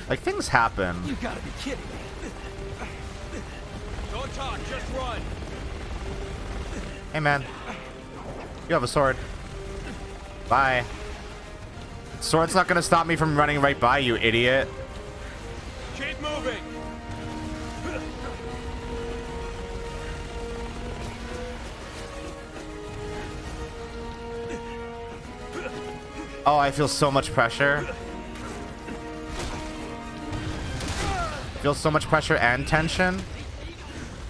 Like, things happen. You gotta be kidding me. Don't talk, just run. Hey, man. You have a sword. Bye. Sword's not gonna stop me from running right by you, idiot. Keep moving. Oh, I feel so much pressure. Feel so much pressure and tension.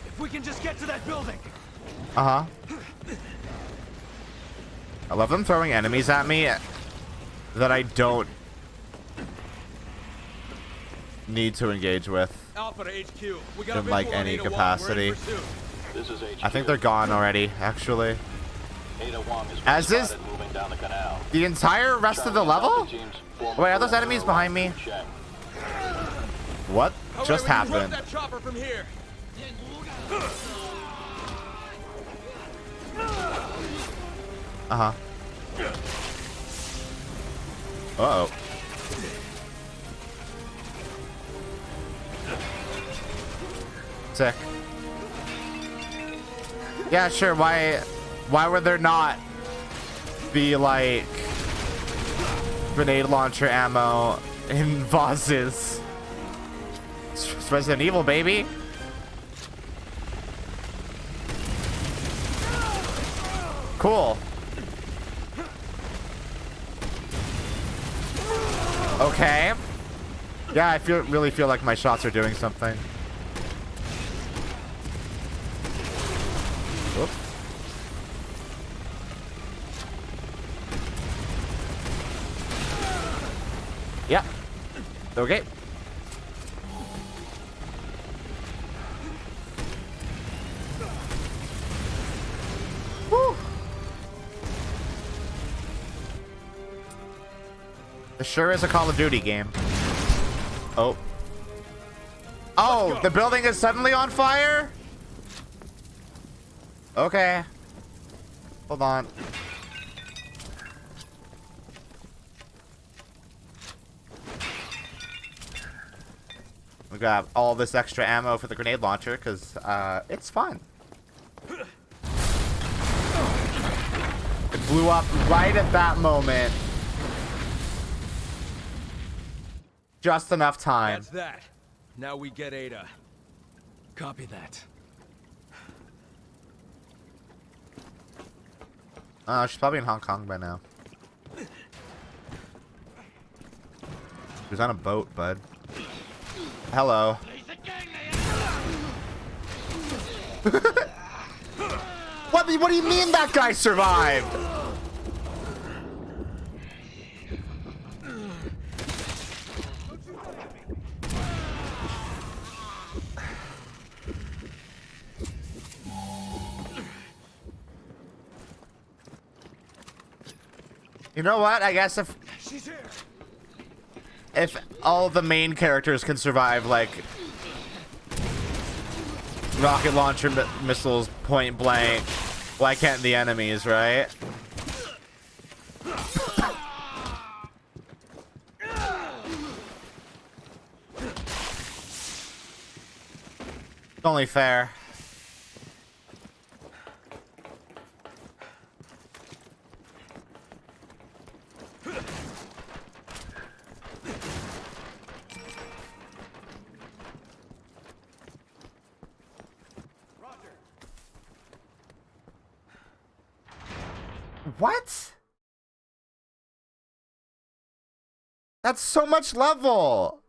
If we can just get to that building. Uh-huh. I love them throwing enemies at me that I don't need to engage with Alpha to HQ. We got in like any capacity. This is HQ. I think they're gone already, actually. As is the entire rest of the level? Wait, are those enemies behind me? What just happened? That chopper from here. Uh-huh. Uh-oh. Sick. Yeah, sure. Why would there not be like grenade launcher ammo in vases? It's Resident Evil, baby. Cool. Okay. Yeah, I really feel like my shots are doing something. Oops. Yep. Okay. Woo. This sure is a Call of Duty game. Oh. Oh, the building is suddenly on fire? Okay. Hold on. We got all this extra ammo for the grenade launcher because it's fun. It blew up right at that moment. Just enough time. That's that. Now we get Ada. Copy that. She's probably in Hong Kong by now. She's on a boat, bud. Hello. What do you mean that guy survived? You know what? I guess if all the main characters can survive, like, rocket launcher missiles point blank, why can't the enemies, right? It's only fair. What? That's so much level.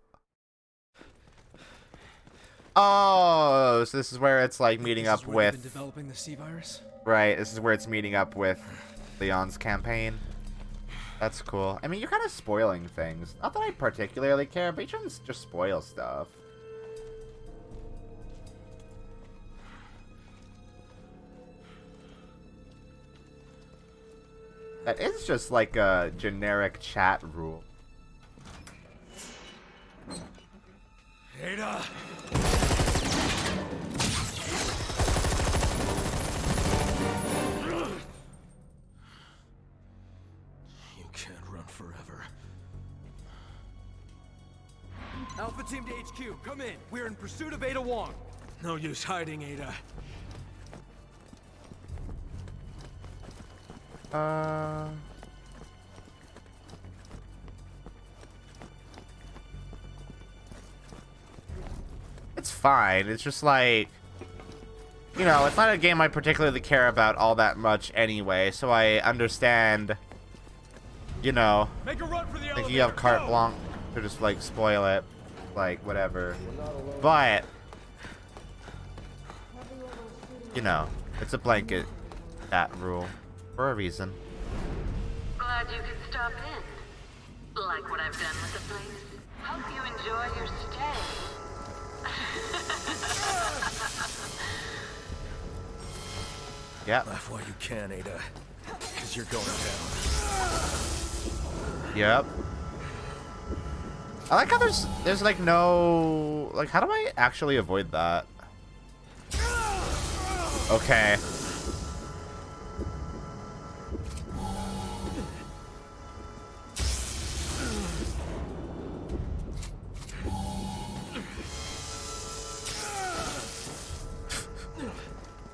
Oh, so this is where it's like meeting up with developing the C virus. Right, this is where it's meeting up with Leon's campaign. That's cool. I mean, you're kind of spoiling things. Not that I particularly care, but you shouldn't just spoil stuff. That is just like a generic chat rule. Ada! You can't run forever. Alpha team to HQ, come in. We're in pursuit of Ada Wong. No use hiding, Ada. It's fine. It's just like, you know, it's not a game I particularly care about all that much anyway, so I understand, you know, Make a run for the like you have carte blanche to just like spoil it, like whatever. But, you know, it's a blanket chat rule for a reason. Glad you could stop in. Like what I've done with the place. Hope you enjoy your stay. Yeah. Laugh while you can, Ada. Because you're going down. Yep. I like how there's like no, like, how do I actually avoid that? Okay.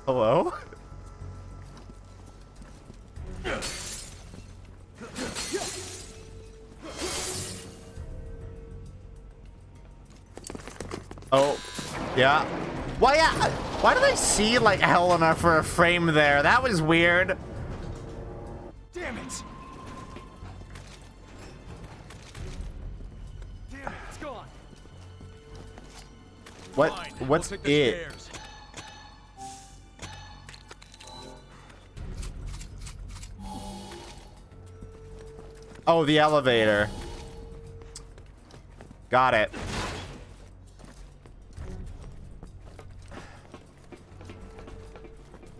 Hello? Oh, yeah. Why did I see like Helena for a frame there? That was weird. Damn it! Damn it, it's gone. What's it? Oh, the elevator. Got it.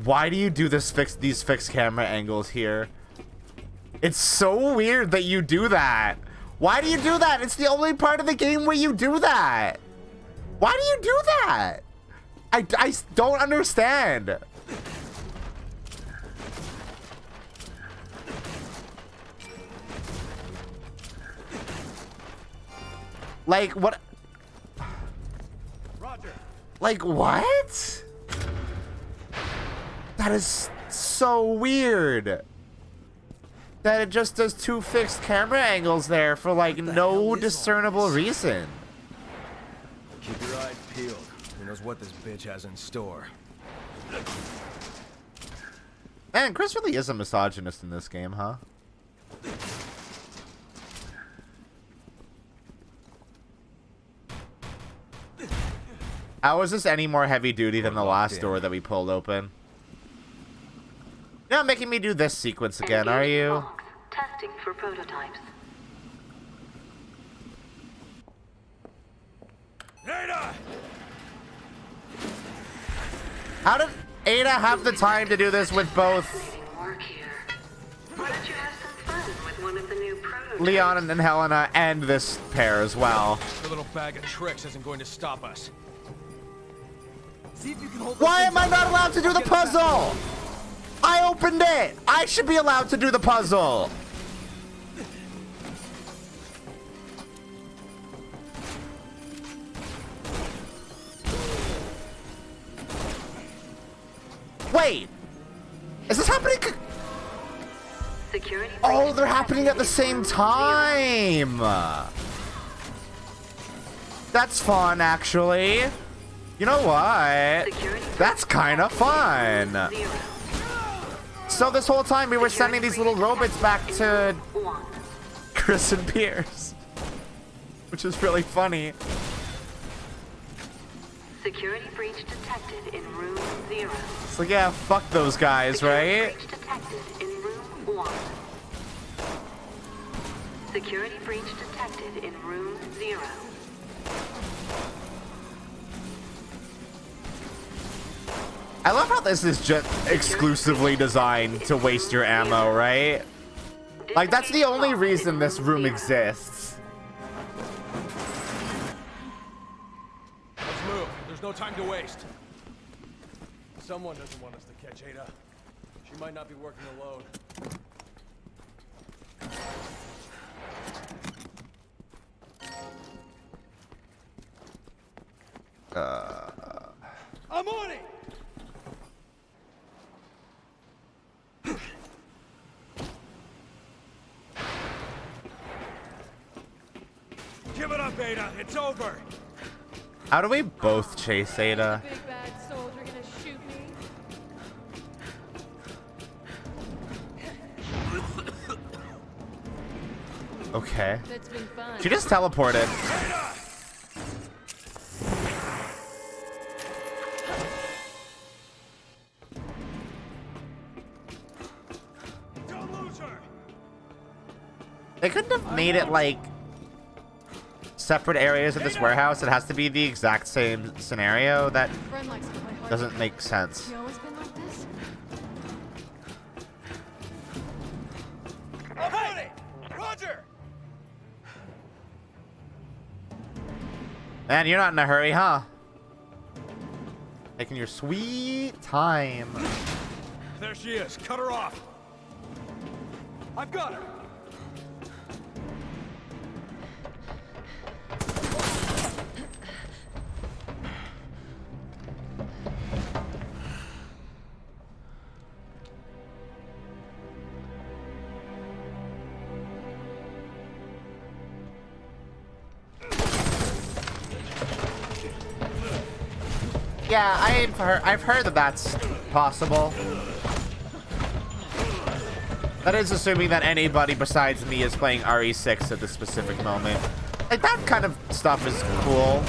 Why do you do these fixed camera angles here? It's so weird that you do that. Why do you do that? It's the only part of the game where you do that. Why do you do that? I don't understand. Like, what? Roger. Like, what? That is so weird. That it just does two fixed camera angles there for, like, no discernible reason. Keep your eyes peeled. Who knows what this bitch has in store? Man, Chris really is a misogynist in this game, huh? How is this any more heavy duty than the last door that we pulled open? You're not making me do this sequence again, are you? Testing for prototypes. Ada! How did Ada have the time to do this with both Why don't you have some fun with one of the new prototypes? Leon and Helena and this pair as well? Your little bag of tricks isn't going to stop us. See if you can hold. Why am I not allowed to do the puzzle? I opened it. I should be allowed to do the puzzle. Wait. Is this happening? Security. Oh, they're happening at the same time. That's fun, actually. You know what? That's kind of fun. So this whole time we were sending these little robots back to Chris and Pierce, which is really funny. Security breach detected in room 0. It's like, yeah, fuck those guys, right? Breach detected in room 1. Security breach detected in room 0. I love how this is just exclusively designed to waste your ammo, right? Like, that's the only reason this room exists. Let's move. There's no time to waste. Someone doesn't want us to catch Ada. She might not be working alone. I'm on it! Give it up, Ada. It's over. How do we both chase Ada? Big bad soldier gonna shoot me? Okay. That's been fun. She just teleported. They couldn't have made it like separate areas of this warehouse. It has to be the exact same scenario. That doesn't make sense. You always been like this? I'm on it! Roger! Man, you're not in a hurry, huh? Taking your sweet time. There she is. Cut her off. I've got her. Yeah, I've heard that that's possible. That is assuming that anybody besides me is playing RE6 at this specific moment. Like, that kind of stuff is cool.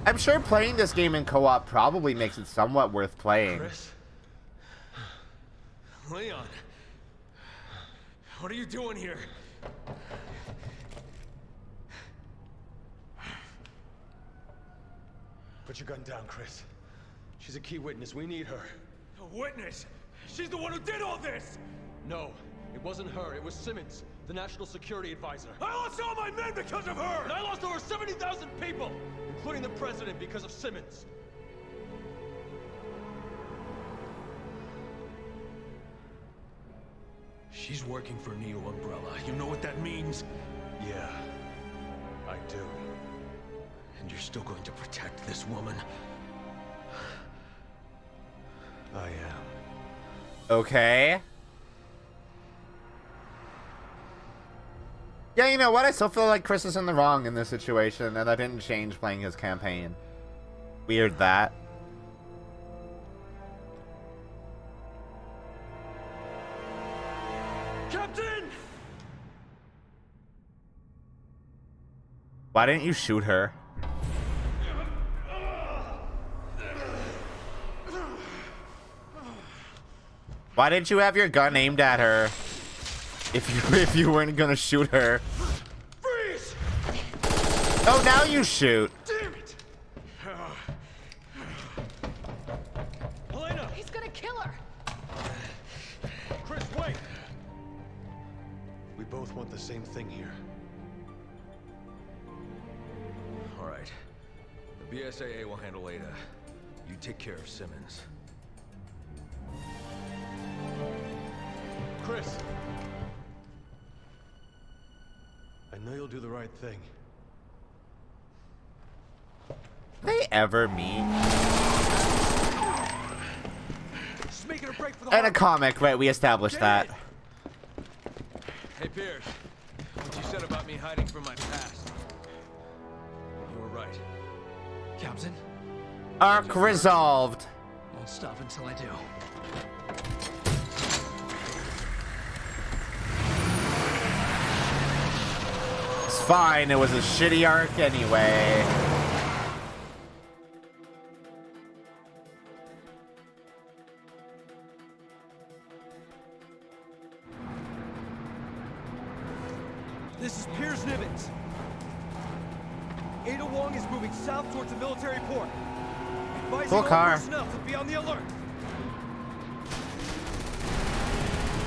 I'm sure playing this game in co-op probably makes it somewhat worth playing. Chris? Leon? What are you doing here? Put your gun down, Chris. She's a key witness. We need her. A witness? She's the one who did all this! No, it wasn't her. It was Simmons, the National Security Advisor. I lost all my men because of her! And I lost over 70,000 people, including the president, because of Simmons. She's working for Neo Umbrella. You know what that means? Yeah, I do. And you're still going to protect this woman? I am. Okay. Yeah, you know what? I still feel like Chris is in the wrong in this situation, and that didn't change playing his campaign. Weird that. Captain! Why didn't you shoot her? Why didn't you have your gun aimed at her? If you weren't gonna shoot her. Freeze! Oh, now you shoot. Damn it! Helena! He's gonna kill her! Chris, wait! We both want the same thing here. All right. The BSAA will handle Ada. You take care of Simmons. Chris! I know you'll do the right thing. They ever meet? Just making a break for the In a comic, right? We established that. Hey, Pierce. What you said about me hiding from my past. You were right. Captain? Arc resolved. Won't stop until I do. It's fine. It was a shitty arc anyway. This is Piers Nibbins. Ada Wong is moving south towards the military port. Advising Cool all car. personnel to be on the alert.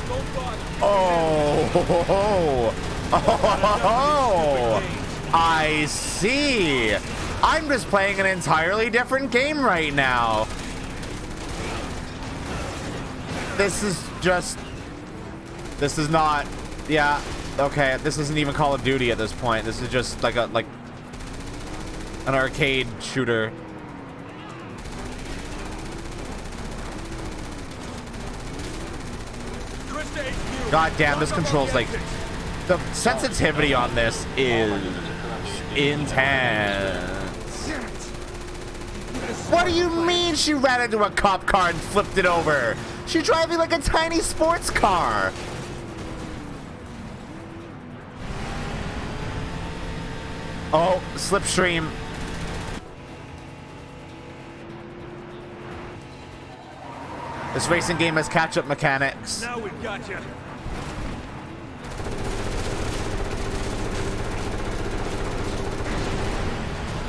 Don't bother. Oh, I see. I'm just playing an entirely different game right now. This is not, yeah, okay, this isn't even Call of Duty at this point. This is just like an arcade shooter. God damn, this controls like, the sensitivity on this is intense. What do you mean she ran into a cop car and flipped it over? She's driving like a tiny sports car. Oh, slipstream. This racing game has catch-up mechanics. Now we've got you.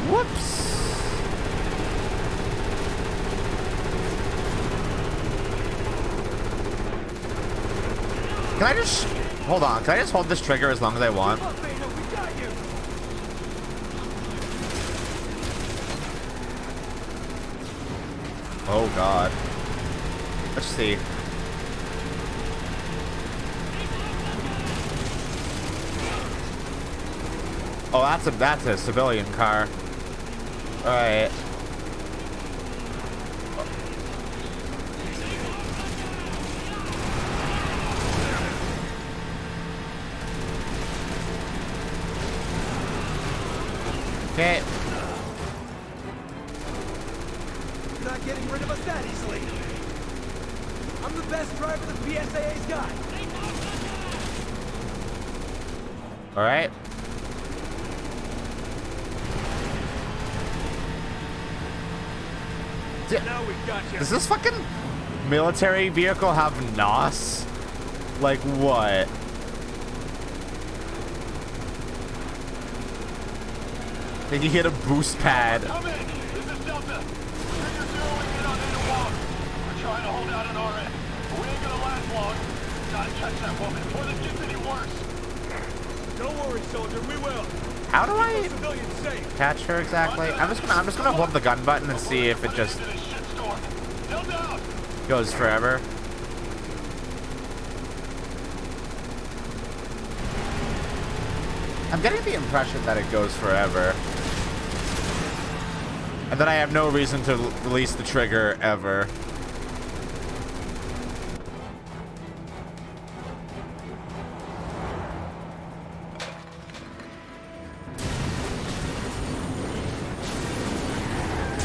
Whoops. Can I just hold on? Can I just hold this trigger as long as I want? Oh God. Let's see. Oh, that's a civilian car. All right. Okay. You're not getting rid of us that easily. I'm the best driver the BSAA's got. All right. Now we've got you. Does this fucking military vehicle have NOS? Like what? Then you hit a boost pad. Come in. This is Delta. Figure zeroing in on Ada Wong. We're trying to hold out on our end. But we ain't gonna last long. Gotta catch that woman before this gets any worse. Don't worry, soldier. We will. How do I Civilians safe. catch her exactly? I'm just gonna hold the gun button and see if it just goes forever. I'm getting the impression that it goes forever. And that I have no reason to release the trigger ever.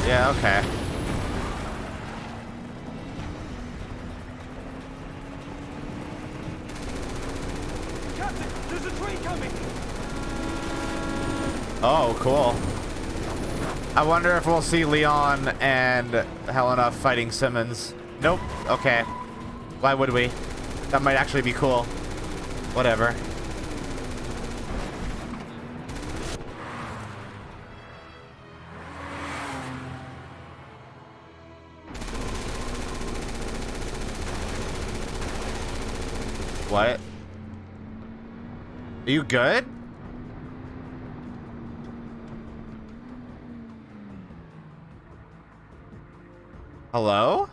Yeah, okay. Captain, there's a train coming. Oh, cool. I wonder if we'll see Leon and Helena fighting Simmons. Nope. Okay. Why would we? That might actually be cool. Whatever. What? Are you good? Hello?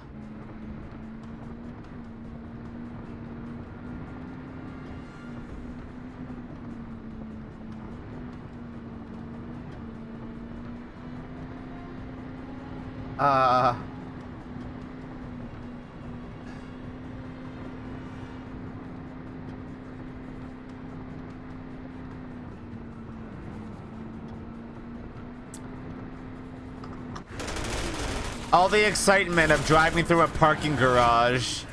All the excitement of driving through a parking garage.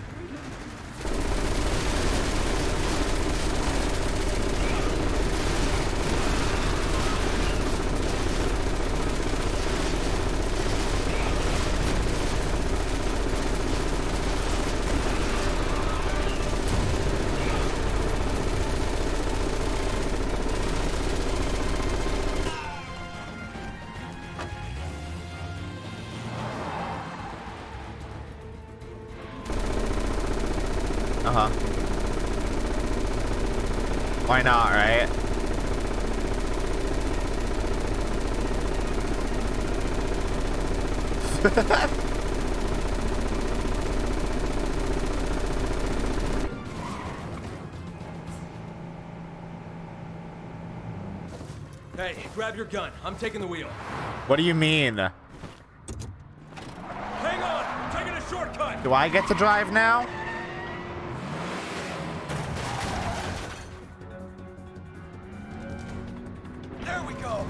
Why not, right? Hey, grab your gun. I'm taking the wheel. What do you mean? Hang on! I'm taking a shortcut! Do I get to drive now? There we go!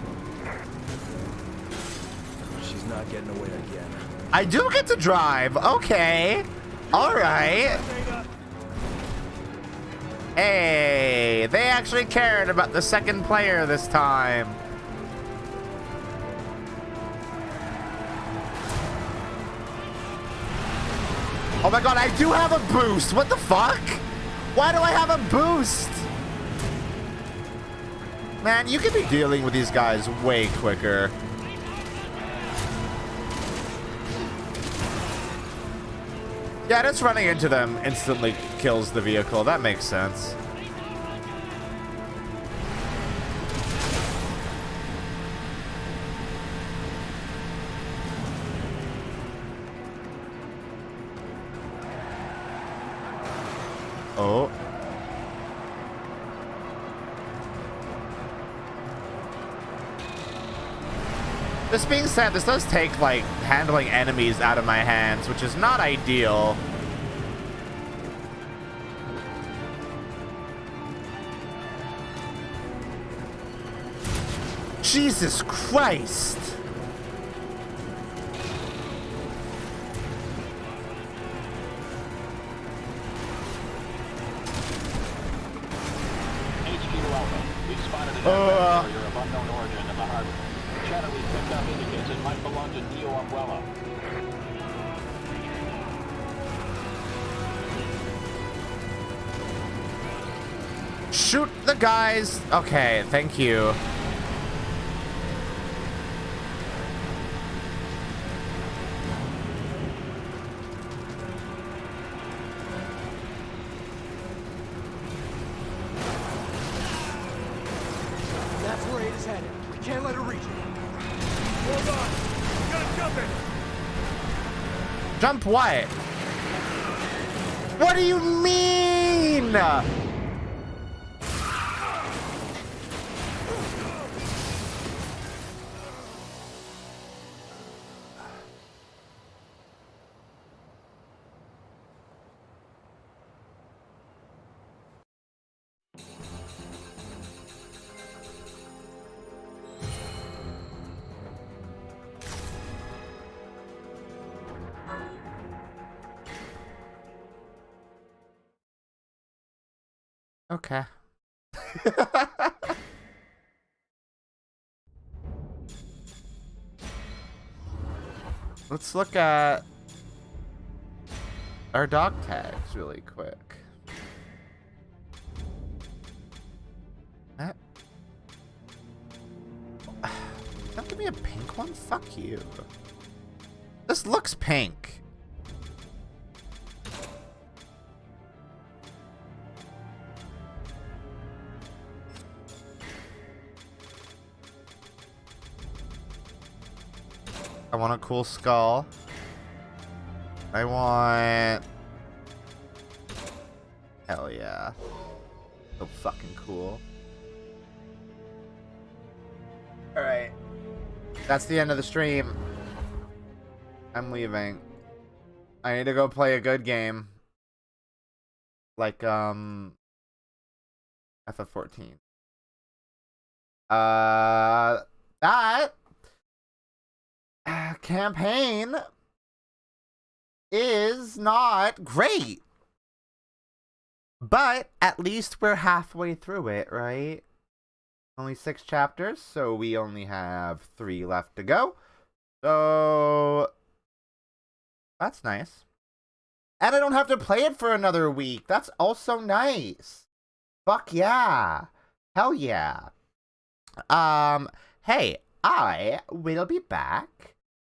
She's not getting away again. I do get to drive. Okay. All right. Hey, they actually cared about the second player this time. Oh my god, I do have a boost. What the fuck? Why do I have a boost? Man, you could be dealing with these guys way quicker. Yeah, just running into them instantly kills the vehicle. That makes sense. Oh. This being said, this does take, like, handling enemies out of my hands, which is not ideal. Jesus Christ! HQ to Alpha. We've spotted an aircraft carrier of unknown origin in the harbor. Chatter we picked up indicates it might belong to Neo Umbrella. Shoot the guys. Okay, thank you. Jump what? What do you mean? Okay. Let's look at our dog tags really quick. Don't give me a pink one? Fuck you. This looks pink. I want a cool skull. I want... Hell yeah. So fucking cool. Alright. That's the end of the stream. I'm leaving. I need to go play a good game. Like, FF14. That campaign is not great. But at least we're halfway through it, right? Only 6 chapters, so we only have 3 left to go. So that's nice. And I don't have to play it for another week. That's also nice. Fuck yeah. Hell yeah. Hey, I will be back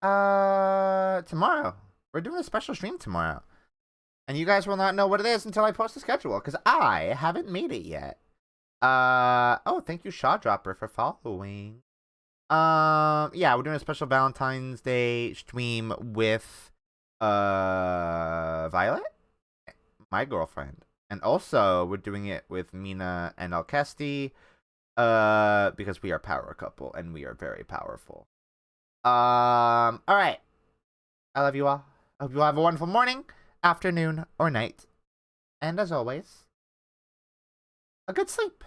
tomorrow. We're doing a special stream tomorrow. And you guys will not know what it is until I post the schedule, because I haven't made it yet. Oh, thank you, Shawdropper, for following. Yeah, we're doing a special Valentine's Day stream with Violet, my girlfriend. And also, we're doing it with Mina and Alkesti, because we are power couple, and we are very powerful. Alright. I love you all. I hope you all have a wonderful morning, afternoon, or night. And as always, a good sleep.